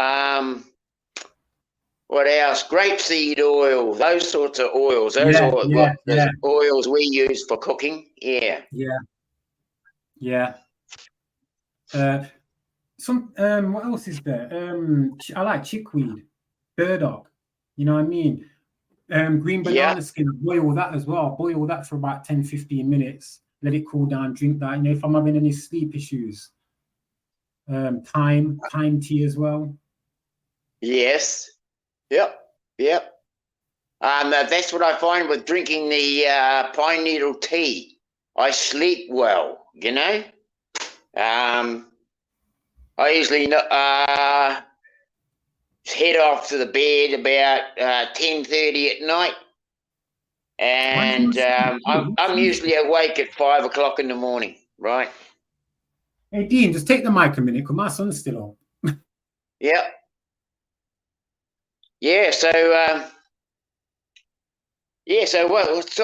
Speaker 3: What else? Grapeseed oil. Those sorts of oils. Those are the oils we use for cooking. Yeah.
Speaker 2: What else is there? I like chickweed, burdock. You know what I mean? Green banana skin, boil that as well. Boil that for about 10-15 minutes. Let it cool down, drink that. You know, if I'm having any sleep issues. Thyme tea as well.
Speaker 3: Yes. Yep. That's what I find with drinking the pine needle tea. I sleep well, you know. I usually head off to the bed about 10:30 at night, and I'm usually awake at 5 o'clock in the morning. Right.
Speaker 2: Hey Dean, just take the mic a minute, because my son's still on.
Speaker 3: Yeah. So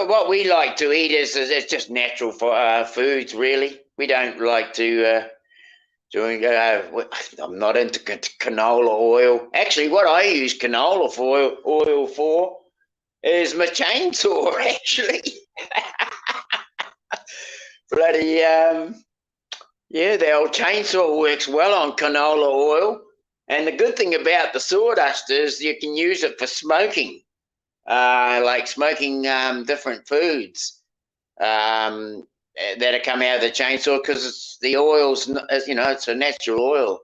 Speaker 3: what we like to eat is just natural foods. Really, we don't like to. I'm not into canola oil. Actually, what I use canola oil for is my chainsaw. Actually, bloody the old chainsaw works well on canola oil. And the good thing about the sawdust is you can use it for smoking, like smoking different foods that have come out of the chainsaw, because the oil's, you know, it's a natural oil,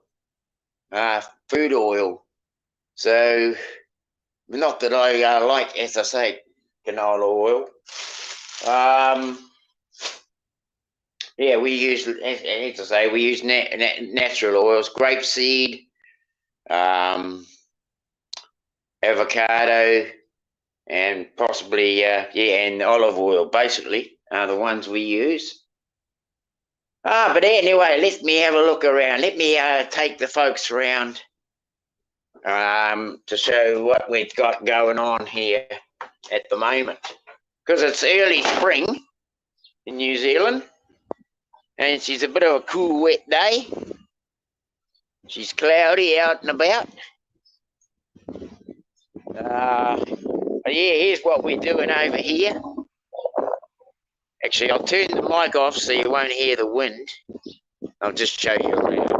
Speaker 3: food oil. So, not that I like, as I say, canola oil. We use, as I say, we use natural oils, grapeseed, avocado, and possibly and olive oil, basically, are the ones we use. But anyway, let me have a look around. Let me take the folks around to show what we've got going on here at the moment, because it's early spring in New Zealand, and it's a bit of a cool, wet day. She's cloudy out and about. But here's what we're doing over here. Actually, I'll turn the mic off so you won't hear the wind. I'll just show you around.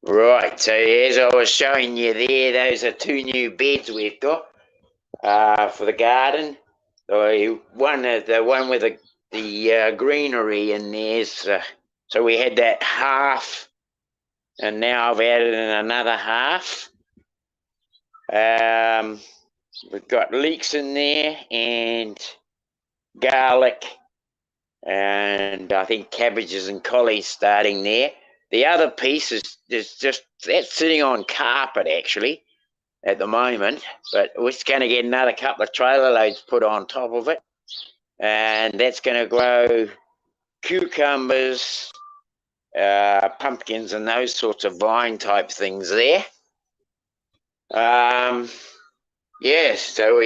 Speaker 3: Right, so as I was showing you there, those are two new beds we've got for the garden. The one with the greenery in there. So we had that half, and now I've added in another half. We've got leeks in there, and garlic, and I think cabbages and collies starting there. the other piece is just that's sitting on carpet actually at the moment, but we're going to get another couple of trailer loads put on top of it, and that's going to grow cucumbers, pumpkins, and those sorts of vine type things there. Yes, so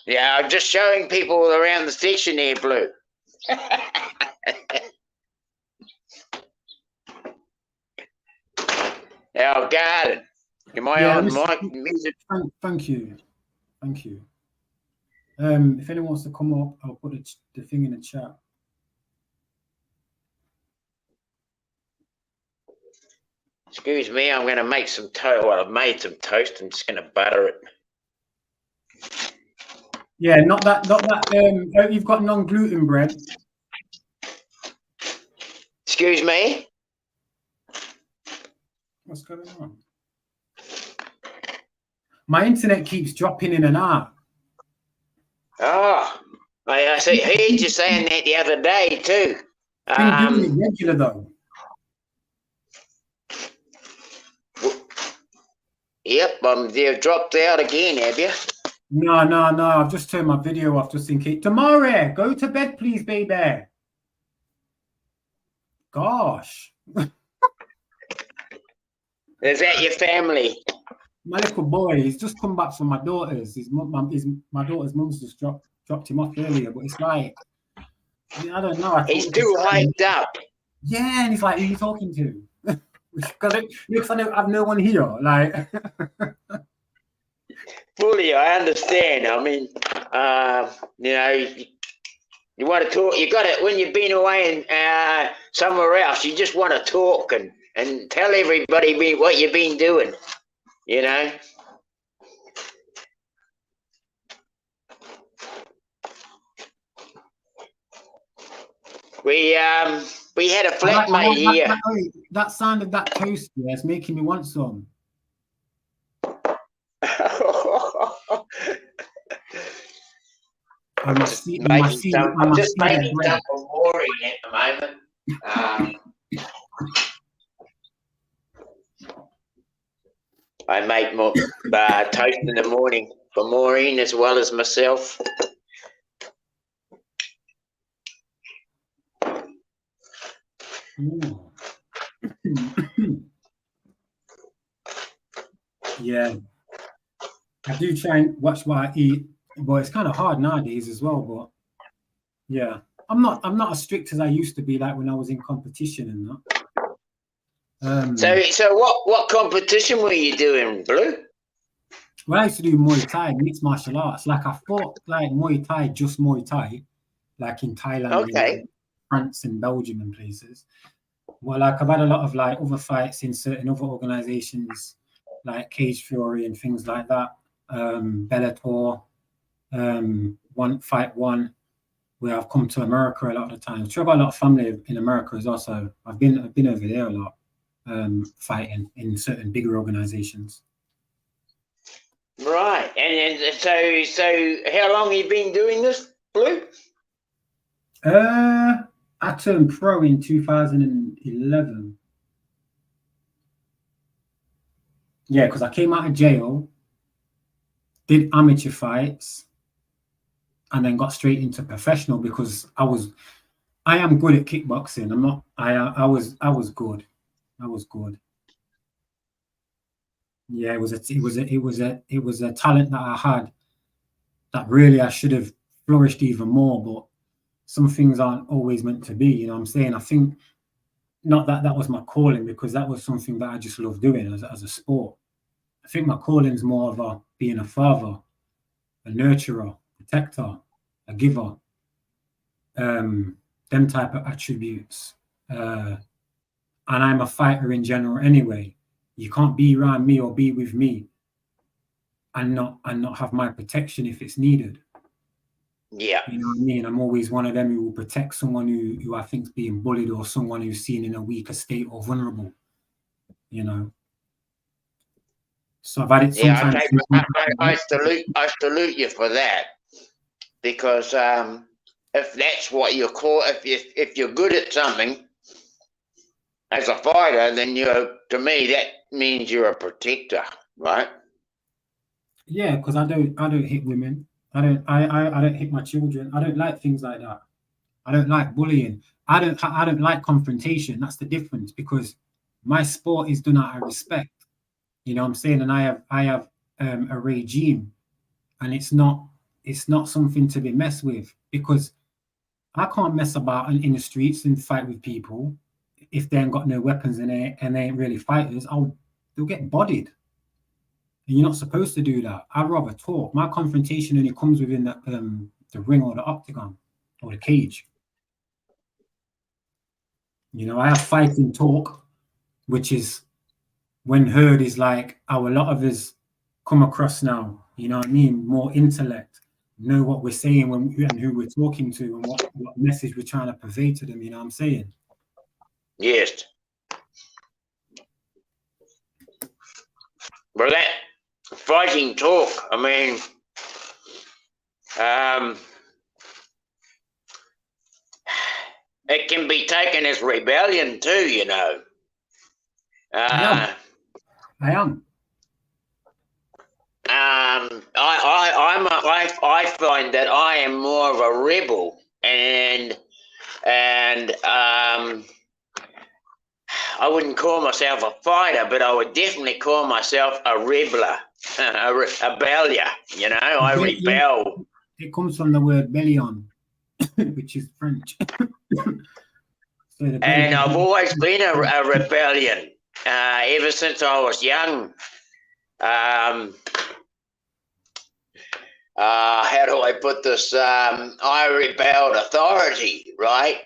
Speaker 3: I'm just showing people around the section here, Blue. Our garden. Am I
Speaker 2: Yeah,
Speaker 3: on
Speaker 2: this-
Speaker 3: mic music?
Speaker 2: Thank you. If anyone wants to come up, I'll put the thing in the chat.
Speaker 3: Excuse me, I'm going to make some toast. Well, I've made some toast. I'm just going to butter it.
Speaker 2: Yeah, not that. You've got non-gluten bread.
Speaker 3: Excuse me?
Speaker 2: What's going on? My internet keeps dropping in and out.
Speaker 3: Oh, I heard you saying that the other day too.
Speaker 2: Been doing it regular though.
Speaker 3: Yep, you've dropped out again, have you?
Speaker 2: No. I've just turned my video off just in case. Tomorrow, go to bed, please, baby. Gosh.
Speaker 3: Is that your family?
Speaker 2: My little boy, he's just come back from my daughter's. My daughter's mum's just dropped him off earlier, but it's like, I don't know.
Speaker 3: He's too hyped up.
Speaker 2: Yeah, and he's like, who are you talking to? Because it looks like I have no one here. Like,
Speaker 3: Fully, I understand. I mean, you want to talk. You got it when you've been away and somewhere else. You just want to talk and tell everybody what you've been doing. You know. We had a flatmate here.
Speaker 2: That sound of that toast is making me want some.
Speaker 3: I'm just making some for Maureen at the moment. I make more toast in the morning for Maureen as well as myself.
Speaker 2: Yeah, I do try and watch what I eat, but it's kind of hard nowadays as well. But yeah, I'm not as strict as I used to be, like when I was in competition and that.
Speaker 3: So what competition were you doing, Blue?
Speaker 2: Well, I used to do Muay Thai, mixed martial arts. Like I fought like Muay Thai, just Muay Thai, like in Thailand, and France, and Belgium, and places. Well, like I've had a lot of like other fights in certain other organizations, like Cage Fury and things like that. Bellator, One Fight One, where I've come to America a lot of the time. I've got a lot of family in America as well, so I've been over there a lot, fighting in certain bigger organizations.
Speaker 3: Right, and so how long have you been doing this, Blue?
Speaker 2: I turned pro in 2011. Yeah, because I came out of jail, did amateur fights, and then got straight into professional because I am good at kickboxing. I was good. Yeah, it was a talent that I had that really I should have flourished even more, but some things aren't always meant to be, you know what I'm saying? I think not that was my calling, because that was something that I just love doing as a sport. I think my calling's more of being a father, a nurturer, protector, a giver, them type of attributes. And I'm a fighter in general anyway. You can't be around me or be with me and not have my protection if it's needed.
Speaker 3: Yeah.
Speaker 2: You know what I mean? I'm always one of them who will protect someone who I think is being bullied, or someone who's seen in a weaker state or vulnerable, you know. So I've had it sometimes.
Speaker 3: I salute you for that, because if that's what you're called, if you're good at something, as a fighter, then to me, that means you're a protector, right?
Speaker 2: Yeah, because I don't hit women. I don't hit my children. I don't like things like that. I don't like bullying. I don't like confrontation. That's the difference, because my sport is done out of respect. You know what I'm saying? And I have a regime, and it's not something to be messed with, because I can't mess about in the streets and fight with people if they ain't got no weapons and they ain't really fighters. They'll get bodied. And you're not supposed to do that. I'd rather talk. My confrontation only comes within the ring or the octagon or the cage. You know, I have fighting talk, which is when heard is like how a lot of us come across now. You know what I mean? More intellect, know what we're saying and who we're talking to, and what message we're trying to convey to them. You know what I'm saying?
Speaker 3: Yes. Well, that fighting talk, I mean, it can be taken as rebellion too, you know.
Speaker 2: I am.
Speaker 3: I find that I am more of a rebel, and I wouldn't call myself a fighter, but I would definitely call myself a rebeler, a rebellier. You know, I rebel.
Speaker 2: It comes from the word bellion, which is French.
Speaker 3: And I've always been a rebellion ever since I was young. How do I put this? I rebelled authority, right?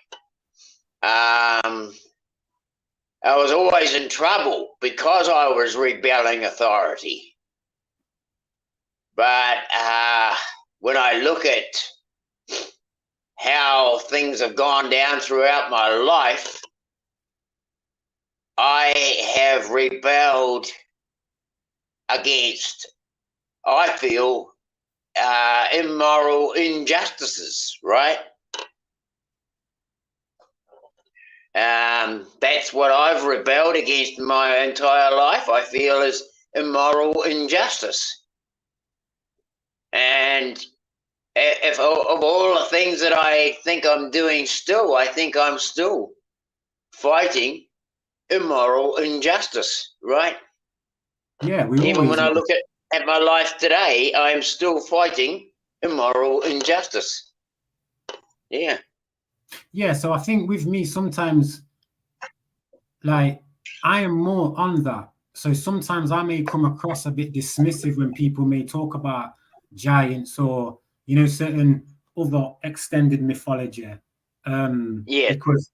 Speaker 3: I was always in trouble because I was rebelling authority. But when I look at how things have gone down throughout my life, I have rebelled against, I feel, immoral injustices, right? That's what I've rebelled against my entire life, I feel, is immoral injustice. And if of all the things that I think I'm doing still, I think I'm still fighting immoral injustice, right?
Speaker 2: Yeah,
Speaker 3: even when I look at my life today, I'm still fighting immoral injustice. Yeah.
Speaker 2: Yeah, so I think with me sometimes, like, I am more on that. So sometimes I may come across a bit dismissive when people may talk about giants or, you know, certain other extended mythology.
Speaker 3: Yeah.
Speaker 2: Because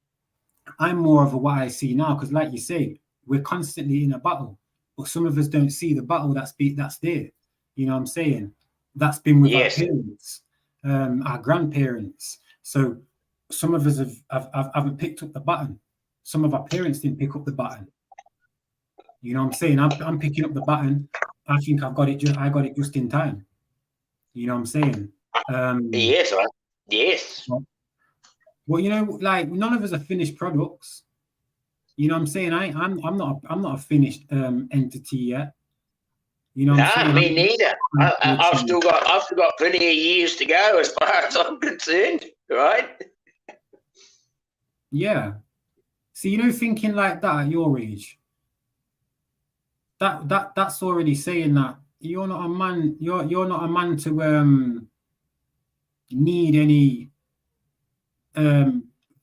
Speaker 2: I'm more of what I see now, because like you say, we're constantly in a battle, but some of us don't see the battle that's there. You know what I'm saying? That's been with
Speaker 3: Yes.
Speaker 2: our parents, our grandparents. So some of us haven't picked up the button. Some of our parents didn't pick up the button. You know what I'm saying? I'm picking up the button. I think I got it just in time. You know what I'm saying?
Speaker 3: Yes, right. Yes.
Speaker 2: Well, you know, like, none of us are finished products. You know what I'm saying? I'm not a finished entity yet. You know what I'm saying?
Speaker 3: Me neither. I've still got plenty of years to go as far as I'm concerned, right?
Speaker 2: Yeah. So, you know, thinking like that at your age, that's already saying that you're not a man. You're not a man to need any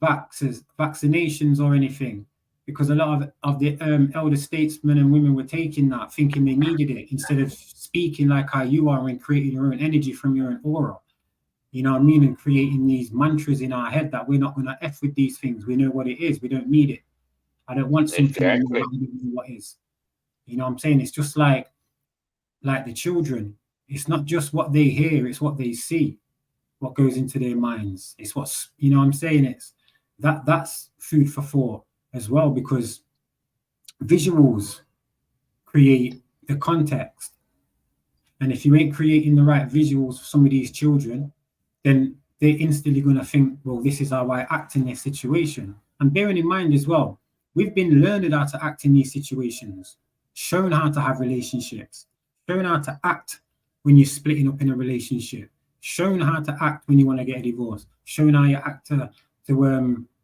Speaker 2: vaccinations or anything, because a lot of the elder statesmen and women were taking that, thinking they needed it, instead of speaking like how you are and creating your own energy from your own aura. You know what I mean? And creating these mantras in our head that we're not going to F with these things. We know what it is. We don't need it. I don't want something
Speaker 3: Exactly.
Speaker 2: what is. You know what I'm saying? It's just like the children. It's not just what they hear, it's what they see, what goes into their minds. It's what's, you know what I'm saying? It's that's food for thought as well, because visuals create the context. And if you ain't creating the right visuals for some of these children, then they're instantly going to think, well, this is how I act in this situation. And bearing in mind as well, we've been learning how to act in these situations, shown how to have relationships, shown how to act when you're splitting up in a relationship, shown how to act when you want to get a divorce, shown how you act to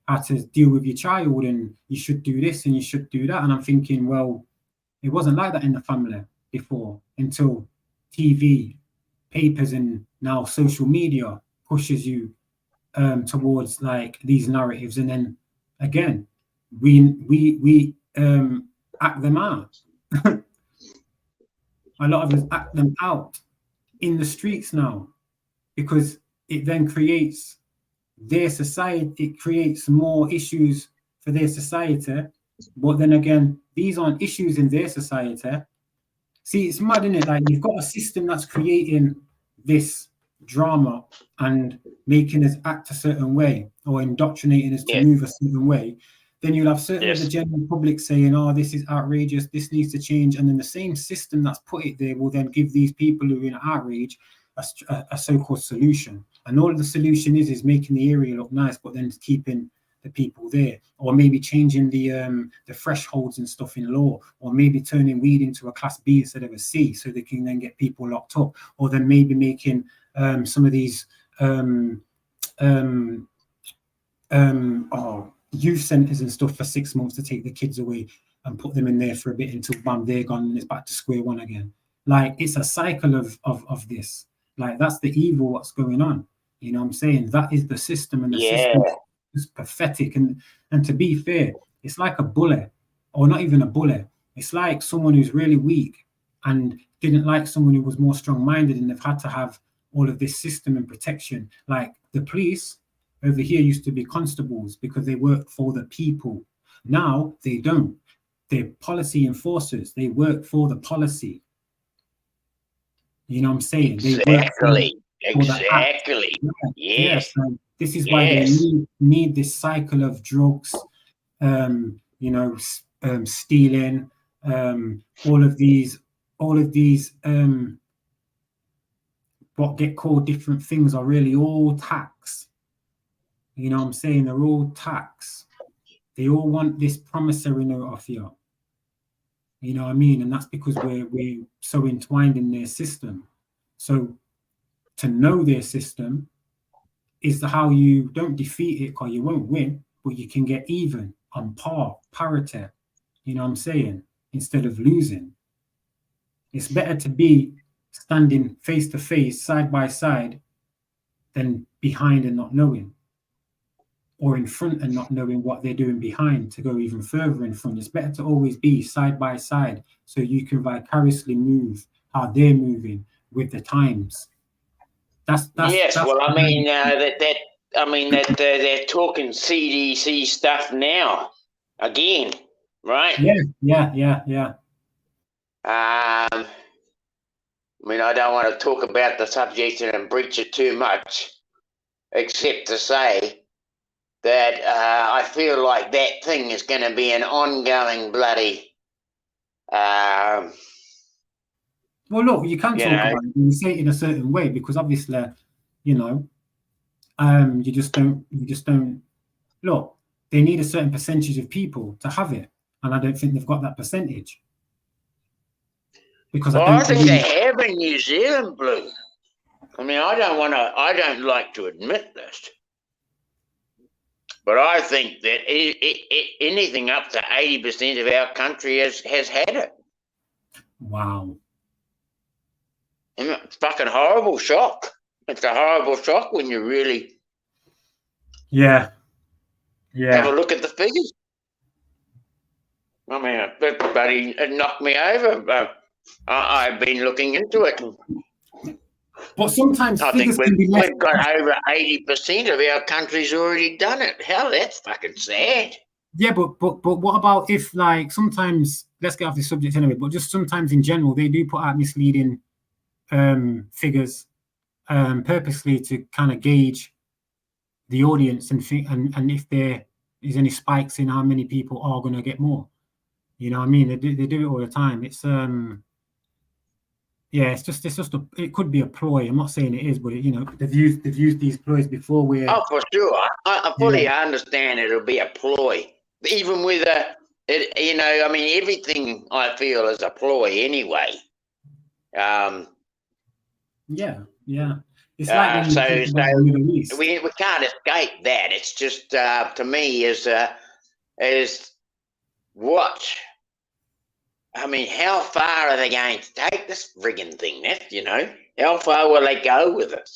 Speaker 2: how to deal with your child, and you should do this and you should do that. And I'm thinking, well, it wasn't like that in the family before, until TV, papers, and now social media pushes you towards like these narratives, and then again we act them out. A lot of us act them out in the streets now, because it then creates their society, it creates more issues for their society. But then again, these aren't issues in their society. See, it's mad, isn't it? Like, you've got a system that's creating this drama and making us act a certain way, or indoctrinating us to move a certain way. Then you'll have certain of the general public saying, oh, this is outrageous, this needs to change. And then the same system that's put it there will then give these people who are in outrage a so-called solution. And all the solution is making the area look nice, but then keeping the people there, or maybe changing the thresholds and stuff in law, or maybe turning weed into a class B instead of a C, so they can then get people locked up, or then maybe making some of these youth centers and stuff for 6 months to take the kids away and put them in there for a bit until bam, they're gone and it's back to square one again. Like, it's a cycle of this. Like, that's the evil what's going on. You know what I'm saying? That is the system, and the system is pathetic. And to be fair, it's like a bully, or not even a bully. It's like someone who's really weak and didn't like someone who was more strong-minded, and they've had to have all of this system and protection. Like, the police over here used to be constables because they work for the people. Now they don't. They're policy enforcers. They work for the policy. You know what I'm saying?
Speaker 3: Exactly.
Speaker 2: Exactly. Yes. So this is why they need this cycle of drugs, stealing, all of these what get called different things are really all tax. You know what I'm saying? They're all tax. They all want this promissory note off you. You know what I mean? And that's because we're so entwined in their system. So to know their system is how you don't defeat it, because you won't win, but you can get even, on par, parity. You know what I'm saying? Instead of losing. It's better to be standing face to face, side by side, than behind and not knowing, or in front and not knowing what they're doing behind to go even further in front. It's better to always be side by side, so you can vicariously move how they're moving with the times. That's
Speaker 3: well, I mean, that they're talking CDC stuff now again, right?
Speaker 2: Yeah.
Speaker 3: I mean, I don't want to talk about the subject and breach it too much, except to say that I feel like that thing is going to be an ongoing bloody.
Speaker 2: Well, look, you can talk about it. You say it in a certain way, because obviously, you just don't. Look, they need a certain percentage of people to have it, and I don't think they've got that percentage. Because
Speaker 3: I think they have in New Zealand, Blue. I mean, I don't like to admit this, but I think that anything up to 80% of our country has had it.
Speaker 2: Wow.
Speaker 3: And it's fucking horrible shock. It's a horrible shock when you really
Speaker 2: have
Speaker 3: a look at the figures. I mean, everybody knocked me over. I've been looking into it.
Speaker 2: But sometimes
Speaker 3: I think we've got over 80% of our country's already done it. Hell, that's fucking sad.
Speaker 2: Yeah, but what about if, like, sometimes, let's get off the subject anyway, but just sometimes in general, they do put out misleading figures purposely to kind of gauge the audience and if there is any spikes in how many people are going to get more. You know what I mean? They do it all the time. It's it could be a ploy. I'm not saying it is, but they've used these ploys before.
Speaker 3: For sure, I fully understand it'll be a ploy, even with you know, I mean, everything I feel is a ploy anyway.
Speaker 2: Yeah, yeah. It's like when you
Speaker 3: So
Speaker 2: think about the Middle East.
Speaker 3: we can't escape that. It's just to me is what. I mean, how far are they going to take this friggin' thing? That, you know, how far will they go with it?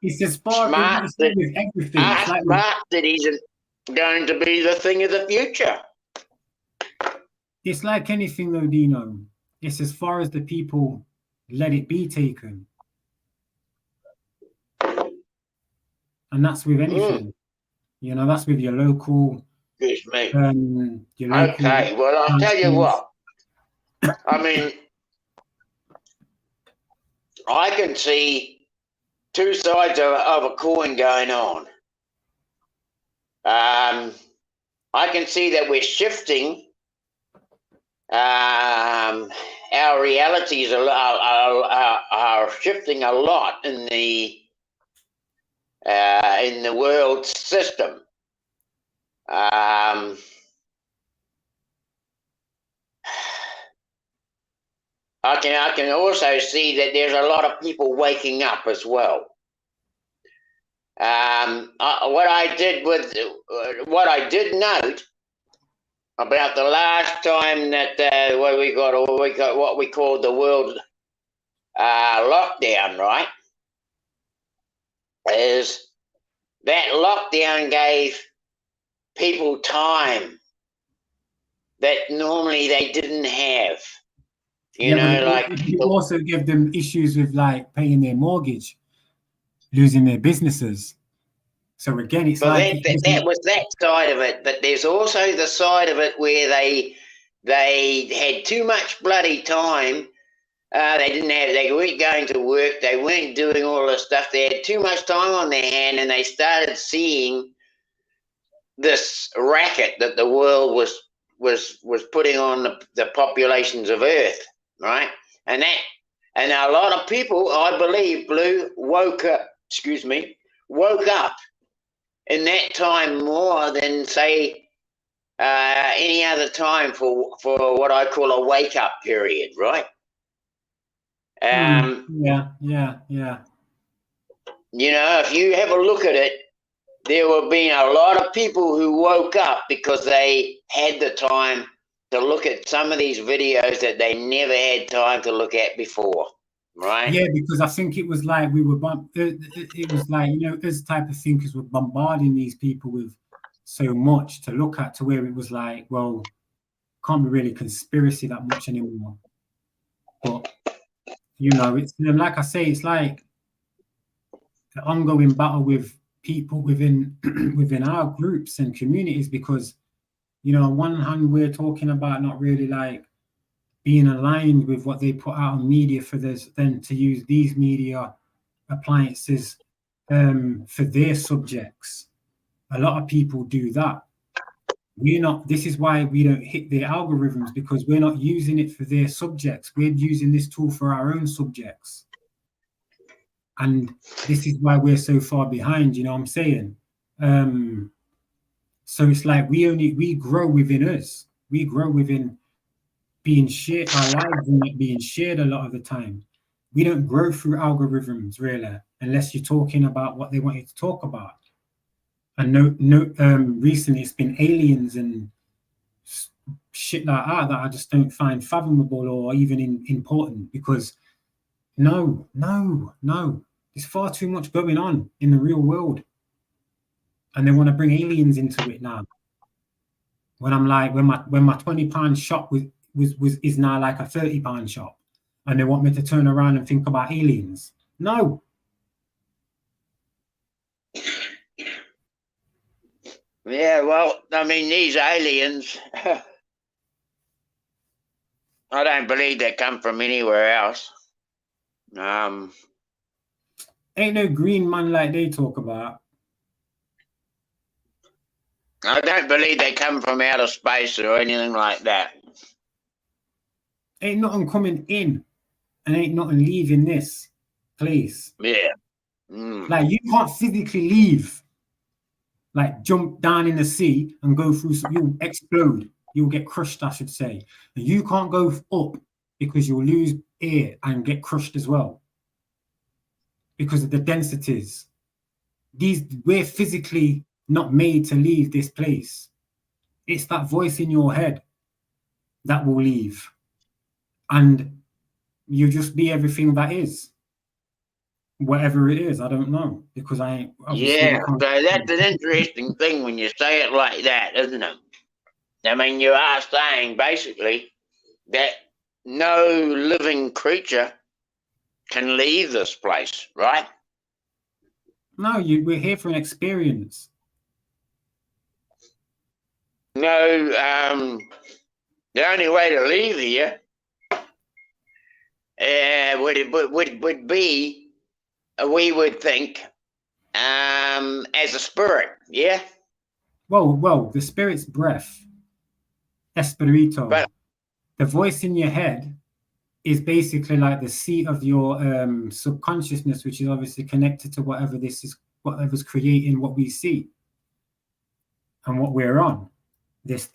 Speaker 2: It's as far
Speaker 3: Smart
Speaker 2: as with everything. It's like
Speaker 3: smart that isn't going to be the thing of the future.
Speaker 2: it's like anything though, Dino. It's as far as the people let it be taken. And that's with anything. You know, that's with your local
Speaker 3: Excuse me.
Speaker 2: your local
Speaker 3: Okay, well, I'll tell you what. I mean, I can see two sides of a coin going on. I can see that we're shifting. Our realities are shifting a lot in the world system. I can also see that there's a lot of people waking up as well. What I did note about the last time that what we called the world lockdown, right? Is that lockdown gave people time that normally they didn't have. You know, like
Speaker 2: it also gave them issues with like paying their mortgage, losing their businesses. So again, it's like
Speaker 3: that was that side of it, but there's also the side of it where they had too much bloody time. They weren't going to work. They weren't doing all this stuff. They had too much time on their hand, and they started seeing this racket that the world was putting on the populations of Earth, right? And a lot of people, I believe, Blue, woke up in that time more than, say, any other time for what I call a wake-up period, right?
Speaker 2: yeah.
Speaker 3: You know, if you have a look at it, there have been a lot of people who woke up because they had the time to look at some of these videos that they never had time to look at before, right?
Speaker 2: Yeah, because I think it was like it was like, you know, this type of thinkers were bombarding these people with so much to look at, to where it was like, well, can't be really conspiracy that much anymore. But you know, it's like I say, it's like the ongoing battle with people within our groups and communities, because, you know, on one hand we're talking about not really like being aligned with what they put out on media for this, then to use these media appliances for their subjects. A lot of people do that. We're not. This is why we don't hit their algorithms, because we're not using it for their subjects. We're using this tool for our own subjects. And this is why we're so far behind, you know what I'm saying? So it's like we grow within us. We grow within being shared, our lives being shared a lot of the time. We don't grow through algorithms, really, unless you're talking about what they want you to talk about. And recently it's been aliens and shit like that I just don't find fathomable or even important, because no, there's far too much going on in the real world, and they want to bring aliens into it now. When I'm like, when my £20 shop is now like a £30 shop, and they want me to turn around and think about aliens. No.
Speaker 3: Yeah, well, I mean, these aliens, I don't believe they come from anywhere else.
Speaker 2: Ain't no green man like they talk about.
Speaker 3: I don't believe they come from outer space or anything like that.
Speaker 2: Ain't nothing coming in and ain't nothing leaving this place.
Speaker 3: Yeah.
Speaker 2: Like you can't physically leave, like jump down in the sea and go through. You'll explode. You'll get crushed, I should say. And you can't go up because you'll lose air and get crushed as well because of the densities. We're physically not made to leave this place. It's that voice in your head that will leave, and you just be everything that is, whatever it is. I don't know because I ain't.
Speaker 3: Yeah, so that's an interesting thing when you say it like that, isn't it? I mean, you are saying basically that no living creature can leave this place, right?
Speaker 2: No, we're here for an experience.
Speaker 3: No, the only way to leave here would be, we would think, as a spirit, yeah?
Speaker 2: Well, the spirit's breath, Espirito.
Speaker 3: But
Speaker 2: the voice in your head is basically like the seat of your subconsciousness, which is obviously connected to whatever's creating what we see and what we're on. This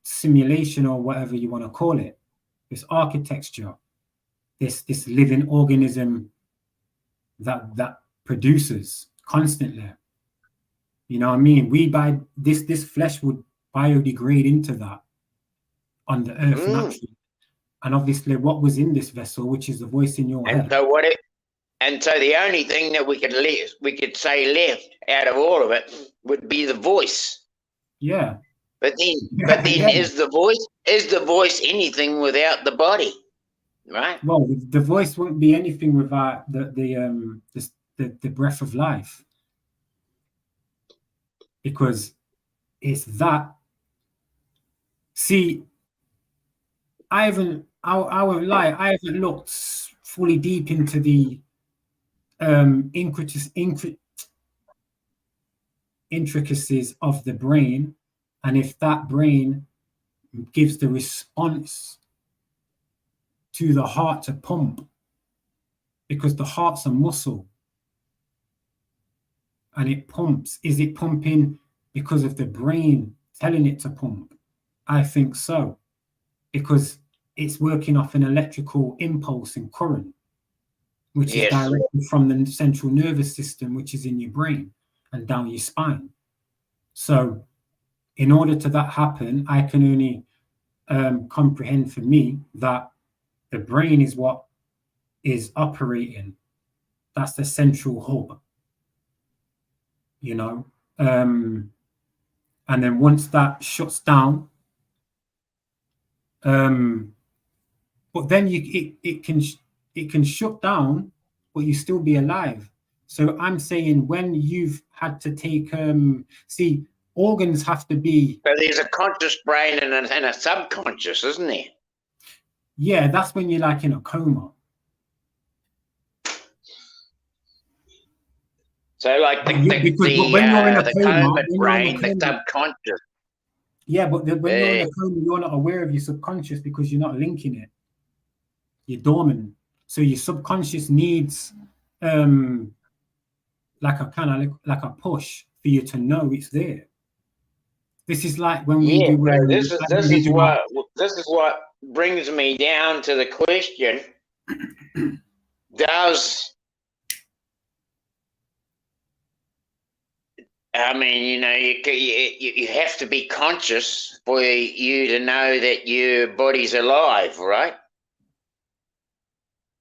Speaker 2: simulation, or whatever you want to call it, this architecture, this living organism that produces constantly. You know what I mean? This flesh would biodegrade into that on the earth naturally. And obviously what was in this vessel, which is the voice in your head.
Speaker 3: So the only thing that we could say left out of all of it would be the voice.
Speaker 2: Yeah.
Speaker 3: But then is the voice anything without the body? Right?
Speaker 2: Well, the voice won't be anything without the breath of life. Because it's that. See, I won't lie, I haven't looked fully deep into the intricacies of the brain, and if that brain gives the response to the heart to pump, because the heart's a muscle and it pumps. Is it pumping because of the brain telling it to pump? I think so, because it's working off an electrical impulse and current, which is directed from the central nervous system, which is in your brain and down your spine. So in order to that happen, I can only comprehend for me that the brain is what is operating. That's the central hub, you know. And then once that shuts down, but then it can shut down, but you still be alive. So I'm saying when you've had to take see, organs have to be.
Speaker 3: But there's a conscious brain and a subconscious, isn't there?
Speaker 2: Yeah, that's when you're like in a coma.
Speaker 3: So like when you're in a coma brain, the subconscious.
Speaker 2: Yeah, but when you're in a coma, you're not aware of your subconscious because you're not linking it. You're dormant. So your subconscious needs like a kind of like a push for you to know it's there. This is like when we do.
Speaker 3: This is what brings me down to the question: I mean, you know, you have to be conscious for you to know that your body's alive, right?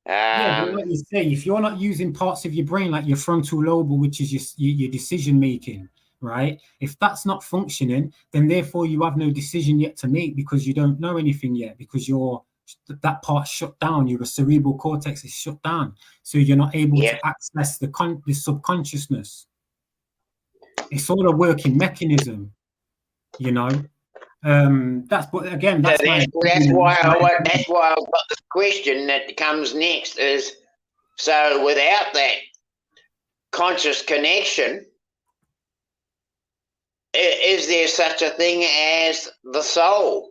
Speaker 2: Yeah, but like you say, if you're not using parts of your brain like your frontal lobe, which is your decision making, right? If that's not functioning, then therefore you have no decision yet to make because you don't know anything yet, because that part shut down. Your cerebral cortex is shut down, so you're not able to access the subconsciousness. It's all a working mechanism, you know. That's why I've got
Speaker 3: this question that comes next is, so without that conscious connection, is there such a thing as the soul?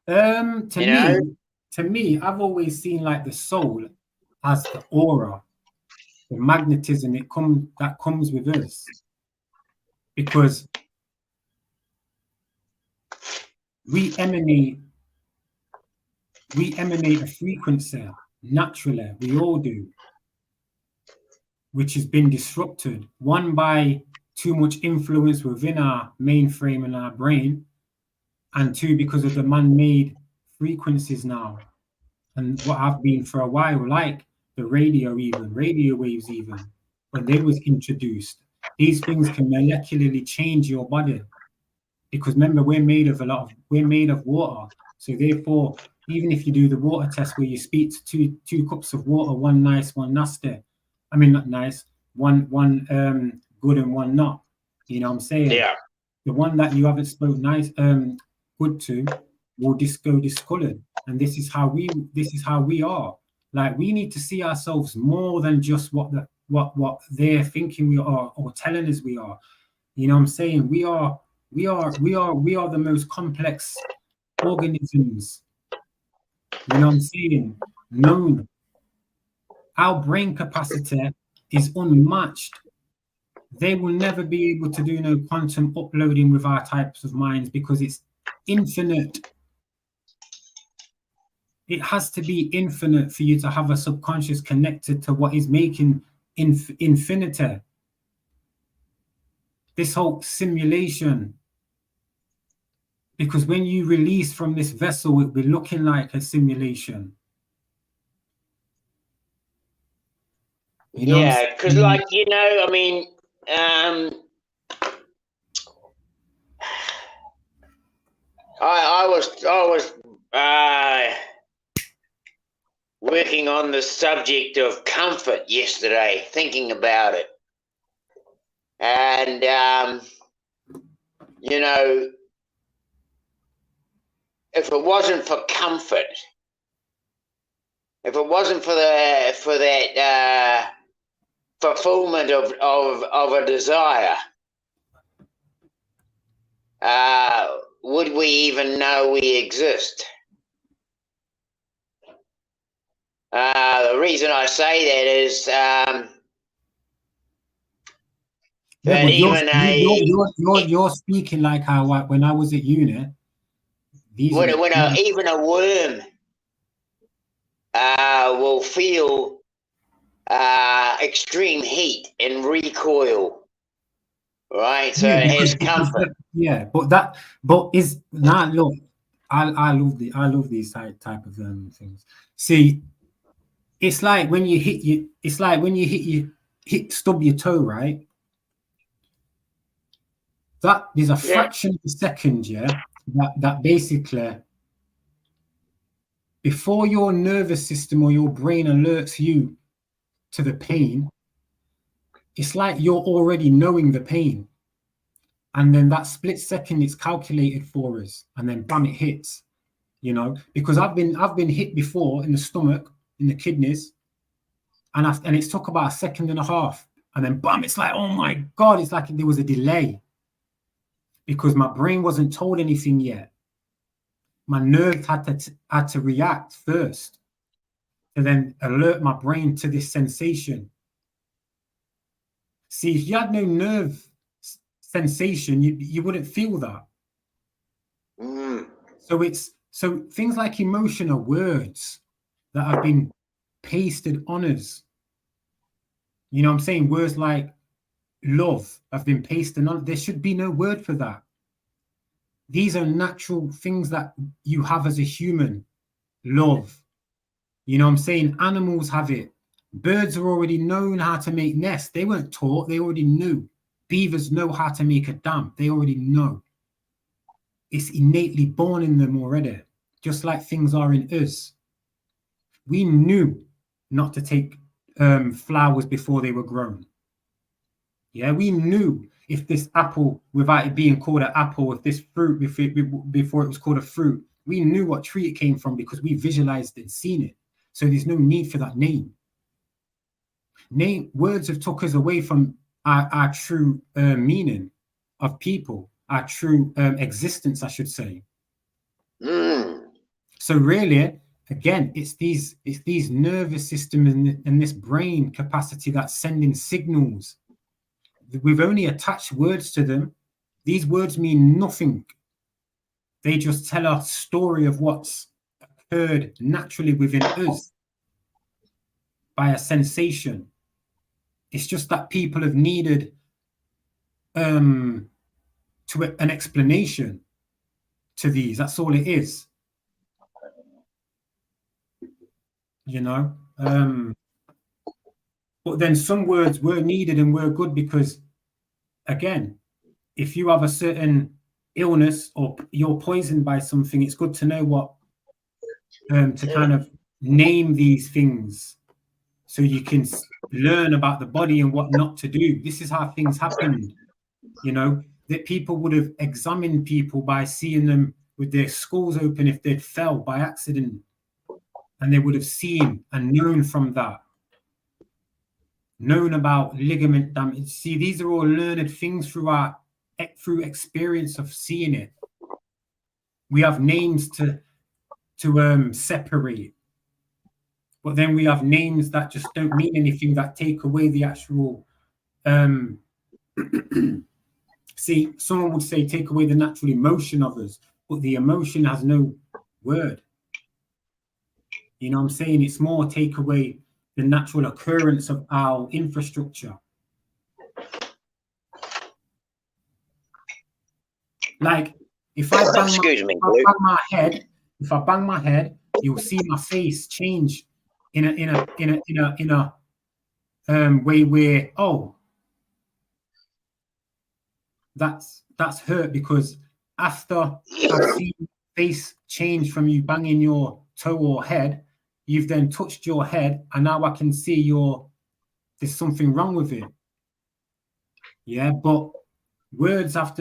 Speaker 1: To
Speaker 3: You know?
Speaker 1: me, I've always seen like the soul as the aura, the magnetism that comes with us, because we emanate a frequency naturally. We all do, which has been disrupted, one by too much influence within our mainframe and our brain, and two because of the man-made frequencies now, and what have been for a while, like the radio waves, even when they was introduced. These things can molecularly change your body, because remember, we're made of water. So therefore, even if you do the water test where you speak to two cups of water, one nice, one nasty, I mean not nice, one good and one not, you know what I'm saying?
Speaker 3: Yeah.
Speaker 1: The one that you haven't spoke nice good to will just go discolored. And this is how we are. Like, we need to see ourselves more than just what they're thinking we are, or telling us we are. You know what I'm saying? We are the most complex organisms. You know what I'm saying? Known. Our brain capacity is unmatched. They will never be able to do no quantum uploading with our types of minds, because it's infinite. It has to be infinite for you to have a subconscious connected to what is making infinity. This whole simulation. Because when you release from this vessel, it'll be looking like a simulation. You know,
Speaker 3: Yeah, because like, you know, I mean, I was working on the subject of comfort yesterday, thinking about it, and you know, if it wasn't for comfort, if it wasn't for that fulfillment of a desire, would we even know we exist? The reason I say that is that
Speaker 1: you're speaking like how when I was at uni.
Speaker 3: Even a worm will feel extreme heat and recoil, right? So it has comfort.
Speaker 1: Look, I love these type of things. See, it's like when you stub your toe, right? That there's a fraction of a second, that basically, before your nervous system or your brain alerts you to the pain, it's like you're already knowing the pain. And then that split second, it's calculated for us, and then bam, it hits. You know, because I've been hit before in the stomach, in the kidneys, and it's took about a second and a half, and then bam, it's like, oh my God, it's like there was a delay, because my brain wasn't told anything yet. My nerves had to react first, and then alert my brain to this sensation. See, if you had no nerve sensation, you wouldn't feel that. So things like emotion are words that have been pasted on us. You know what I'm saying? Words like love have been pasted on. There should be no word for that. These are natural things that you have as a human. Love. You know what I'm saying? Animals have it. Birds are already known how to make nests. They weren't taught. They already knew. Beavers know how to make a dam. They already know. It's innately born in them already, just like things are in us. We knew not to take flowers before they were grown. Yeah, we knew if this apple, without it being called an apple, if this fruit, before it was called a fruit, we knew what tree it came from because we visualized and seen it. So there's no need for that name. Words have took us away from our true meaning of people, our true existence, I should say.
Speaker 2: So really, again, it's these nervous system and this brain capacity that's sending signals. We've only attached words to them. These words mean nothing. They just tell a story of what's occurred naturally within us by a sensation. It's just that people have needed an explanation to these. That's all it is. You know? But then some words were needed and were good because, again, if you have a certain illness or you're poisoned by something, it's good to know what to kind of name these things so you can learn about the body and what not to do. This is how things happened, you know, that people would have examined people by seeing them with their skulls open if they'd fell by accident, and they would have seen and known from that, known about ligament damage. See, these are all learned things through experience of seeing it. We have names to separate, but then we have names that just don't mean anything, that take away the actual see, someone would say take away the natural emotion of us, but the emotion has no word. You know what I'm saying? It's more take away the natural occurrence of our infrastructure. Like if I bang my head, you'll see my face change in a way where, oh, that's hurt, because after I've seen face change from you banging your toe or head, you've then touched your head, and now I can see there's something wrong with it. Yeah, but words have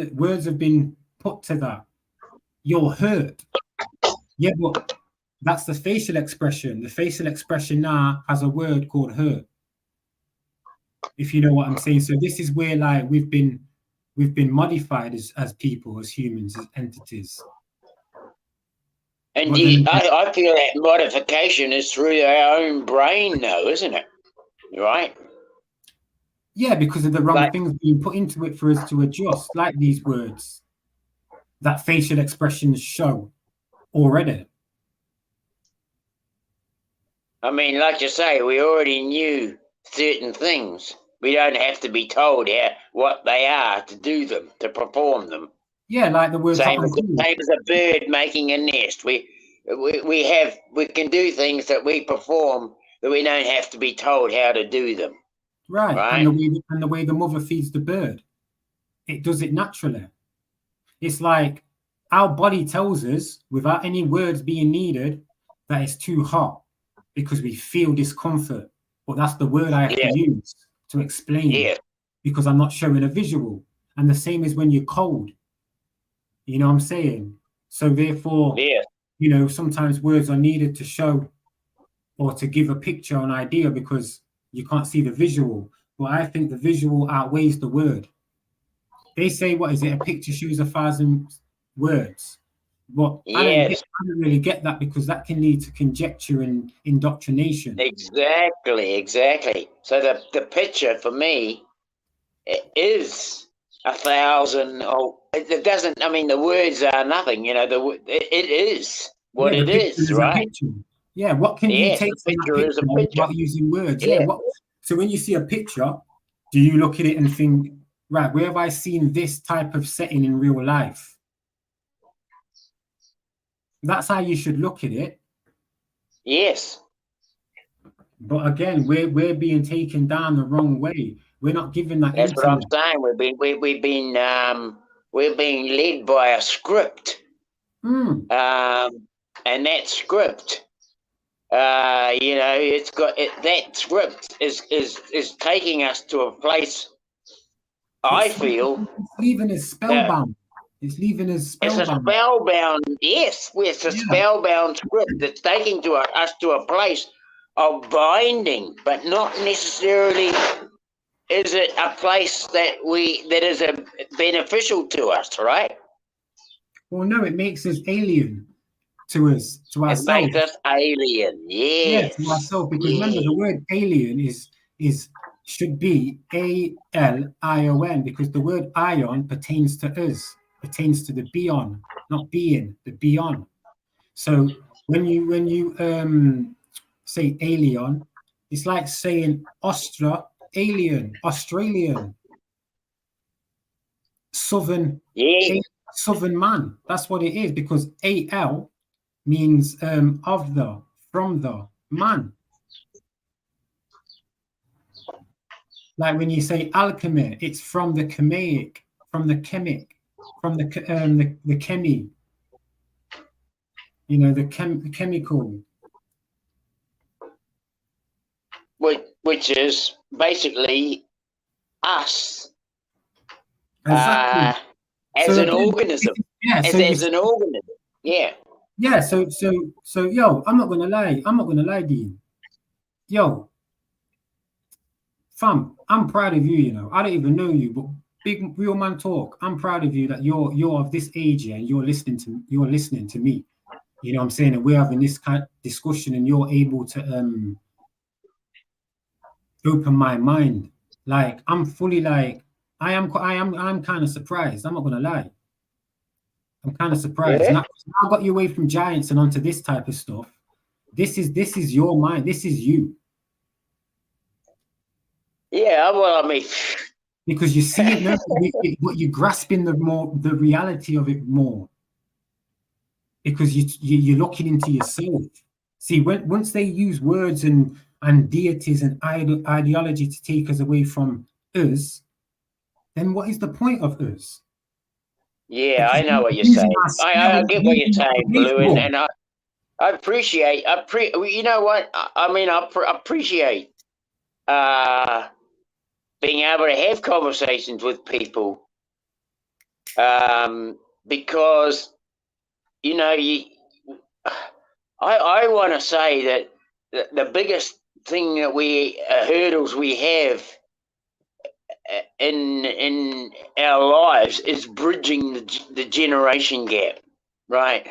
Speaker 2: been put to that. You're hurt. Yeah, but that's the facial expression. The facial expression now has a word called hurt, if you know what I'm saying. So this is where, like, we've been modified as people, as humans, as entities.
Speaker 3: And I feel that modification is through our own brain, though, isn't it? Right?
Speaker 2: Yeah, because of the wrong things being put into it for us to adjust, like these words that facial expressions show already.
Speaker 3: I mean, like you say, we already knew certain things. We don't have to be told what they are to do them, to perform them.
Speaker 2: Yeah, like the word
Speaker 3: same as a bird making a nest. We can do things that we perform that we don't have to be told how to do them.
Speaker 2: Right? And the way the mother feeds the bird, it does it naturally. It's like our body tells us, without any words being needed, that it's too hot because we feel discomfort. But that's the word I have to use to explain, because I'm not showing a visual. And the same is when you're cold. You know what I'm saying? So therefore, you know, sometimes words are needed to show or to give a picture, an idea, because you can't see the visual. But I think the visual outweighs the word. They say, what is it? A picture shows 1,000 words. But I don't really get that, because that can lead to conjecture and indoctrination.
Speaker 3: Exactly. So the picture for me is 1,000. Oh, it doesn't. I mean, the words are nothing. You know, it is what it is, right?
Speaker 2: Yeah. What can you take from that picture without using words?
Speaker 3: Yeah.
Speaker 2: So when you see a picture, do you look at it and think, right, where have I seen this type of setting in real life? That's how you should look at it.
Speaker 3: Yes.
Speaker 2: But again, we're being taken down the wrong way. We're not given that.
Speaker 3: That's what I'm saying. We're being led by a script. And that script, you know, it's got that script is taking us to a place. I feel
Speaker 2: it's leaving us spellbound. It's leaving us spellbound.
Speaker 3: It's a spellbound. Yes, it's a spellbound script that's taking us to a place of binding, but not necessarily is it a place that is beneficial to us, right?
Speaker 2: Well, no, it makes us alien. to us, to
Speaker 3: It
Speaker 2: ourselves.
Speaker 3: makes us alien.
Speaker 2: Yeah,
Speaker 3: Yes.
Speaker 2: to ourselves. Because remember, the word alien should be ALION, because the word ion pertains to us, pertains to the beyond, not being, the beyond. So when you say alien, it's like saying alien, Australian, southern,
Speaker 3: Yeah.
Speaker 2: southern man. That's what it is, because AL means of the, from the, man. Like when you say alchemy, it's from the chemaic, from the chemic, from the chemi. You know, the chemical.
Speaker 3: Which is basically us.
Speaker 2: Exactly.
Speaker 3: As
Speaker 2: So
Speaker 3: an
Speaker 2: again,
Speaker 3: organism.
Speaker 2: yeah.
Speaker 3: As an organism. Yeah.
Speaker 2: Yeah. So yo, I'm not gonna lie, Dean. Yo, fam, I'm proud of you. You know, I don't even know you, but big real man talk. I'm proud of you that you're of this age, yeah, and you're listening to me. You know what I'm saying? And we're having this kind of discussion, and you're able to open my mind. Like I'm fully like I'm kind of surprised. I'm not gonna lie. I'm kind of surprised.
Speaker 3: Yeah.
Speaker 2: Now I got you away from giants and onto this type of stuff. This is your mind. This is you.
Speaker 3: Yeah, well, I mean,
Speaker 2: Because you see it now, but you're grasping the reality of it more. Because you're looking into yourself. See, once they use words and deities and ideology to take us away from us, then what is the point of us?
Speaker 3: yeah, I know what you're
Speaker 2: Losing
Speaker 3: saying.
Speaker 2: our
Speaker 3: I
Speaker 2: spirit,
Speaker 3: get what you're
Speaker 2: losing our
Speaker 3: saying, Blue,
Speaker 2: nature.
Speaker 3: and I appreciate. You know what? I mean, I appreciate being able to have conversations with people, because you know, I want to say that the biggest thing that hurdles we have in our lives is bridging the generation gap, right?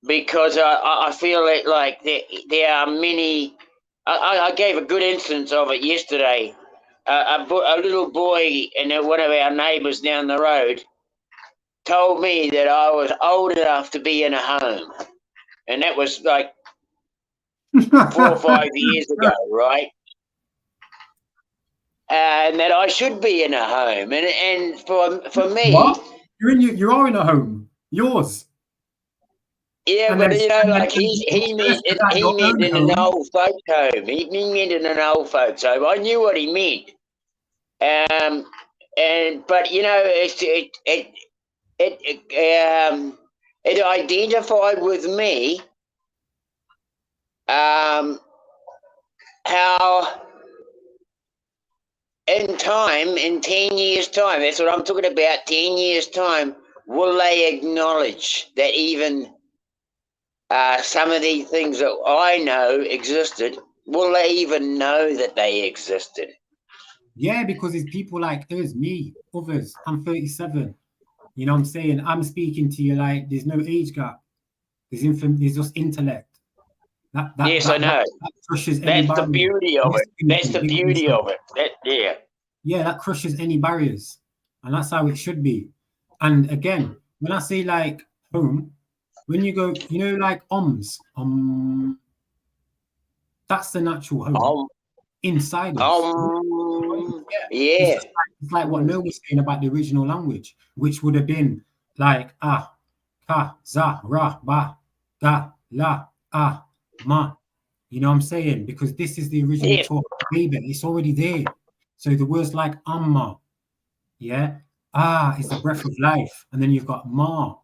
Speaker 3: Because I feel that like there are many. I gave a good instance of it yesterday. A little boy and one of our neighbours down the road told me that I was old enough to be in a home, and that was like 4 or 5 years ago, right? And that I should be in a home, and for me,
Speaker 2: what? You are in a home, yours.
Speaker 3: Yeah,
Speaker 2: And
Speaker 3: but
Speaker 2: then-
Speaker 3: you know,
Speaker 2: and then-
Speaker 3: like he meant in an old folks home. He meant in an old folks home. I knew what he meant. But you know, it identified with me how in 10 years' time, that's what I'm talking about, 10 years' time, will they acknowledge that even some of these things that I know existed, will they even know that they existed?
Speaker 2: Yeah, because it's people like us, me, others. I'm 37. You know what I'm saying? I'm speaking to you like there's no age gap. There's just intellect.
Speaker 3: Yes, I know.
Speaker 2: That crushes any
Speaker 3: That's the
Speaker 2: barrier.
Speaker 3: beauty of it. That's the beauty of it. Yeah.
Speaker 2: Yeah, that crushes any barriers. And that's how it should be. And again, when I say like home, when you go, you know, like that's the natural home inside us.
Speaker 3: Yeah.
Speaker 2: It's like what Noah was saying about the original language, which would have been like ka, za, ra, ba, ga, la, ma. You know what I'm saying? Because this is the original talk of baby. It's already there. So the words like amma, yeah, is the breath of life, and then you've got ma,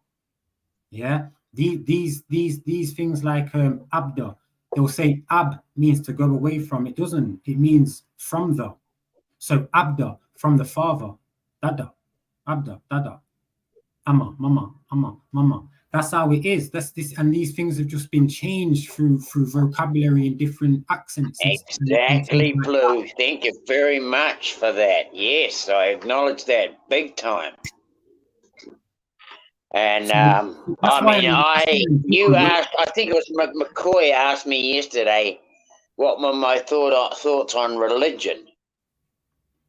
Speaker 2: yeah. These things like abda, they'll say ab means to go away from. It doesn't. It means from the. So abda, from the father, dada, abda, dada, amma, mama, amma, mama. That's how it is. That's this, and these things have just been changed through vocabulary and different accents.
Speaker 3: Exactly, Blue. Thank you very much for that. Yes, I acknowledge that big time. And
Speaker 1: So
Speaker 3: I
Speaker 1: why
Speaker 3: mean, I think it was McCoy asked me yesterday what were my thoughts on religion.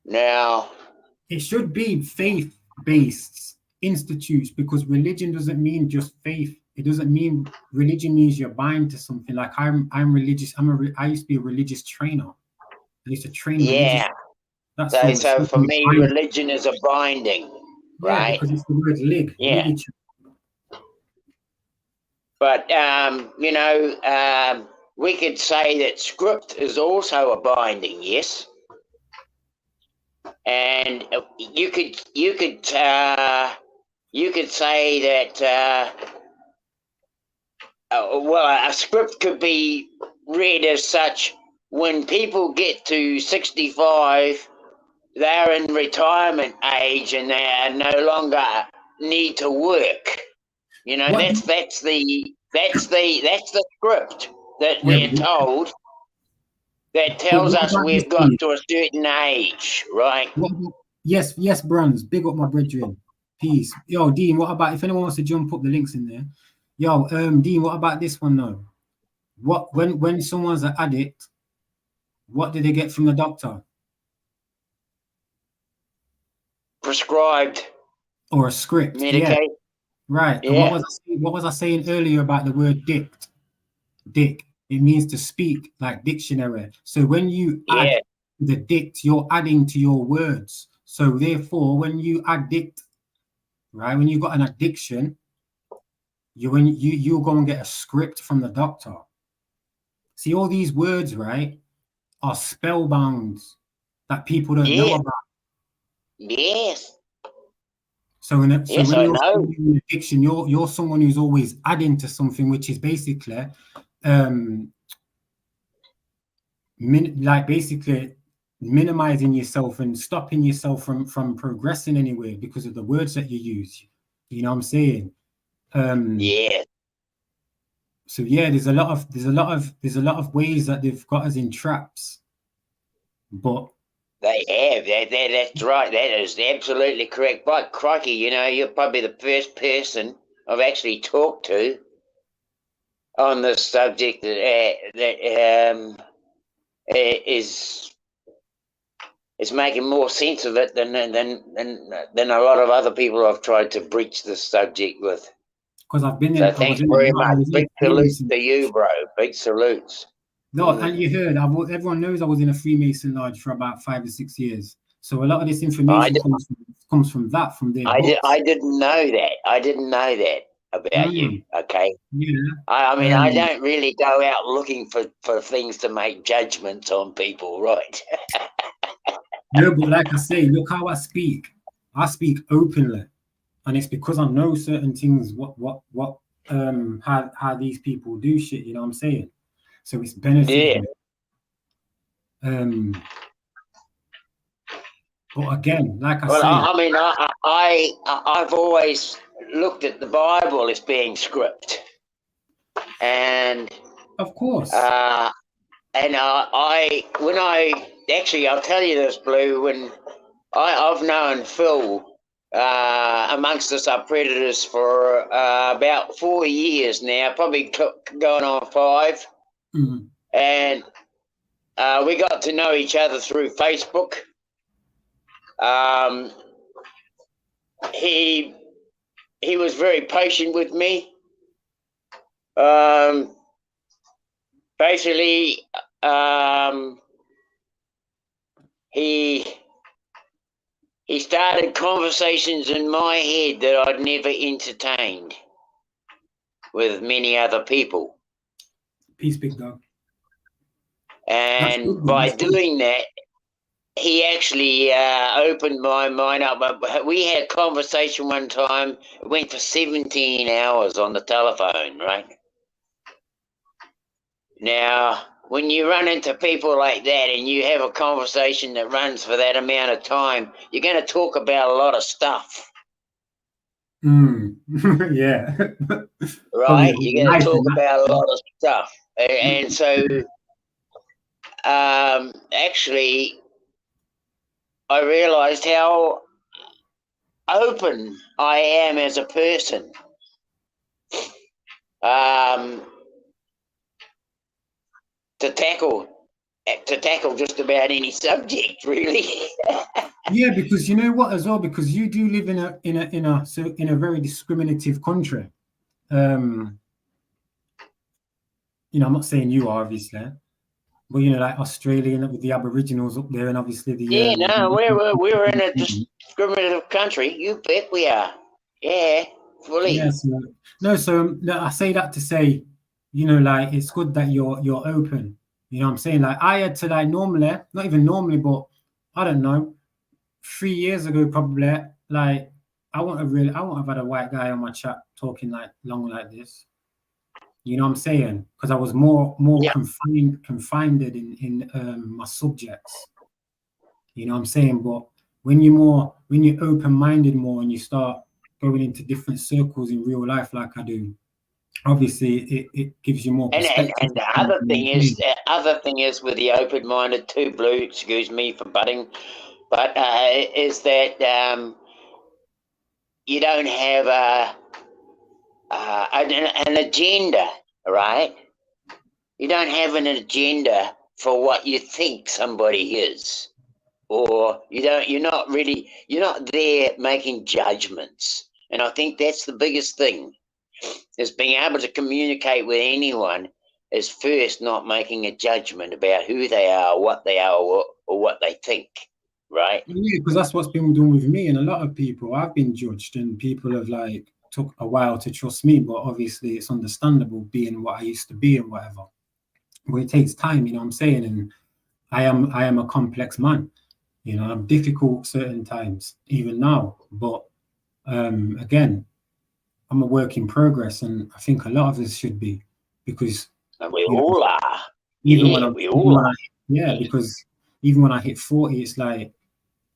Speaker 3: Now,
Speaker 1: it should be faith-based institutes, because religion doesn't mean just faith. It doesn't mean religion means you're bound to something. Like I'm religious. I used to be a religious trainer. I used to train religious.
Speaker 3: yeah.
Speaker 1: That's
Speaker 3: So for me,
Speaker 1: bind.
Speaker 3: religion is a binding,
Speaker 1: Yeah,
Speaker 3: right?
Speaker 1: because it's the word
Speaker 3: Yeah.
Speaker 1: ligature.
Speaker 3: But you know, we could say that script is also a binding, yes. And you could say that well, a script could be read as such. When people get to 65, they're in retirement age and they are no longer need to work. You know,
Speaker 1: What
Speaker 3: that's the script that we're told, that tells
Speaker 1: what
Speaker 3: us
Speaker 1: about this
Speaker 3: we've got
Speaker 1: thing?
Speaker 3: to a certain age, right?
Speaker 1: Yes, Bruns. Big up my brethren. Peace. Yo, Dean, what about if anyone wants to jump up the links in there? Yo, Dean, what about this one though? What when someone's an addict, what do they get from the doctor?
Speaker 3: Prescribed
Speaker 1: Or a script?
Speaker 3: medication.
Speaker 1: Yeah, right. And
Speaker 3: Yeah.
Speaker 1: what was I saying earlier about the word dict? Dick. It means to speak, like dictionary. So when you add the dict, you're adding to your words. So therefore, when you addict, right, when you got an addiction, you go and get a script from the doctor. See, all these words, right, are spellbound that people don't know about.
Speaker 3: Yes.
Speaker 1: So when
Speaker 3: Yes,
Speaker 1: when
Speaker 3: I
Speaker 1: you're
Speaker 3: know.
Speaker 1: in addiction, you're someone who's always adding to something, which is basically basically minimizing yourself and stopping yourself from progressing anywhere because of the words that you use. You know what I'm saying?
Speaker 3: Yeah.
Speaker 1: So yeah, there's a lot of ways that they've got us in traps. But
Speaker 3: They have. That's right. That is absolutely correct. But crikey, you know, you're probably the first person I've actually talked to on this subject that is making more sense of it than a lot of other people I've tried to breach this subject with.
Speaker 1: Because I've been in.
Speaker 3: So thanks very much. Big salutes to you, bro. Big salutes.
Speaker 1: No, and you heard. Everyone knows I was in a Freemason lodge for about 5 or 6 years. So a lot of this information comes from that, from their books.
Speaker 3: I didn't know that. I didn't know that about you. Okay.
Speaker 1: Yeah.
Speaker 3: I mean, I don't really go out looking for things to make judgments on people, right?
Speaker 1: No, but like I say, look how I speak. I speak openly, and it's because I know certain things. How these people do shit. You know what I'm saying? So it's benefiting.
Speaker 3: Yeah.
Speaker 1: But again, like I
Speaker 3: well,
Speaker 1: say,
Speaker 3: I mean, I've always looked at the Bible as being script, and
Speaker 1: of course,
Speaker 3: and I'll tell you this, Blue, when I've known Phil amongst us are predators for about 4 years now, probably going on 5, and we got to know each other through Facebook. He was very patient with me. Basically, he started conversations in my head that I'd never entertained with many other people.
Speaker 1: Peace, big dog.
Speaker 3: And by doing that, he actually opened my mind up. We had a conversation one time. It went for 17 hours on the telephone, right? Now, when you run into people like that and you have a conversation that runs for that amount of time, you're going to talk about a lot of stuff.
Speaker 1: Yeah.
Speaker 3: Right? You're going to talk about a lot of stuff. And so, actually, I realized how open I am as a person. To tackle just about any subject, really.
Speaker 2: Yeah, because you know what as well, because you do live in a very discriminative country. You know, I'm not saying you are, obviously, but you know, like Australia with the Aboriginals up there, and obviously the
Speaker 3: Yeah, no, we're in a discriminative country. You bet we are. Yeah, fully.
Speaker 2: Yes, no. No, I say that to say, you know, like it's good that you're open. You know what I'm saying? Like I had to like normally, not even normally, but I don't know, 3 years ago probably, like I won't have had a white guy on my chat talking like long like this. You know what I'm saying? Because I was more
Speaker 3: Yeah.
Speaker 2: confined in my subjects. You know what I'm saying? But when you're open-minded more and you start going into different circles in real life like I do, obviously it gives you more perspective.
Speaker 3: And the other thing is with the open-minded too, Blue, excuse me for butting, but is that you don't have an agenda, right? You don't have an agenda for what you think somebody is, or you're not there making judgments. And I think that's the biggest thing, is being able to communicate with anyone is first not making a judgment about who they are, what they are, or what they think, right?
Speaker 2: Yeah, because that's what's been done with me and a lot of people. I've been judged and people have like took a while to trust me, but obviously it's understandable being what I used to be and whatever. But it takes time, you know what I'm saying? And I am a complex man. You know, I'm difficult certain times, even now. But again, I'm a work in progress, and I think a lot of us should be, because
Speaker 3: And we all are.
Speaker 2: Because even when I hit 40, it's like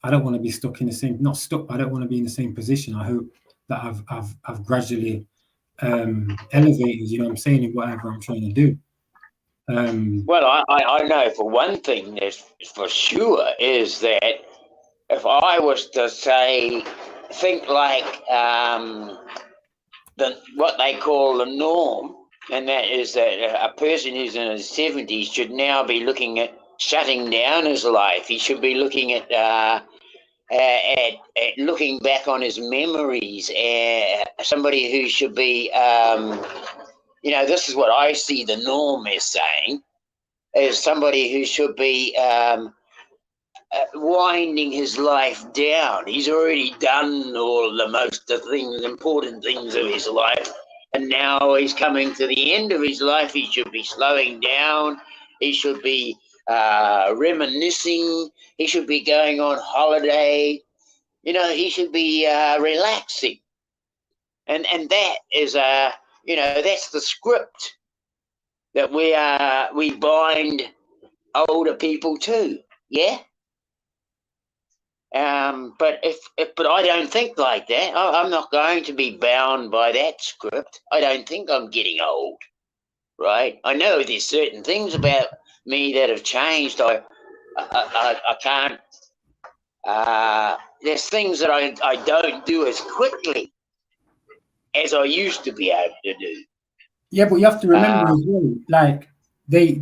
Speaker 2: I don't want to be stuck in the same, not stuck. I don't want to be in the same position. I hope that I've gradually elevated. You know what I'm saying, in whatever I'm trying to do.
Speaker 3: Well, I know for one thing, that's for sure, is that if I was to say, think like what they call the norm, and that is that a person who's in his 70s should now be looking at shutting down his life. He should be looking at looking back on his memories. Somebody who should be, this is what I see the norm as saying, is somebody who should be winding his life down. He's already done all the most important things of his life, and now he's coming to the end of his life. He should be slowing down. He should be reminiscing. He should be going on holiday. He should be relaxing, and that is that's the script that we bind older people to. Yeah. But I don't think like that. I'm not going to be bound by that script. I don't think I'm getting old, right? I know there's certain things about me that have changed. I can't. There's things that I don't do as quickly as I used to be able to do.
Speaker 2: Yeah, but you have to remember as well, like they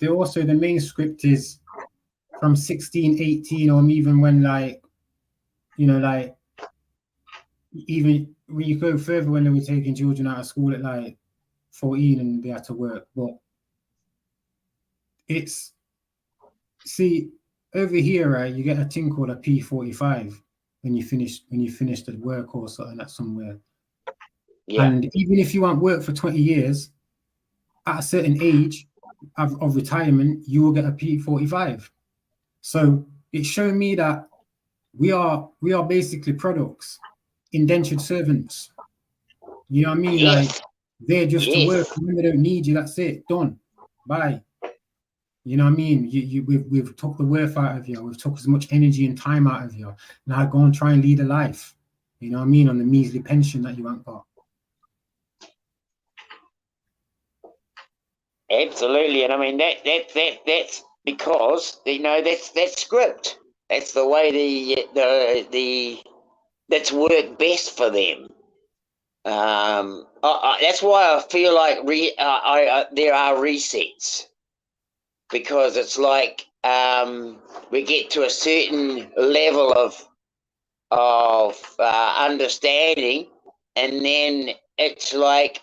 Speaker 2: also, the main script is from 16, 18, or even when even when you go further, when they were taking children out of school at like 14 and they had to work. But over here, right, you get a thing called a P45 when you finish the work or something at somewhere. Yeah. And even if you want work for 20 years, at a certain age of retirement, you will get a P45. So it's showing me that we are basically products, indentured servants. You know what I mean? Like they're just to work. When they don't need you, that's it. Done. Bye. You know what I mean? We've took the worth out of you. We've took as much energy and time out of you. Now go and try and lead a life. You know what I mean? On the measly pension that you haven't got.
Speaker 3: Absolutely, and I mean that's because that's script. It's the way the that's worked best for them. That's why I feel like there are resets, because it's like we get to a certain level of understanding, and then it's like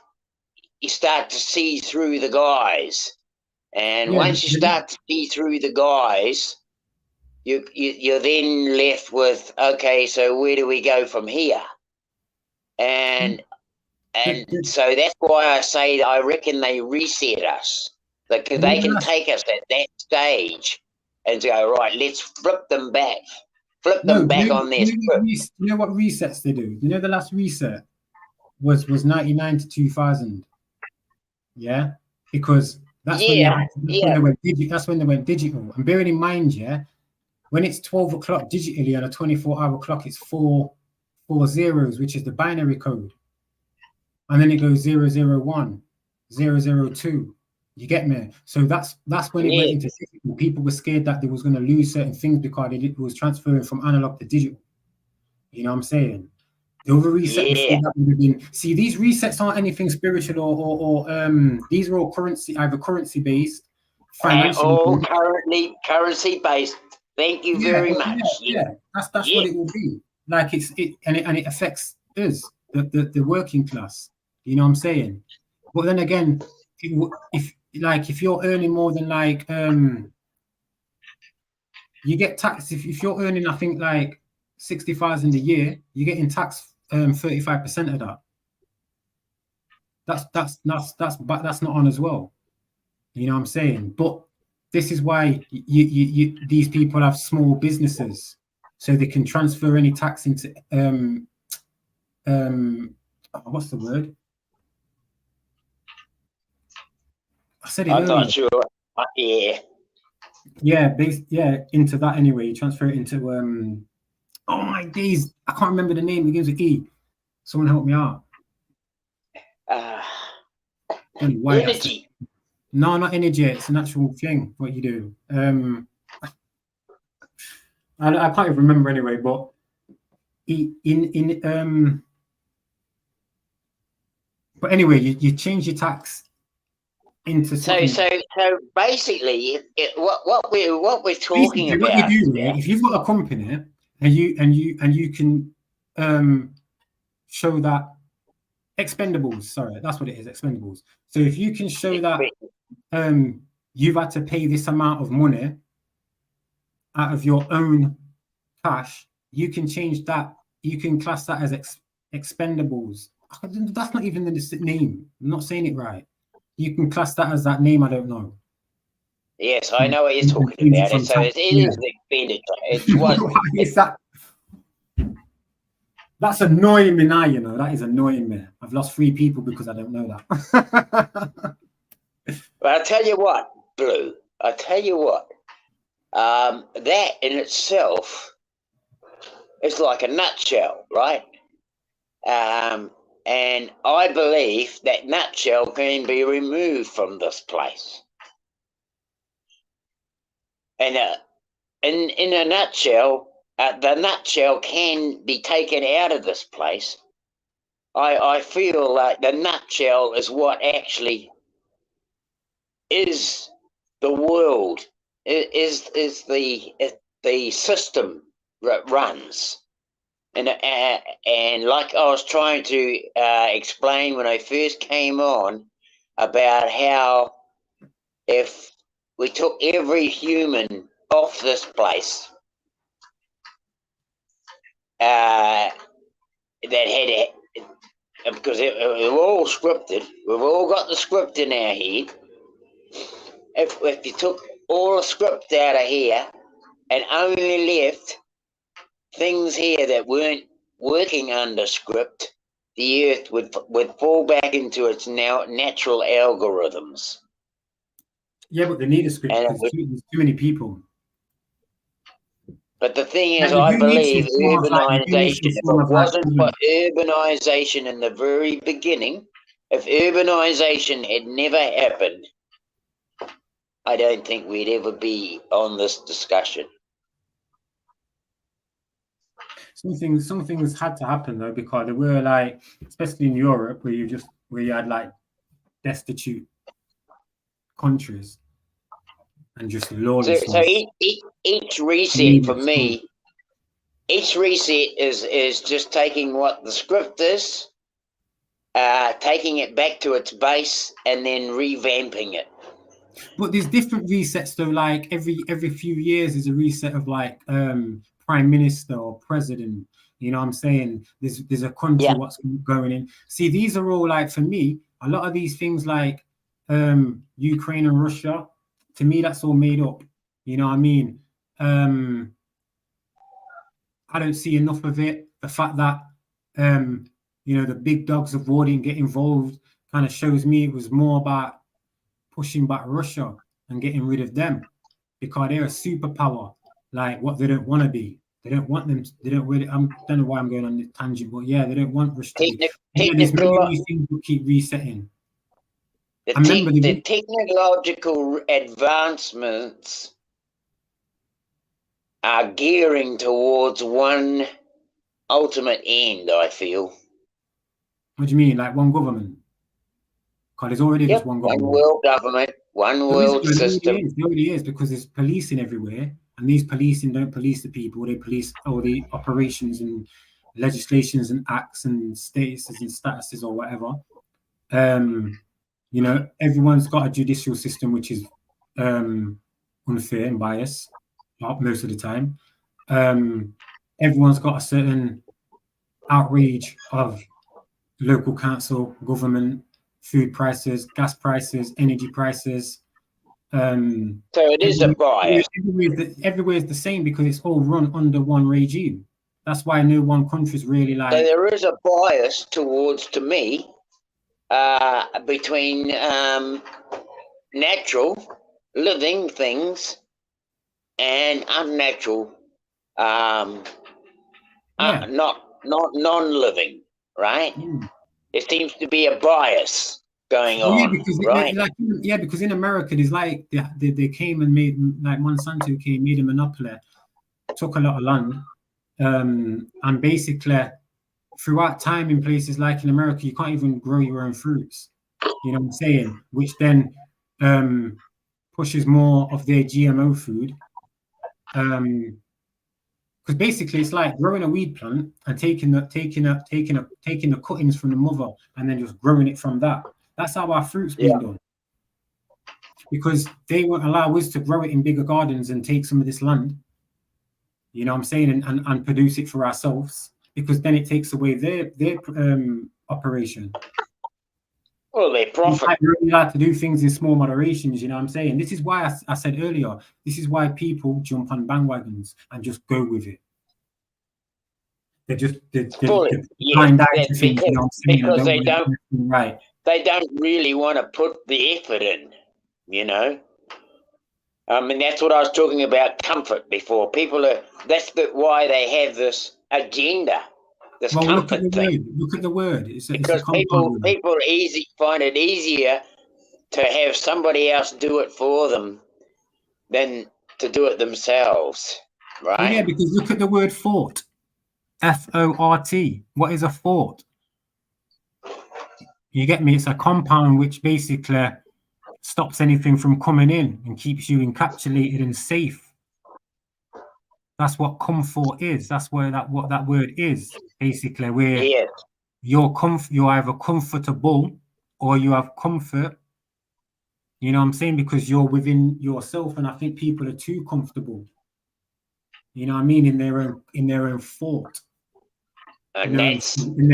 Speaker 3: you start to see through the guys, and
Speaker 2: Yeah,
Speaker 3: once you start to see through the guys, you're then left with, okay, so where do we go from here? And so that's why I say I reckon they reset us, because they can take us at that stage and go, right, let's flip them back
Speaker 2: no,
Speaker 3: on their script.
Speaker 2: you know what resets they do? You know, the last reset was 99 to 2000. Yeah, because that's when they went digital. That's when they went digital. And bearing in mind, yeah, when it's 12 o'clock digitally on a 24-hour clock, it's four zeros, which is the binary code, and then it goes 001, 002. You get me? So that's when it went into digital. People were scared that they was going to lose certain things because it was transferring from analog to digital. You know what I'm saying? The other reset before that would have been, see, these resets aren't anything spiritual or these are all either currency based, financial,
Speaker 3: all currency based. Thank you very much.
Speaker 2: Yeah, that's what it will be. Like it affects us, the working class. You know what I'm saying? But then again, if you're earning more than like you get taxed if you're earning, I think, like 60,000 a year, you're getting taxed 35% of that. That's not on as well. You know what I'm saying? But this is why these people have small businesses, so they can transfer any tax into what's the word? I said it earlier.
Speaker 3: I'm not sure.
Speaker 2: Yeah, into that anyway. You transfer it into oh my days, I can't remember the name. It begins with E. Someone help me out.
Speaker 3: Energy.
Speaker 2: No, not energy. It's an actual thing. What you do. I can't even remember anyway. But but anyway, you change your tax into something.
Speaker 3: So basically, what we're talking
Speaker 2: basically,
Speaker 3: about.
Speaker 2: What you do, if you've got a company and you can show that expendables. Sorry, that's what it is. Expendables. So if you can show that you've had to pay this amount of money out of your own cash, you can change that. You can class that as expendables. That's not even the name. I'm not saying it right. You can class that as that name. I don't know.
Speaker 3: Yes, I know what you're talking about. So it is expenditure. It's what
Speaker 2: is that? That's annoying me now, you know. That is annoying me. I've lost 3 people because I don't know that.
Speaker 3: But I tell you what, Blue. I tell you what. That in itself is like a nutshell, right? And I believe that nutshell can be removed from this place. And in a nutshell, the nutshell can be taken out of this place. I feel like the nutshell is what actually is the world, is the system that runs. And like I was trying to explain when I first came on, about how if we took every human off this place that had, because we're all scripted, we've all got the script in our head. If you took all the script out of here and only left things here that weren't working under script, the earth would fall back into its natural algorithms.
Speaker 2: Yeah, but they need a script because there's too many people.
Speaker 3: But the thing is, I believe urbanization, if it wasn't for urbanization in the very beginning, if urbanization had never happened, I don't think we'd ever be on this discussion.
Speaker 2: Something's had to happen though, because there were like, especially in Europe, where you had like destitute countries and just
Speaker 3: So
Speaker 2: lawlessness.
Speaker 3: each reset for me, each reset is just taking what the script is, taking it back to its base, and then revamping it.
Speaker 2: But there's different resets though. Like every few years is a reset of like prime minister or president. You know what I'm saying? There's a country what's going in. See, these are all like, for me, a lot of these things like Ukraine and Russia, to me that's all made up. You know what I mean? I don't see enough of it. The fact that you know, the big dogs of war didn't get involved kind of shows me it was more about pushing back Russia and getting rid of them, because they're a superpower, like what they don't want to be. They don't want them. They don't really. I don't know why I'm going on this tangent, but yeah, they don't want Russia to be. There's many of these things will keep resetting.
Speaker 3: The technological advancements are gearing towards one ultimate end, I feel.
Speaker 2: What do you mean, like one government? Because there's already just one government.
Speaker 3: One world government, one world system.
Speaker 2: It already is, because there's policing everywhere, and these policing don't police the people. They police all the operations and legislations and acts and statuses or whatever. You know, everyone's got a judicial system which is unfair and biased most of the time. Everyone's got a certain outrage of local council, government, food prices, gas prices, energy prices.
Speaker 3: So it is a bias.
Speaker 2: Everywhere is the same, because it's all run under one regime. That's why no one country is really like.
Speaker 3: So there is a bias towards, to me, between natural living things and unnatural, not non-living, right? There seems to be a bias going on, right?
Speaker 2: Because in America, there's like they came and made, like Monsanto came, made a monopoly, took a lot of land, and basically throughout time in places like in America, you can't even grow your own fruits. You know what I'm saying? Which then pushes more of their GMO food. Because basically it's like growing a weed plant and taking the cuttings from the mother and then just growing it from that. That's how our fruit's being done. Because they won't allow us to grow it in bigger gardens and take some of this land, you know what I'm saying, and produce it for ourselves, because then it takes away their operation.
Speaker 3: Well, they profit.
Speaker 2: You're only allowed to do things in small moderations, you know what I'm saying? This is why I said earlier, this is why people jump on bandwagons and just go with it. They're blind eyed to things, you know what I'm saying?
Speaker 3: Because they don't really want to put the effort in, you know? I mean, that's what I was talking about, comfort before. That's why they have this agenda.
Speaker 2: Look at the word.
Speaker 3: Because people find it easier to have somebody else do it for them than to do it themselves, right?
Speaker 2: Well, yeah, because look at the word fort. F-O-R-T. What is a fort? You get me? It's a compound which basically stops anything from coming in and keeps you encapsulated and safe. That's what comfort is. That's what that word is, basically, where you're either comfortable or you have comfort. You know what I'm saying? Because you're within yourself, and I think people are too comfortable. You know what I mean? In their own fort.
Speaker 3: And that's again, and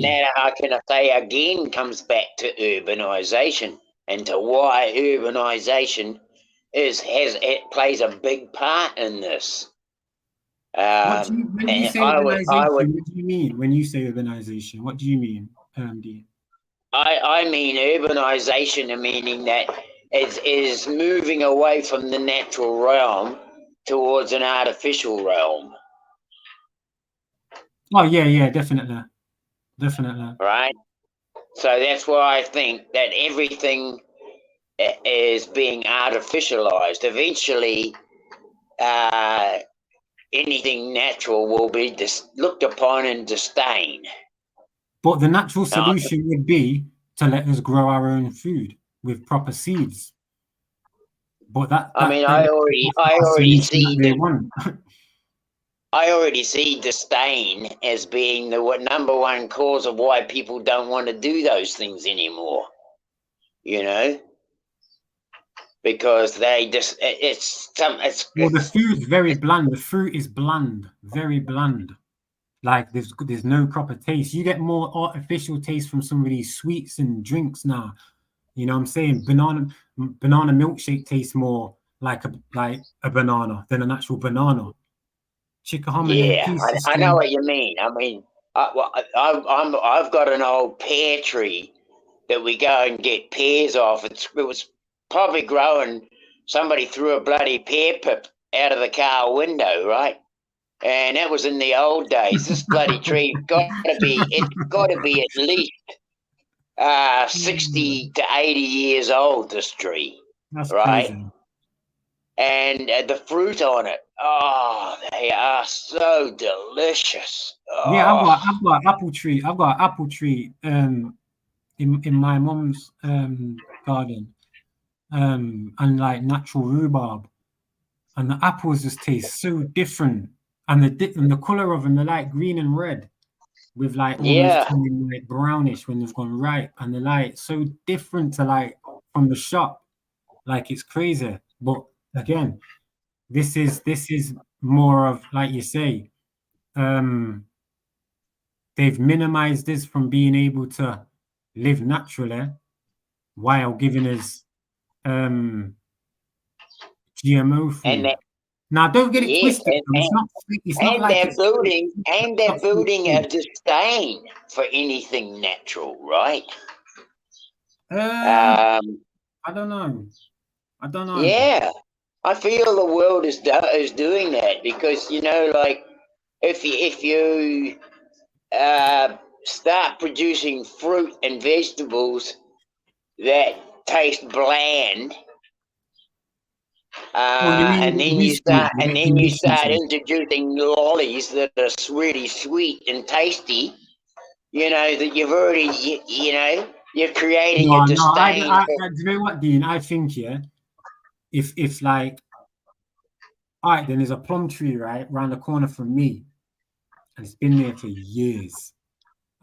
Speaker 3: that, how can I say, again comes back to urbanization and to why urbanization plays a big part in this.
Speaker 2: When you say urbanization, what do you mean when you say urbanization? What do you mean, Dean?
Speaker 3: I mean urbanization, meaning that is moving away from the natural realm towards an artificial realm.
Speaker 2: Oh yeah, definitely.
Speaker 3: Right. So that's why I think that everything is being artificialized. Eventually, anything natural will be looked upon in disdain.
Speaker 2: But the natural
Speaker 3: Now,
Speaker 2: solution would be to let us grow our own food with proper seeds. But that
Speaker 3: I mean,
Speaker 2: that's
Speaker 3: I already
Speaker 2: not a solution
Speaker 3: see
Speaker 2: that they want.
Speaker 3: I already see disdain as being the number one cause of why people don't want to do those things anymore. You know, because they just
Speaker 2: Well, the food's very bland. The fruit is bland, very bland. Like there's no proper taste. You get more artificial taste from some of these sweets and drinks now. You know what I'm saying? Banana milkshake tastes more like a banana than an actual banana. Chickahominy
Speaker 3: yeah, I know what you mean. I mean, I've got an old pear tree that we go and get pears off. It was probably growing. Somebody threw a bloody pear pip out of the car window, right? And that was in the old days. This bloody tree it's got to be at least 60 to 80 years old. This tree,
Speaker 2: That's
Speaker 3: right?
Speaker 2: crazy.
Speaker 3: And the fruit on it, oh, they are so delicious. Oh.
Speaker 2: Yeah, I've got an apple tree. I've got an apple tree in my mom's garden, and like natural rhubarb, and the apples just taste so different, and the color of them, they're like green and red, with like almost turning like brownish when they've gone ripe, and they're like so different to like from the shop, like it's crazy. But again, this is more of, like you say, they've minimized this from being able to live naturally while giving us GMO food. Now, don't get it twisted. It's not like
Speaker 3: they're building a disdain for anything natural, right?
Speaker 2: I don't know.
Speaker 3: Yeah, I feel the world is doing that because, you know, like if you start producing fruit and vegetables that taste bland. And then you start introducing lollies that are really sweet and tasty. You know that you've already, you know, you're creating a disdain.
Speaker 2: Do you know what, Dean? I think if like, all right, then there's a plum tree right around the corner from me, and it's been there for years,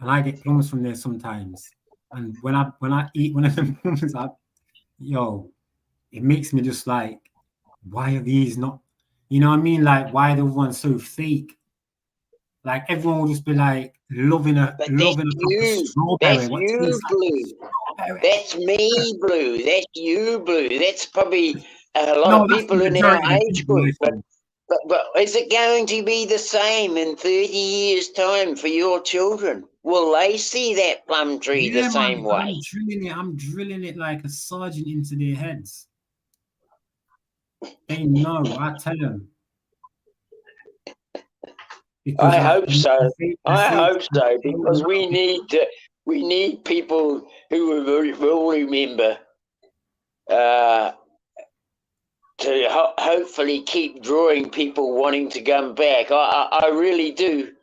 Speaker 2: and I get plums from there sometimes. And when I eat one of them plums, it makes me just like, why are these not, you know what I mean? Like, why are the ones so fake? Like, everyone will just be like loving a strawberry.
Speaker 3: That's you, Blue. That's me, Blue. That's you, Blue. That's probably a lot of people in our age group. But is it going to be the same in 30 years' time for your children? Will they see that plum tree the same way?
Speaker 2: I'm drilling it like a sergeant into their heads. They know, I tell them.
Speaker 3: I hope so. I hope so, because we need people who will remember to hopefully keep drawing people wanting to come back. I really do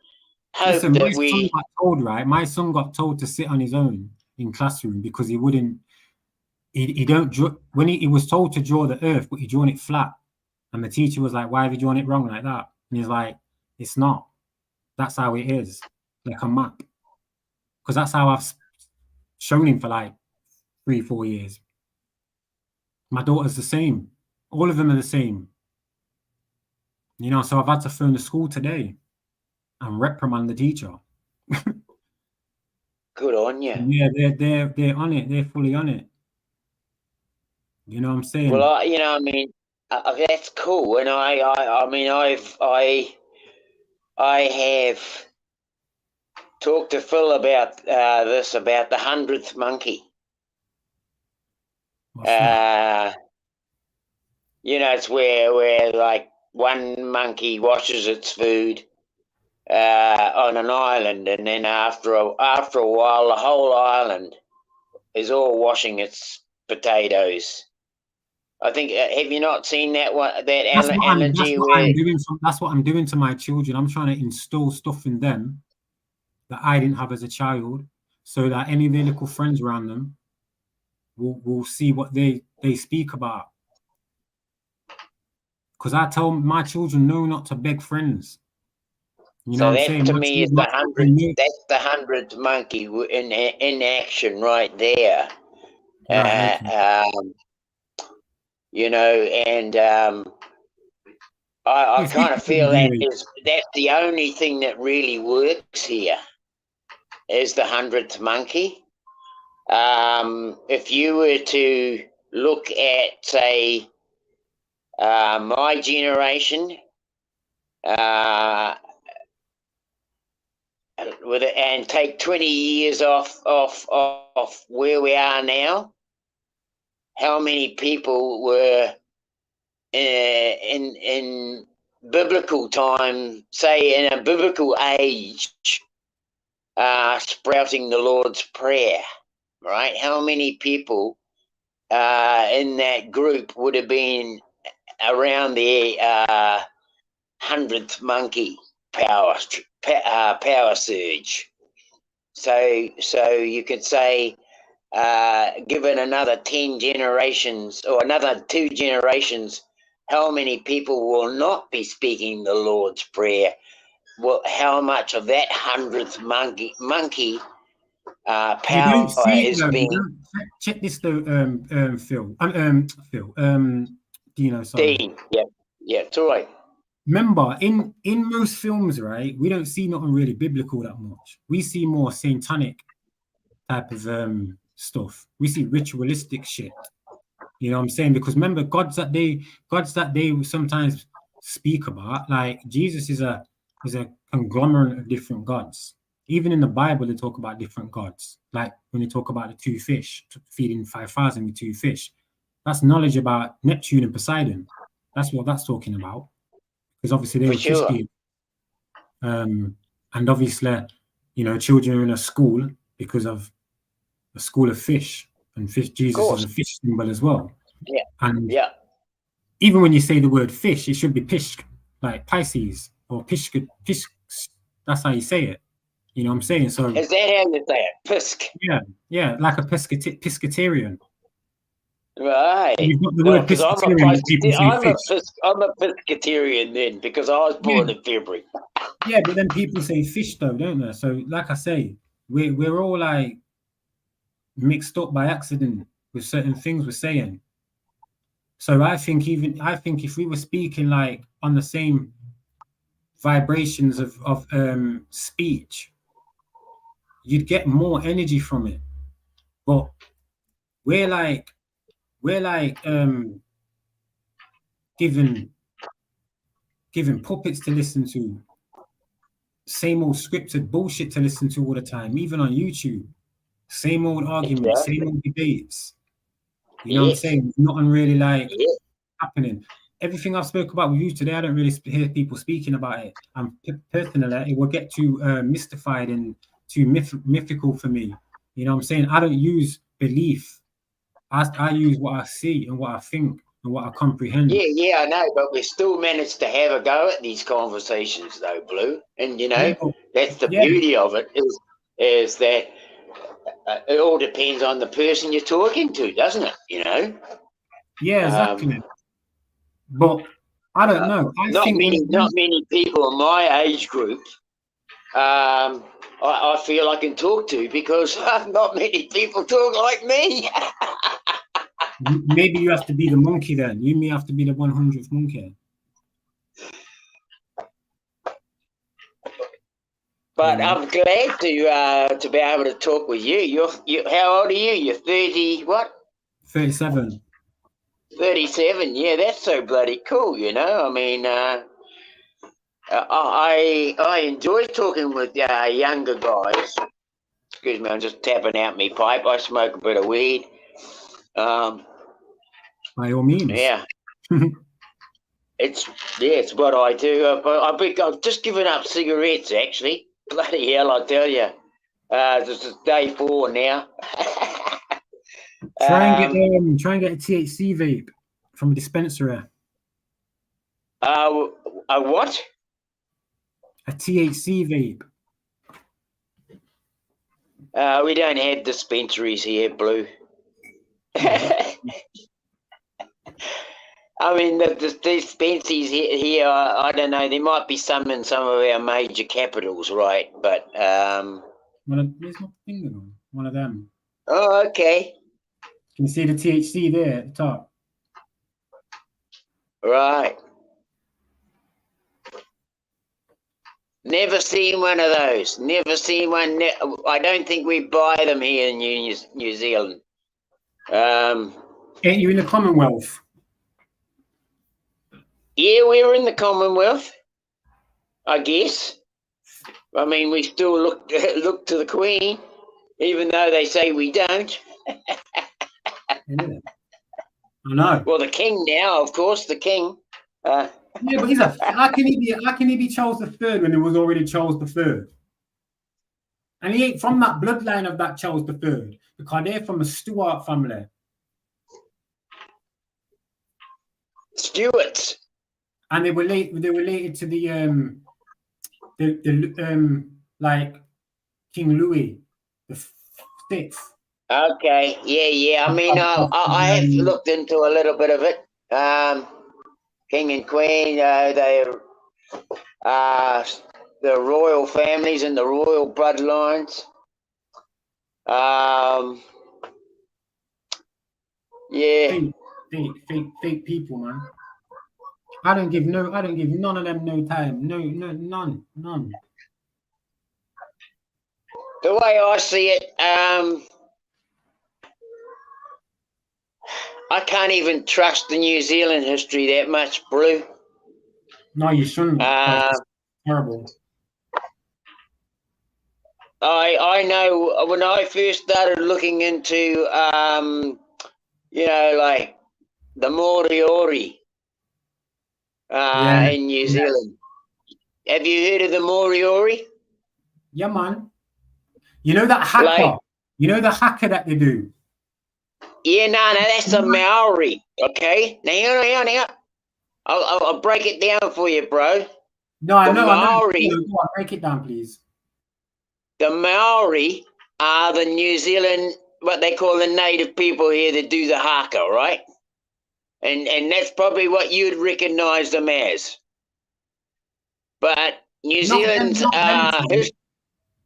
Speaker 3: hope that
Speaker 2: my son got told to sit on his own in classroom because he wouldn't. He don't draw when he was told to draw the earth, but he drawn it flat, and the teacher was like, "Why have you drawn it wrong like that?" And he's like, "It's not. That's how it is, like a map." Because that's how I've shown him for like 3-4 years. My daughter's the same. All of them are the same. You know, so I've had to phone the school today and reprimand the teacher.
Speaker 3: Good on you.
Speaker 2: Yeah, they're on it. They're fully on it. You know what I'm saying?
Speaker 3: Well, I mean, that's cool. And I mean, I have talked to Phil about about the 100th monkey. You know, it's where like one monkey washes its food on an island, and then after a while, the whole island is all washing its potatoes I think have you not seen that one? That
Speaker 2: That's what I'm, that's
Speaker 3: analogy
Speaker 2: what
Speaker 3: where
Speaker 2: I'm doing. That's what I'm doing to my children. I'm trying to instill stuff in them that I didn't have as a child, so that any of their little friends around them will see what they speak about. Because I tell my children no, not to beg friends. You know
Speaker 3: so
Speaker 2: what I'm
Speaker 3: that
Speaker 2: saying?
Speaker 3: to
Speaker 2: My
Speaker 3: me is
Speaker 2: children-
Speaker 3: the 100th. That's the 100th monkey in action right there.
Speaker 2: Right, okay.
Speaker 3: You know, and I
Speaker 2: It's
Speaker 3: kind of
Speaker 2: difficult
Speaker 3: feel that
Speaker 2: really.
Speaker 3: that's the only thing that really works here is the 100th monkey. If you were to look at, say, my generation, and take 20 years off where we are now, how many people were in biblical time, say in a biblical age, sprouting the Lord's Prayer, right? How many people in that group would have been around the 100th monkey power surge? So you could say, given another 10 generations or another 2 generations, how many people will not be speaking the Lord's Prayer? Well, how much of that 100th monkey
Speaker 2: You don't
Speaker 3: power
Speaker 2: see it
Speaker 3: is
Speaker 2: though. You
Speaker 3: being
Speaker 2: don't check this though, Phil. Phil. Dino, sorry.
Speaker 3: seen? Yeah, it's all right.
Speaker 2: Remember, in most films, right, we don't see nothing really biblical that much. We see more satanic type of stuff. We see ritualistic shit. You know what I'm saying? Because remember, gods that they sometimes speak about, like Jesus is a conglomerate of different gods. Even in the Bible, they talk about different gods. Like when they talk about the 2 fish, feeding 5,000 with 2 fish. That's knowledge about Neptune and Poseidon. That's what that's talking about. Because obviously they
Speaker 3: For
Speaker 2: were fish
Speaker 3: sure.
Speaker 2: people. And obviously, you know, children are in a school because of a school of fish. And fish, Jesus is a fish symbol as well.
Speaker 3: Yeah.
Speaker 2: And
Speaker 3: Yeah.
Speaker 2: even when you say the word fish, it should be pish, like Pisces or pish. That's how you say it. You know what I'm saying? So
Speaker 3: is that how you say it? Pisk.
Speaker 2: Yeah, like a pescatarian.
Speaker 3: Right.
Speaker 2: You've got the word
Speaker 3: Because
Speaker 2: pescatarian. People say fish.
Speaker 3: I'm a pescatarian then because I was born in February.
Speaker 2: Yeah, but then people say fish though, don't they? So like I say, we're all like mixed up by accident with certain things we're saying. So I think if we were speaking like on the same vibrations of speech, you'd get more energy from it. But we're like giving puppets to listen to, same old scripted bullshit to listen to all the time, even on YouTube. Same old arguments, same old debates. You know what I'm saying? Nothing really like happening. Everything I've spoke about with you today, I don't really hear people speaking about it. And personally, it will get too mystified and too mythical for me. You know what I'm saying? I don't use belief. I use what I see and what I think and what I comprehend.
Speaker 3: Yeah, I know, but we still managed to have a go at these conversations, though, Blue. And you know, that's the beauty of it is that it all depends on the person you're talking to, doesn't it? You know.
Speaker 2: Yeah, exactly. But I don't know.
Speaker 3: Not many people in my age group. I feel I can talk to because not many people talk like me.
Speaker 2: Maybe you have to be the monkey then. You may have to be the 100th monkey.
Speaker 3: But I'm glad to be able to talk with you. You how old are you? You're 30 what?
Speaker 2: 37.
Speaker 3: 37. Yeah, that's so bloody cool. You know, I mean, I enjoy talking with younger guys. Excuse me, I'm just tapping out my pipe. I smoke a bit of weed.
Speaker 2: By all means.
Speaker 3: Yeah. It's what I do. I've just given up cigarettes, actually. Bloody hell, I tell you. This is day 4 now.
Speaker 2: Try and get a THC vape. from a dispensary.
Speaker 3: A what?
Speaker 2: A THC vape.
Speaker 3: We don't have dispensaries here, Blue. I mean, the dispensaries here, I don't know. There might be some in some of our major capitals, right? But
Speaker 2: Where's my finger on? One of them.
Speaker 3: oh, okay,
Speaker 2: Can you see the THC there at the top?
Speaker 3: right. Never seen one of those. Never seen one. I don't think we buy them here in New Zealand.
Speaker 2: Ain't you in the Commonwealth?
Speaker 3: Yeah, we're in the Commonwealth, I guess. I mean, we still look to the Queen, even though they say we don't.
Speaker 2: Yeah. I know.
Speaker 3: Well, the King now, of course, the King.
Speaker 2: Yeah, but how can he be Charles III when he was already Charles III? And he ain't from that bloodline of that Charles III because they're from a Stuart family.
Speaker 3: Stuarts.
Speaker 2: And they were related to the like King Louis the Sixth.
Speaker 3: Okay, yeah. I mean, I have looked into a little bit of it. King and Queen, they're the royal families and the royal bloodlines. Yeah.
Speaker 2: Fake people, man. I don't give none of them no time. No, none.
Speaker 3: The way I see it, I can't even trust the New Zealand history that much, Blue.
Speaker 2: No, you shouldn't. It's terrible.
Speaker 3: I know when I first started looking into, like the Moriori in New Zealand. Have you heard of the Moriori?
Speaker 2: Yeah, man. You know that hacker? You know the hacker that they do?
Speaker 3: Yeah, no, that's a Maori. Okay, now hang on. I'll break it down for you, bro.
Speaker 2: No, I know.
Speaker 3: Maori.
Speaker 2: Go on, break it down, please.
Speaker 3: The Maori are the New Zealand, what they call the native people here that do the haka, right? And that's probably what you'd recognise them as. But New Zealand's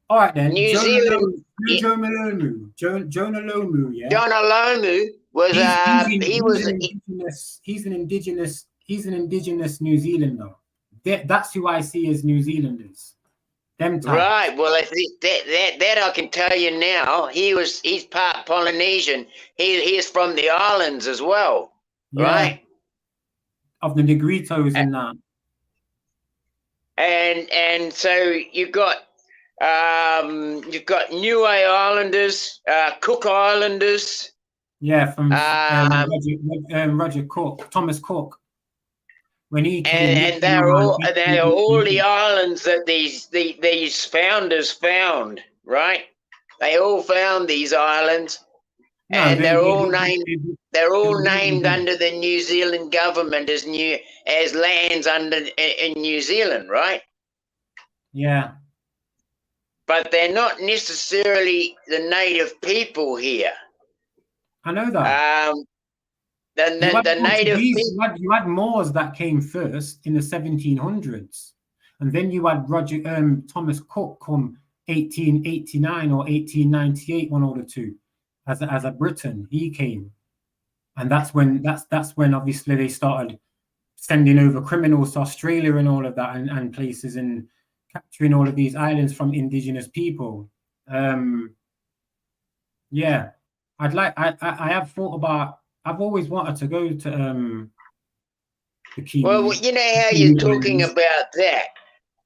Speaker 2: all right then.
Speaker 3: New Zealand.
Speaker 2: Jonah Lomu, yeah.
Speaker 3: Jonah Lomu was
Speaker 2: he's an indigenous New Zealander. That's who I see as New Zealanders. Them types.
Speaker 3: Right. Well, that I can tell you now. He's part Polynesian. He is from the islands as well. Yeah. Right.
Speaker 2: Of the Negritos and that.
Speaker 3: And so you've got Niue Islanders, Cook Islanders.
Speaker 2: Yeah, from Roger Cook, Thomas Cook. When he came,
Speaker 3: and they're all the islands that these founders found, right? They all found these islands, and they're all named under the New Zealand government as lands in New Zealand, right?
Speaker 2: Yeah.
Speaker 3: But they're not necessarily the native people here.
Speaker 2: I know that. You had Moors that came first in the 1700s, and then you had Thomas Cook come 1889 or 1898, one of the two, as a Briton. He came, and that's when obviously they started sending over criminals to Australia and all of that, and places, and capturing all of these islands from indigenous people. Yeah, I have thought about. I've always wanted to go to the Kiwi.
Speaker 3: Well, you know how you're talking about that.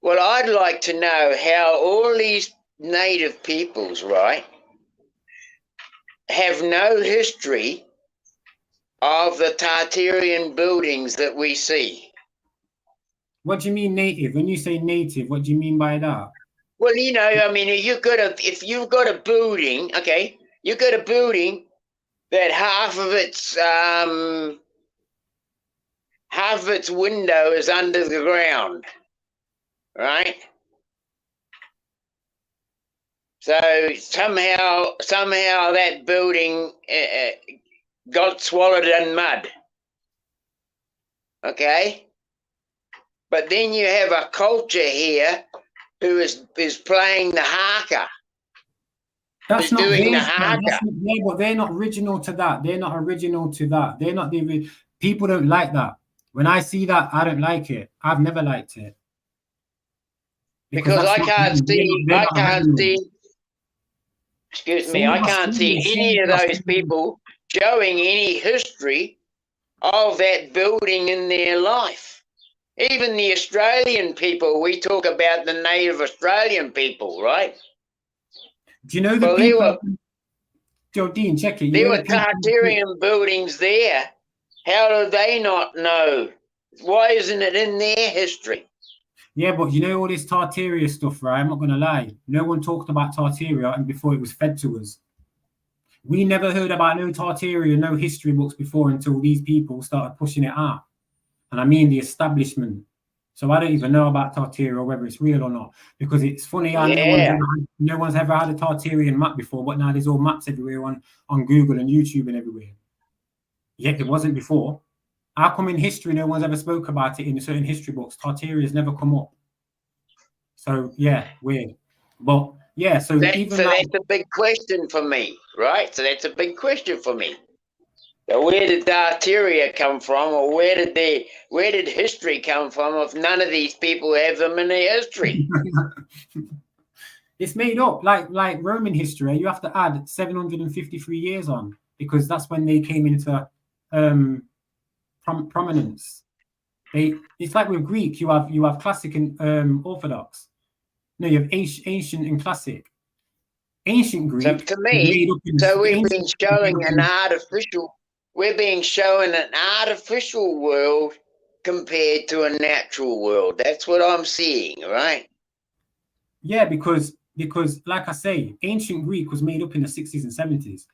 Speaker 3: Well, I'd like to know how all these native peoples, right, have no history of the Tartarian buildings that we see.
Speaker 2: What do you mean native? When you say native, what do you mean by that?
Speaker 3: Well, I mean, if you've got a building, okay, you've got a building that half of it's half of its window is under the ground, right? So somehow that building got swallowed in mud. Okay, but then you have a culture here who is playing the haka.
Speaker 2: That's not
Speaker 3: doing the
Speaker 2: theirs, man.
Speaker 3: haka.
Speaker 2: That's not, yeah, but they're not original to that. They're not original to that. They're not the people don't like that. When I see that, I don't like it. I've never liked it.
Speaker 3: Because
Speaker 2: that's
Speaker 3: I
Speaker 2: not
Speaker 3: can't
Speaker 2: them.
Speaker 3: see,
Speaker 2: They're
Speaker 3: I
Speaker 2: not
Speaker 3: can't
Speaker 2: original.
Speaker 3: see, excuse me,
Speaker 2: Same
Speaker 3: I
Speaker 2: with
Speaker 3: can't see
Speaker 2: Australia,
Speaker 3: any
Speaker 2: same
Speaker 3: of
Speaker 2: with
Speaker 3: those
Speaker 2: Australia.
Speaker 3: people showing any history of that building in their life. Even the Australian people, we talk about the native Australian people, right?
Speaker 2: Do you know the
Speaker 3: Well,
Speaker 2: people? Joe Dean, check it. You
Speaker 3: there
Speaker 2: know
Speaker 3: were
Speaker 2: the people.
Speaker 3: Tartarian buildings there. How do they not know? Why isn't it in their history?
Speaker 2: Yeah, but you know all this Tartaria stuff, right? I'm not gonna lie. No one talked about Tartaria, and before it was fed to us. We never heard about no Tartaria, no history books before until these people started pushing it out. And I mean the establishment. So I don't even know about Tartaria, whether it's real or not, because it's funny how no one's ever had a Tartarian map before, but now there's all maps everywhere on Google and YouTube and everywhere. Yet it wasn't before. How come in history no one's ever spoke about it in certain history books? Tartaria's never come up. So yeah, weird. But yeah, so
Speaker 3: that's a big question for me, right? So that's a big question for me. So where did Tartaria come from, or where did history come from if none of these people have them in their history?
Speaker 2: It's made up, like Roman history. You have to add 753 years on, because that's when they came into prominence. It's like with Greek, you have classic and Orthodox. No, you have ancient and classic. Ancient Greek.
Speaker 3: So to me, we've been showing we're being shown an artificial world compared to a natural world. That's what I'm seeing, right?
Speaker 2: Yeah, because like I say, ancient Greek was made up in the 60s and 70s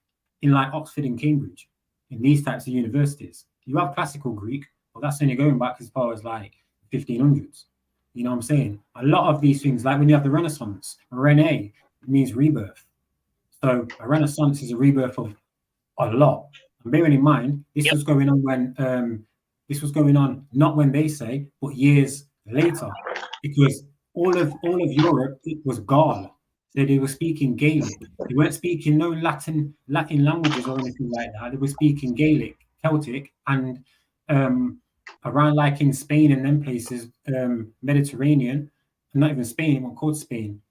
Speaker 2: in like Oxford and Cambridge, in these types of universities. You have classical Greek, but that's only going back as far as like 1500s. You know what I'm saying? A lot of these things, like when you have the Renaissance, Rene means rebirth. So a Renaissance is a rebirth of a lot. And bearing in mind, this was going on when not when they say, but years later, because all of Europe, it was Gaul. So they were speaking Gaelic. They weren't speaking no Latin languages or anything like that. They were speaking Gaelic, Celtic, and around like in Spain and them places, Mediterranean, not even Spain, what called Spain,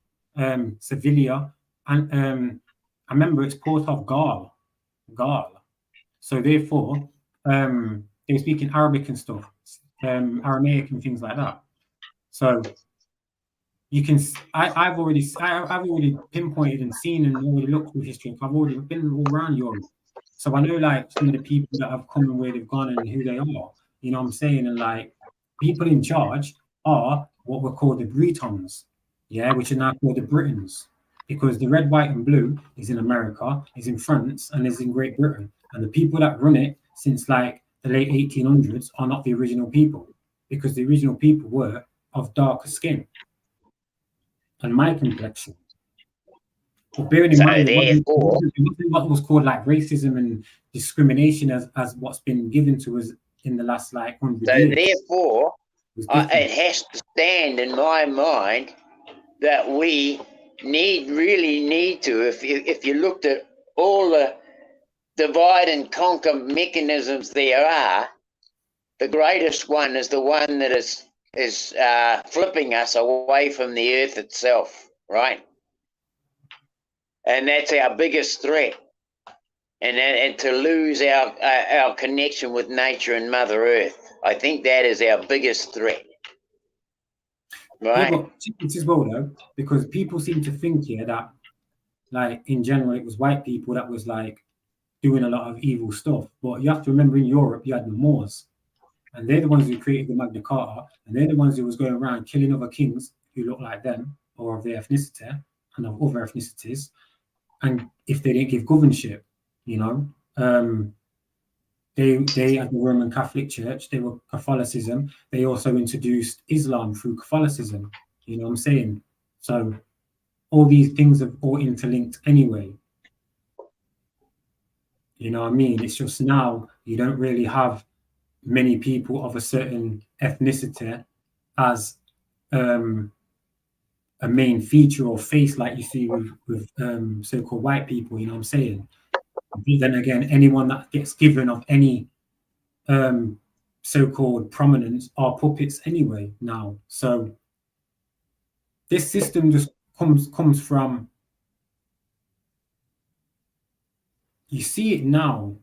Speaker 2: Sevilla, and I remember it's port of Gaul. So therefore, they were speaking Arabic and stuff, Aramaic and things like that. So you can, I've already pinpointed and seen and already looked through history. I've already been all around Europe, so I know like some of the people that have come and where they've gone and who they are. You know what I'm saying? And like people in charge are what were called the Bretons, which are now called the Britons, because the red, white, and blue is in America, is in France, and is in Great Britain. And the people that run it since like the late 1800s are not the original people, because the original people were of darker skin and my complexion. But bearing in mind, it wasn't what was called like racism and discrimination as what's been given to us in the last like 100 years.
Speaker 3: Therefore, it has to stand in my mind that we really need to, if you looked at all the divide and conquer mechanisms there are, the greatest one is the one that is flipping us away from the earth itself, right? And that's our biggest threat. And to lose our connection with nature and Mother Earth. I think that is our biggest threat. Right?
Speaker 2: Yeah, but it's as well though, because people seem to think here that like in general it was white people that was like doing a lot of evil stuff. But you have to remember in Europe you had the Moors, and they're the ones who created the Magna Carta, and they're the ones who was going around killing other kings who look like them or of their ethnicity and of other ethnicities. And if they didn't give governorship, you know, they had the Roman Catholic Church, they were Catholicism. They also introduced Islam through Catholicism. You know what I'm saying? So all these things are all interlinked anyway. You know what I mean? It's just now you don't really have many people of a certain ethnicity as a main feature or face like you see with so-called white people. You know what I'm saying? But then again, anyone that gets given of any so-called prominence are puppets anyway now. So this system just comes from, you see it now.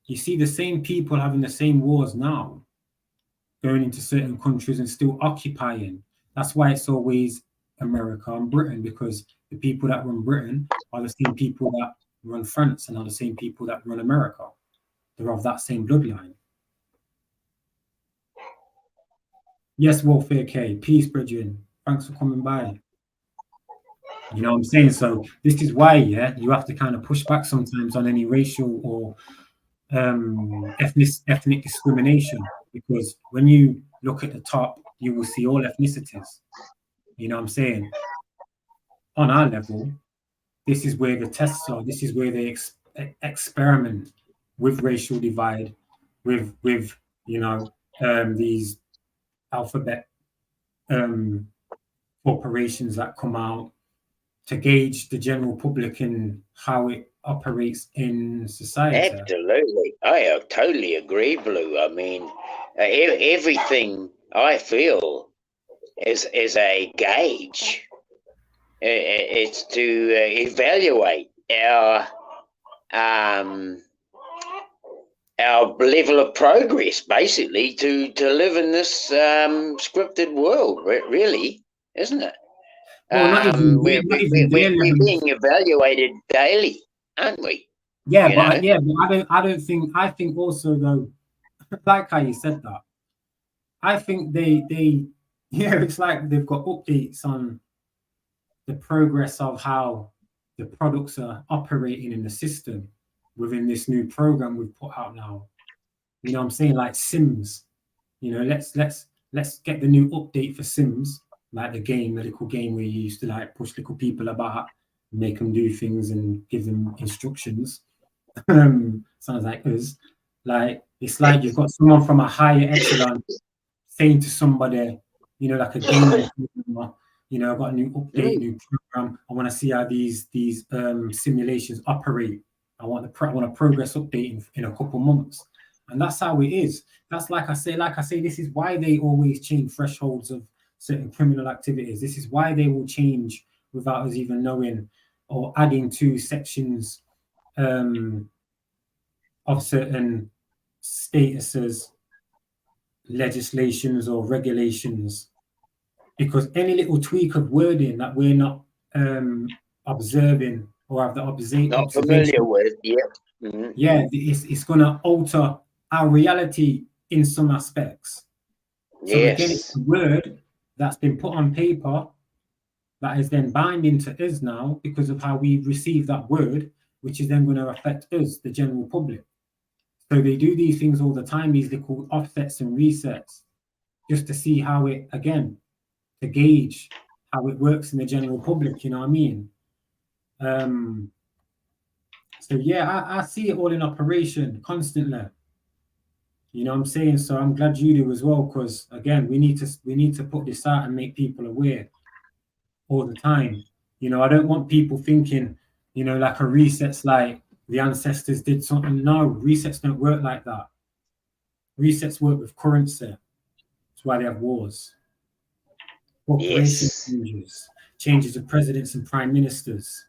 Speaker 2: You see the same people having the same wars now, going into certain countries and still occupying. That's why it's always America and Britain, because the people that run Britain are the same people that run France and are the same people that run America. They're of that same bloodline. Yes, Warfare K. Peace, brethren. Thanks for coming by. You know what I'm saying? So this is why, yeah, you have to kind of push back sometimes on any racial or ethnic discrimination, because when you look at the top, you will see all ethnicities. You know what I'm saying? On our level, this is where the tests are. This is where they experiment with racial divide, with you know these alphabet corporations that come out to gauge the general public and how it operates in society.
Speaker 3: Absolutely. I totally agree, Blue. I mean, everything I feel is a gauge. It's to evaluate our level of progress, basically, to live in this scripted world, really, isn't it?
Speaker 2: Well, not even
Speaker 3: we're being evaluated daily, aren't we?
Speaker 2: Yeah, but I think also though, like how you said that, I think they it's like they've got updates on the progress of how the products are operating in the system within this new program we've put out now. You know what I'm saying? Like Sims, you know, let's get the new update for Sims, like the little game where you used to like push little people about, make them do things and give them instructions. Sounds like us. Like it's like you've got someone from a higher echelon saying to somebody, you know, like a game, you know, I've got a new update, new program. I want to see how these simulations operate. I want a progress update in a couple months, and that's how it is. That's like I say, this is why they always change thresholds of certain criminal activities. This is why they will change without us even knowing, or adding to sections of certain statuses, legislations or regulations, because any little tweak of wording that we're not observing or have the
Speaker 3: not familiar with,
Speaker 2: yeah, it's going to alter our reality in some aspects. So again, it's a word that's been put on paper that is then binding to us now because of how we receive that word, which is then going to affect us, the general public. So they do these things all the time, these little offsets and resets, just to see how it, again, to gauge how it works in the general public, you know what I mean? So yeah, I see it all in operation constantly. You know what I'm saying? So I'm glad you do as well, because again, we need to put this out and make people aware all the time. You know, I don't want people thinking, you know, like a reset's like the ancestors did something. No, resets don't work like that. Resets work with currency. That's why they have wars. Corporation changes of presidents and prime ministers.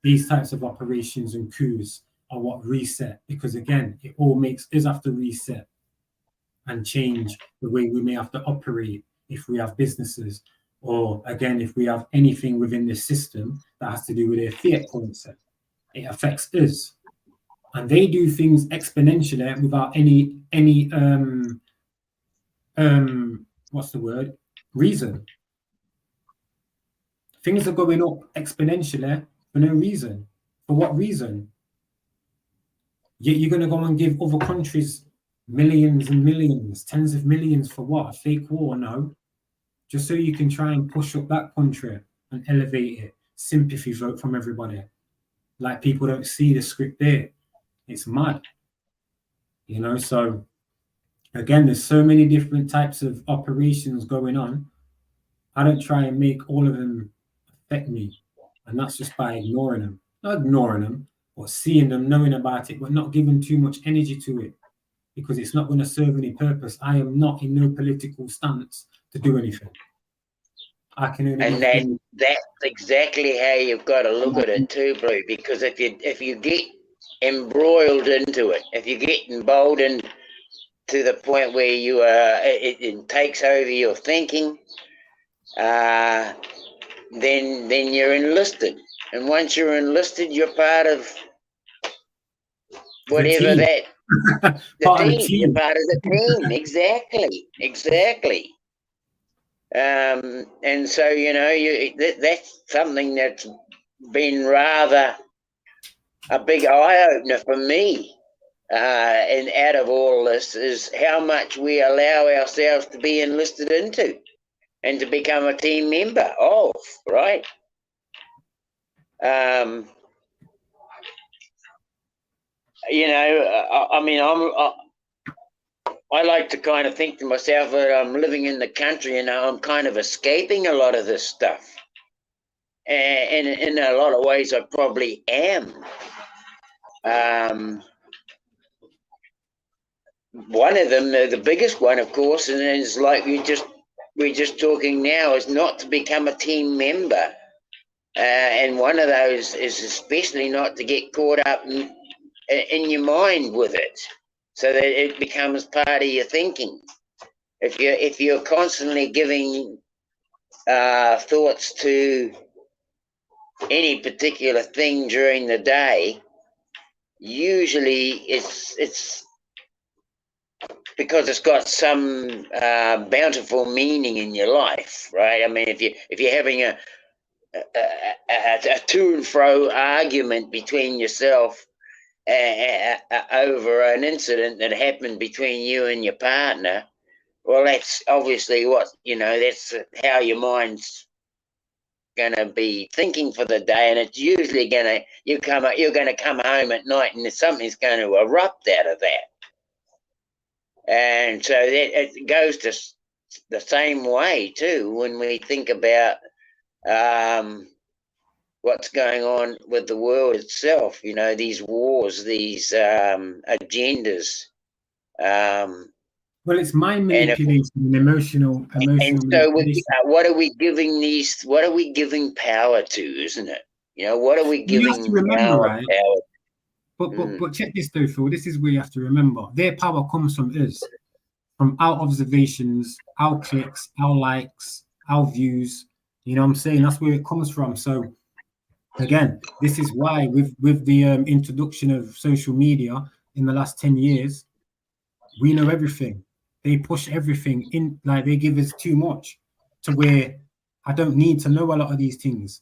Speaker 2: These types of operations and coups are what reset, because again, it all makes us have to reset and change the way we may have to operate if we have businesses, or again, if we have anything within this system that has to do with their fiat currency. It affects us, and they do things exponentially without any what's the word? Reason. Things are going up exponentially for no reason. For what reason? Yet you're going to go and give other countries millions and millions, tens of millions for what? A fake war? No. Just so you can try and push up that country and elevate it. Sympathy vote from everybody. Like people don't see the script there. It's mad. You know, so again, there's so many different types of operations going on. I don't try and make all of them affect me. And that's just by ignoring them. Not ignoring them, but seeing them, knowing about it, but not giving too much energy to it, because it's not going to serve any purpose. I am not in no political stance to do anything. I can only
Speaker 3: and that's exactly how you've got to look at it too, Blue, because if you get embroiled into it, if you get emboldened to the point where you are, it takes over your thinking, then you're enlisted. And once you're enlisted, you're part of whatever that the team. You're part of the team. Exactly. And so, you know, that's something that's been rather a big eye opener for me. And out of all this is how much we allow ourselves to be enlisted into and to become a team member of, right? You know, I mean, I like to kind of think to myself that I'm living in the country and I'm kind of escaping a lot of this stuff. And in a lot of ways, I probably am. One of them, the biggest one, of course, and is like we're just talking now, is not to become a team member. And one of those is especially not to get caught up in your mind with it, so that it becomes part of your thinking. If you're constantly giving thoughts to any particular thing during the day, usually it's because it's got some bountiful meaning in your life, right? I mean, if you're having a to and fro argument between yourself over an incident that happened between you and your partner, well, that's obviously what, you know, that's how your mind's going to be thinking for the day, and it's usually you're going to come home at night and something's going to erupt out of that. And so it goes to the same way too when we think about what's going on with the world itself. You know, these wars, these agendas.
Speaker 2: Well, it's mind manipulation and emotional.
Speaker 3: And so, what are we giving power to? Isn't it? You know, what are we giving?
Speaker 2: You have to remember, right? But check this though, Phil. This is where you have to remember. Their power comes from us, from our observations, our clicks, our likes, our views. You know what I'm saying? That's where it comes from. So again, this is why with the introduction of social media in the last 10 years, we know everything. They push everything in, like they give us too much to where I don't need to know a lot of these things.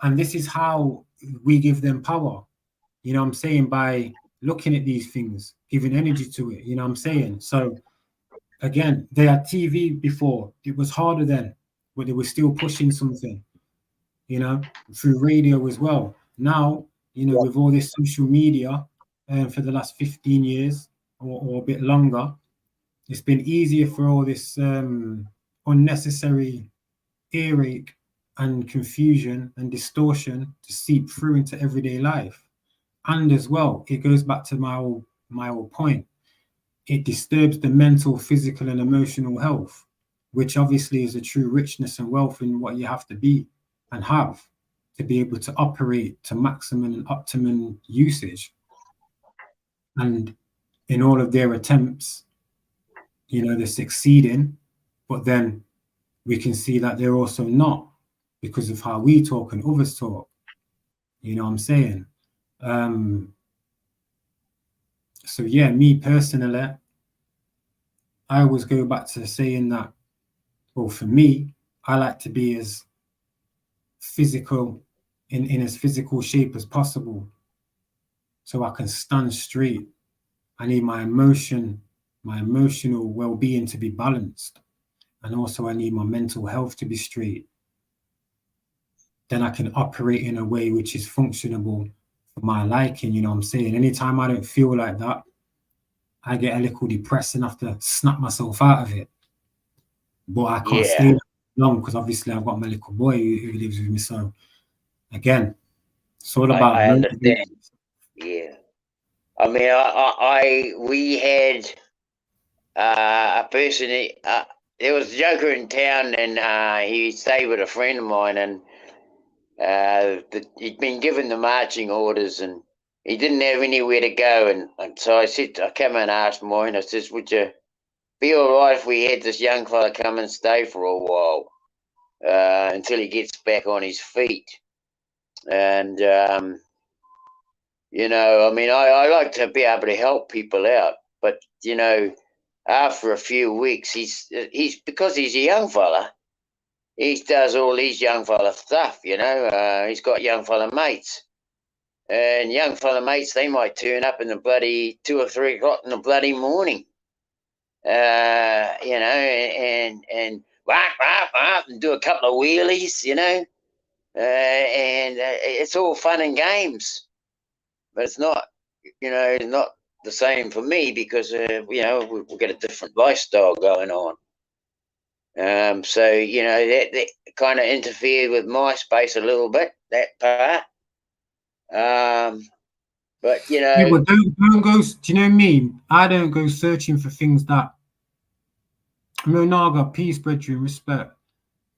Speaker 2: And this is how we give them power. You know what I'm saying? By looking at these things, giving energy to it. You know what I'm saying? So again, they had TV before. It was harder then, but they were still pushing something, you know, through radio as well. Now, you know, with all this social media for the last 15 years or a bit longer, it's been easier for all this unnecessary earache and confusion and distortion to seep through into everyday life. And as well, it goes back to my old point. It disturbs the mental, physical, and emotional health, which obviously is a true richness and wealth in what you have to be and have to be able to operate to maximum and optimum usage. And in all of their attempts, you know, they're succeeding, but then we can see that they're also not, because of how we talk and others talk. You know what I'm saying? So yeah, me personally, I always go back to saying that, well, for me, I like to be as physical, in as physical shape as possible. so I can stand straight. I need my emotional well-being to be balanced. And also I need my mental health to be straight. Then I can operate in a way which is functionable for my liking, you know what I'm saying? Anytime I don't feel like that, I get a little depressed and have to snap myself out of it. But I can't stay long because obviously I've got my little boy who lives with me. So again, it's all about
Speaker 3: I understand. Yeah. I mean, we had a person, there was a joker in town, and he stayed with a friend of mine, and he'd been given the marching orders, and he didn't have anywhere to go. And so I came and asked mine, I says, would you be all right if we had this young fella come and stay for a while until he gets back on his feet? And, you know, I mean, I like to be able to help people out, but, you know, after a few weeks, he's because he's a young fella, he does all these young fella stuff, you know. He's got young fella mates, and young fella mates, they might turn up in the bloody 2 or 3 o'clock in the bloody morning, you know, and and do a couple of wheelies, you know, and it's all fun and games, but it's not, you know, not the same for me because you know, we've got a different lifestyle going on. So you know, that kind of interfered with my space a little bit, that part. But you know,
Speaker 2: yeah, but don't go. Do you know me? I don't go searching for things that. Naga, peace, brethren, respect.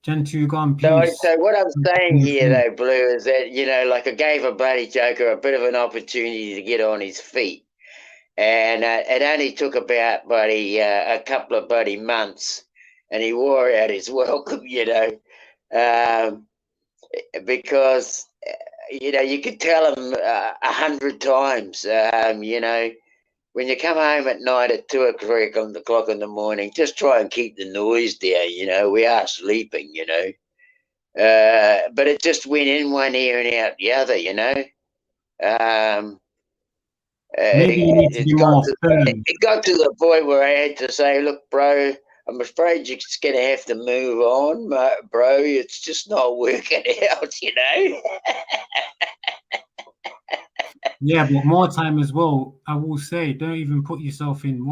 Speaker 2: Gentoo gone, peace.
Speaker 3: so what I'm saying here, though, Blue, is that, you know, like I gave a bloody joker a bit of an opportunity to get on his feet, and it only took about a couple of bloody months, and he wore out his welcome, you know, because you know, you could tell him 100 times, you know, when you come home at night at 2 o'clock in the morning, just try and keep the noise down. You know, we are sleeping, you know, but it just went in one ear and out the other, you know.
Speaker 2: Maybe you need to be more firm.
Speaker 3: It got to the point where I had to say, look, bro, I'm afraid you're just going to have to move on, bro. It's just not working out, you know.
Speaker 2: Yeah, but more time as well, I will say, don't even put yourself in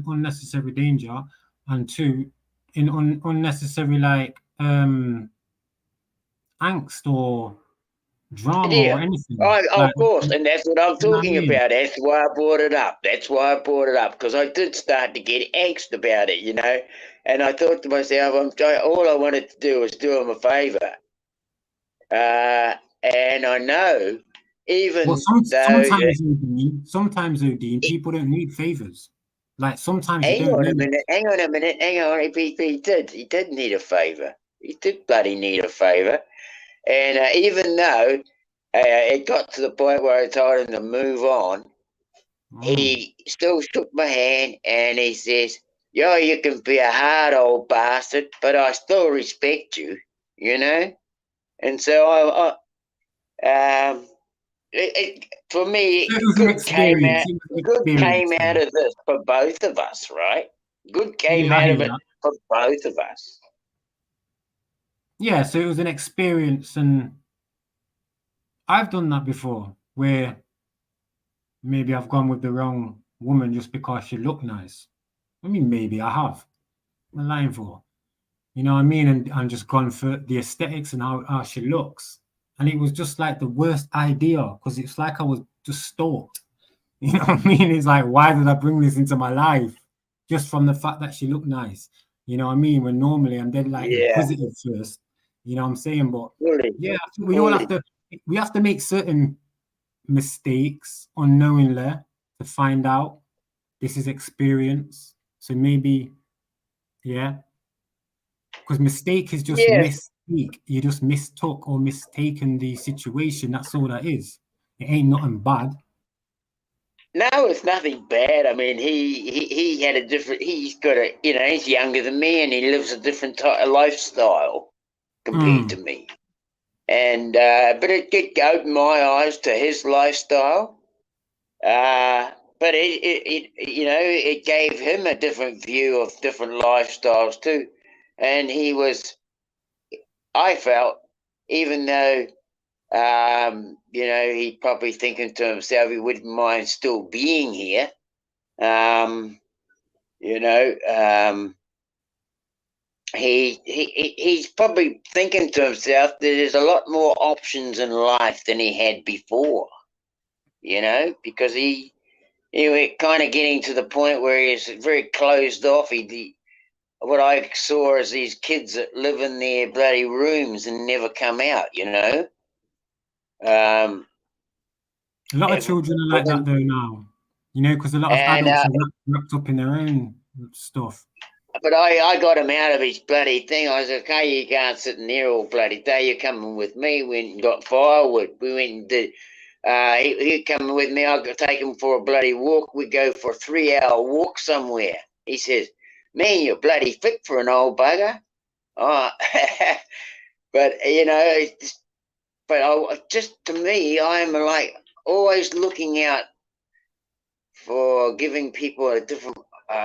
Speaker 2: unnecessary danger, and 2, in unnecessary like angst or drama or anything.
Speaker 3: Like,
Speaker 2: of
Speaker 3: course, and that's what I'm talking
Speaker 2: about.
Speaker 3: That's why I brought it up. Because I did start to get angst about it, you know. And I thought to myself, all I wanted to do was do him a favour. And I know, even
Speaker 2: sometimes, Odin, people don't need favours. Like sometimes
Speaker 3: hang on a minute. He did need a favour. He did bloody need a favour. And even though it got to the point where I told him to move on, he still shook my hand and he says, yo, you can be a hard old bastard, but I still respect you, you know? And so for me, good came out of this for both of us, right? Good came out of it for both of us.
Speaker 2: Yeah, so it was an experience, and I've done that before, where maybe I've gone with the wrong woman just because she looked nice. I mean, maybe I have. I'm lying for, you know what I mean? And just gone for the aesthetics and how she looks. And it was just like the worst idea, because it's like I was just stalked. You know what I mean? It's like, why did I bring this into my life? Just from the fact that she looked nice. You know what I mean? When normally I'm dead like inquisitive first. You know what I'm saying? But yeah, we all have to make certain mistakes unknowingly to find out this is experience. So maybe, because mistake is just mistake. You just mistook or mistaken the situation. That's all that is. It ain't nothing bad.
Speaker 3: No, it's nothing bad. I mean, he had a different. He's got a, you know, he's younger than me, and he lives a different type of lifestyle compared to me. And but it opened my eyes to his lifestyle, But it gave him a different view of different lifestyles too. And I felt, even though, he'd probably thinking to himself he wouldn't mind still being here. He's probably thinking to himself that there's a lot more options in life than he had before, because he was kind of getting to the point where he's very closed off. What I saw is these kids that live in their bloody rooms and never come out,
Speaker 2: A lot of children are like that though now, because a lot of adults are wrapped up in their own stuff.
Speaker 3: But I got him out of his bloody thing. I said, okay, you can't sit in there all bloody day. You're coming with me. We went and got firewood. We went and did, he coming with me. I'll take him for a bloody walk. We go for a 3-hour walk somewhere. He says, man, you're bloody fit for an old bugger. Oh, but, just to me, I'm like always looking out for giving people a different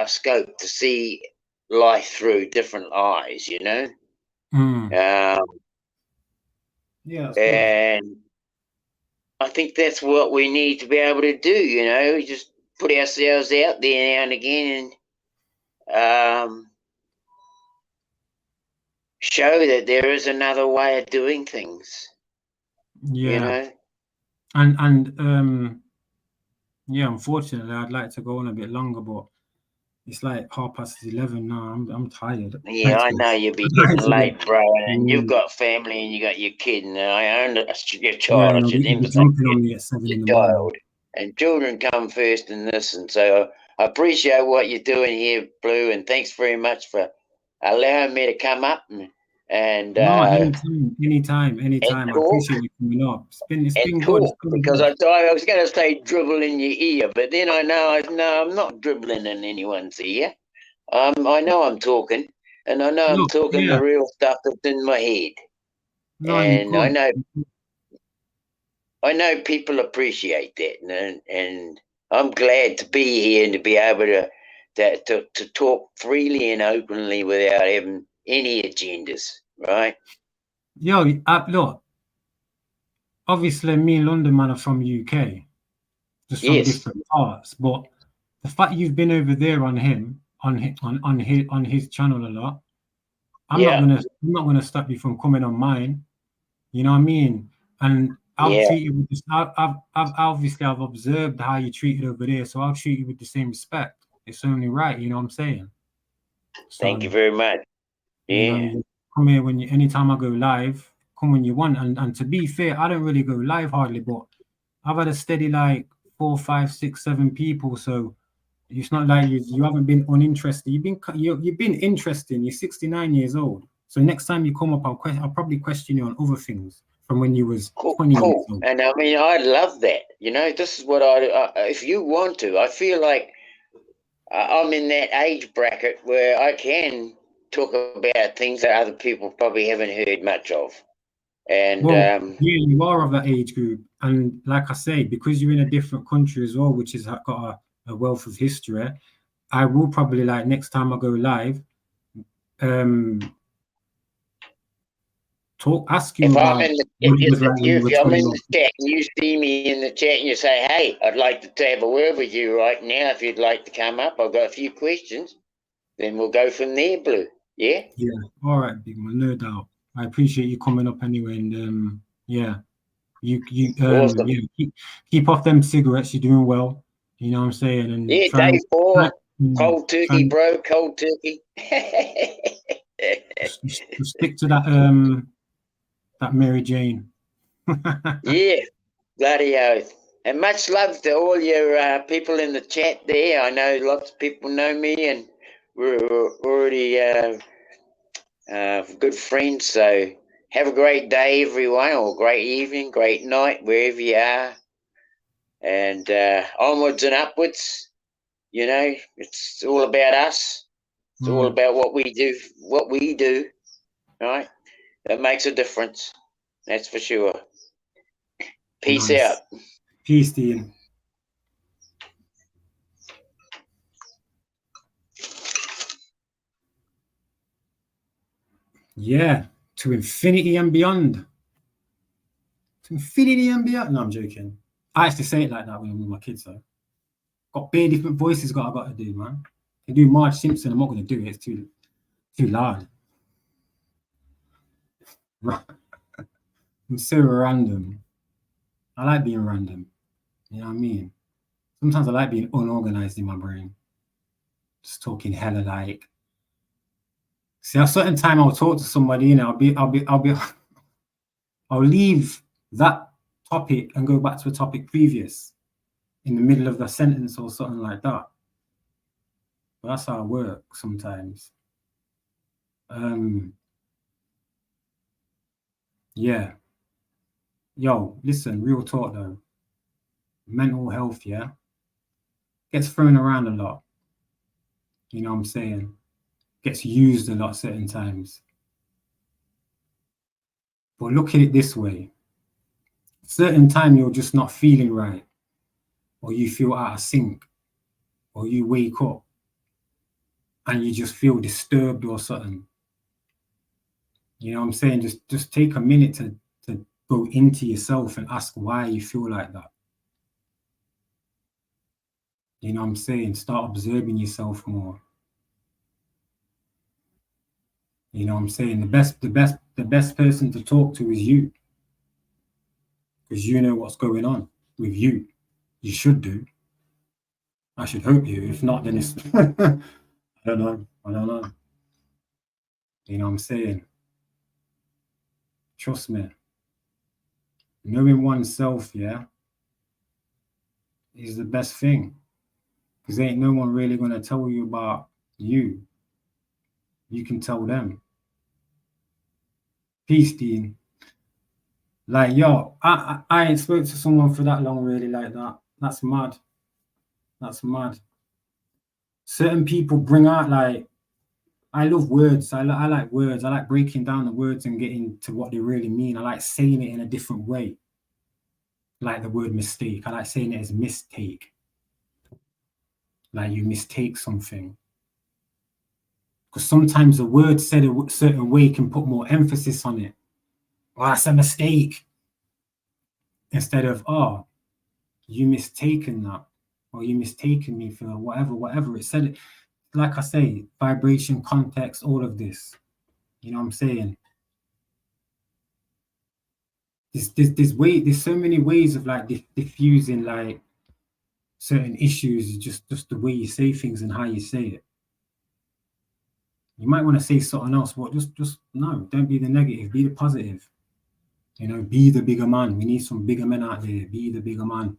Speaker 3: scope to see life through different eyes,
Speaker 2: Yeah.
Speaker 3: And I think that's what we need to be able to do, just put ourselves out there now and again and show that there is another way of doing things.
Speaker 2: Yeah. Yeah, unfortunately I'd like to go on a bit longer, but it's like 11:30 now. I'm tired.
Speaker 3: Yeah, I know you'll be getting late, bro, and you've got family and you got your kid, and I own your child. I should emphasize
Speaker 2: on me at 7 in the morning.
Speaker 3: And children come first in this, and so I appreciate what you're doing here, Blue, and thanks very much for allowing me to come up and
Speaker 2: no, anytime. I appreciate you coming up. It's been good.
Speaker 3: Because I was going to say dribble in your ear, but then I know I'm not dribbling in anyone's ear. I know I'm talking, and I know I'm talking the real stuff that's in my head.
Speaker 2: No,
Speaker 3: and I know people appreciate that, and I'm glad to be here and to be able to talk freely and openly without having any agendas, right?
Speaker 2: Look, obviously me and London Man are from UK, just from different parts, but the fact you've been over there on his channel a lot, I'm not gonna stop you from coming on mine. You know what I mean? And I'll treat you with this. I've observed how you treated over there, so I'll treat you with the same respect. It's only right, you know what I'm saying?
Speaker 3: So, thank you very much. Yeah.
Speaker 2: Come here anytime I go live. Come when you want. And to be fair, I don't really go live hardly, but I've had a steady like 4, 5, 6, 7 people. So it's not like you haven't been uninterested. You've been interesting. You're 69 years old. So next time you come up, I'll probably question you on other things from when you was 20 years old.
Speaker 3: And I mean, I love that. This is what if you want to, I feel like I'm in that age bracket where I can talk about things that other people probably haven't heard much of. And
Speaker 2: you are of that age group, and like I say, because you're in a different country as well, which has got a wealth of history, I will probably, like, next time I go live, ask you
Speaker 3: if
Speaker 2: about
Speaker 3: I'm in the chat and you see me in the chat and you say, hey, I'd like to have a word with you right now, if you'd like to come up, I've got a few questions, then we'll go from there, Blue. Yeah
Speaker 2: all right, big man, no doubt. I appreciate you coming up anyway, and
Speaker 3: awesome.
Speaker 2: Keep off them cigarettes. You're doing well, you know what I'm saying? And
Speaker 3: day 4, cold turkey, bro, cold turkey.
Speaker 2: just stick to that that Mary Jane.
Speaker 3: Yeah, bloody oath. And much love to all your people in the chat there. I know lots of people know me, and we're already good friends. So have a great day, everyone, or great evening, great night, wherever you are. And onwards and upwards. It's all about us. It's all about what we do, right? That makes a difference. That's for sure. Peace out.
Speaker 2: Peace, Dean. Yeah, to infinity and beyond. To infinity and beyond. No, I'm joking. I actually say it like that when I'm with my kids, though. Got bare different voices I got to do, man. I do Marge Simpson, I'm not going to do it. It's too loud. I'm so random. I like being random. You know what I mean? Sometimes I like being unorganized in my brain. Just talking hella like. See, at a certain time I'll talk to somebody, you know, I'll leave that topic and go back to a topic previous in the middle of the sentence or something like that. But that's how I work sometimes. Yeah. Yo, listen, real talk though. Mental health, yeah, gets thrown around a lot. You know what I'm saying? Gets used a lot certain times. But look at it this way. Certain time you're just not feeling right, or you feel out of sync, or you wake up and you just feel disturbed or something. You know what I'm saying? Just take a minute to go into yourself and ask why you feel like that. You know what I'm saying? Start observing yourself more. You know what I'm saying? The best person to talk to is you. Because you know what's going on with you. You should do. I should hope you. If not, then it's I don't know. You know what I'm saying? Trust me. Knowing oneself, yeah, is the best thing. Because ain't no one really gonna tell you about you. You can tell them. Peace, Dean. Like, yo, I ain't spoke to someone for that long really like that. That's mad. That's mad. Certain people bring out like, I love words. I like words. I like breaking down the words and getting to what they really mean. I like saying it in a different way. Like the word mistake. I like saying it as mistake. Like you mistake something. Because sometimes a word said a certain way can put more emphasis on it. Oh, that's a mistake. Instead of, oh, you mistaken that. Or you mistaken me for whatever it said. Like I say, vibration, context, all of this. You know what I'm saying? There's so many ways of like diffusing like certain issues, just the way you say things and how you say it. You might want to say something else, but just no, don't be the negative, be the positive. You know, be the bigger man. We need some bigger men out there. Be the bigger man.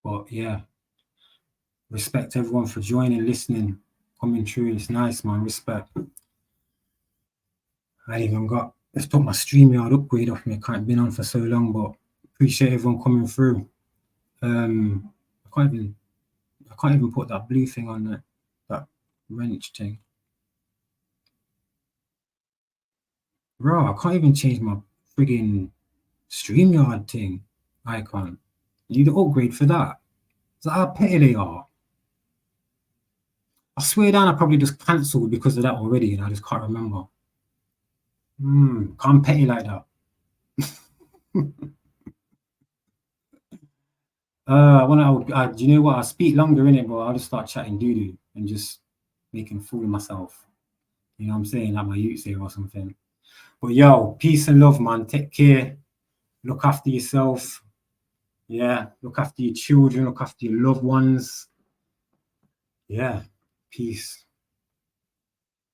Speaker 2: But yeah, respect everyone for joining, listening, coming through. It's nice, man. Respect. I ain't even got. Let's put my StreamYard upgrade off me. I can't been on for so long, but appreciate everyone coming through. I can't even put that blue thing on there, that wrench thing. Bro, I can't even change my friggin' StreamYard thing icon. You need to upgrade for that. Is that how petty they are? I swear down, I probably just cancelled because of that already, and I just can't remember. Can't petty like that. Do you know what? I speak longer in it, but I'll just start chatting doo-doo and just making a fool of myself. You know what I'm saying? Like my youth say or something. But yo, peace and love, man. Take care. Look after yourself. Yeah. Look after your children. Look after your loved ones. Yeah. Peace.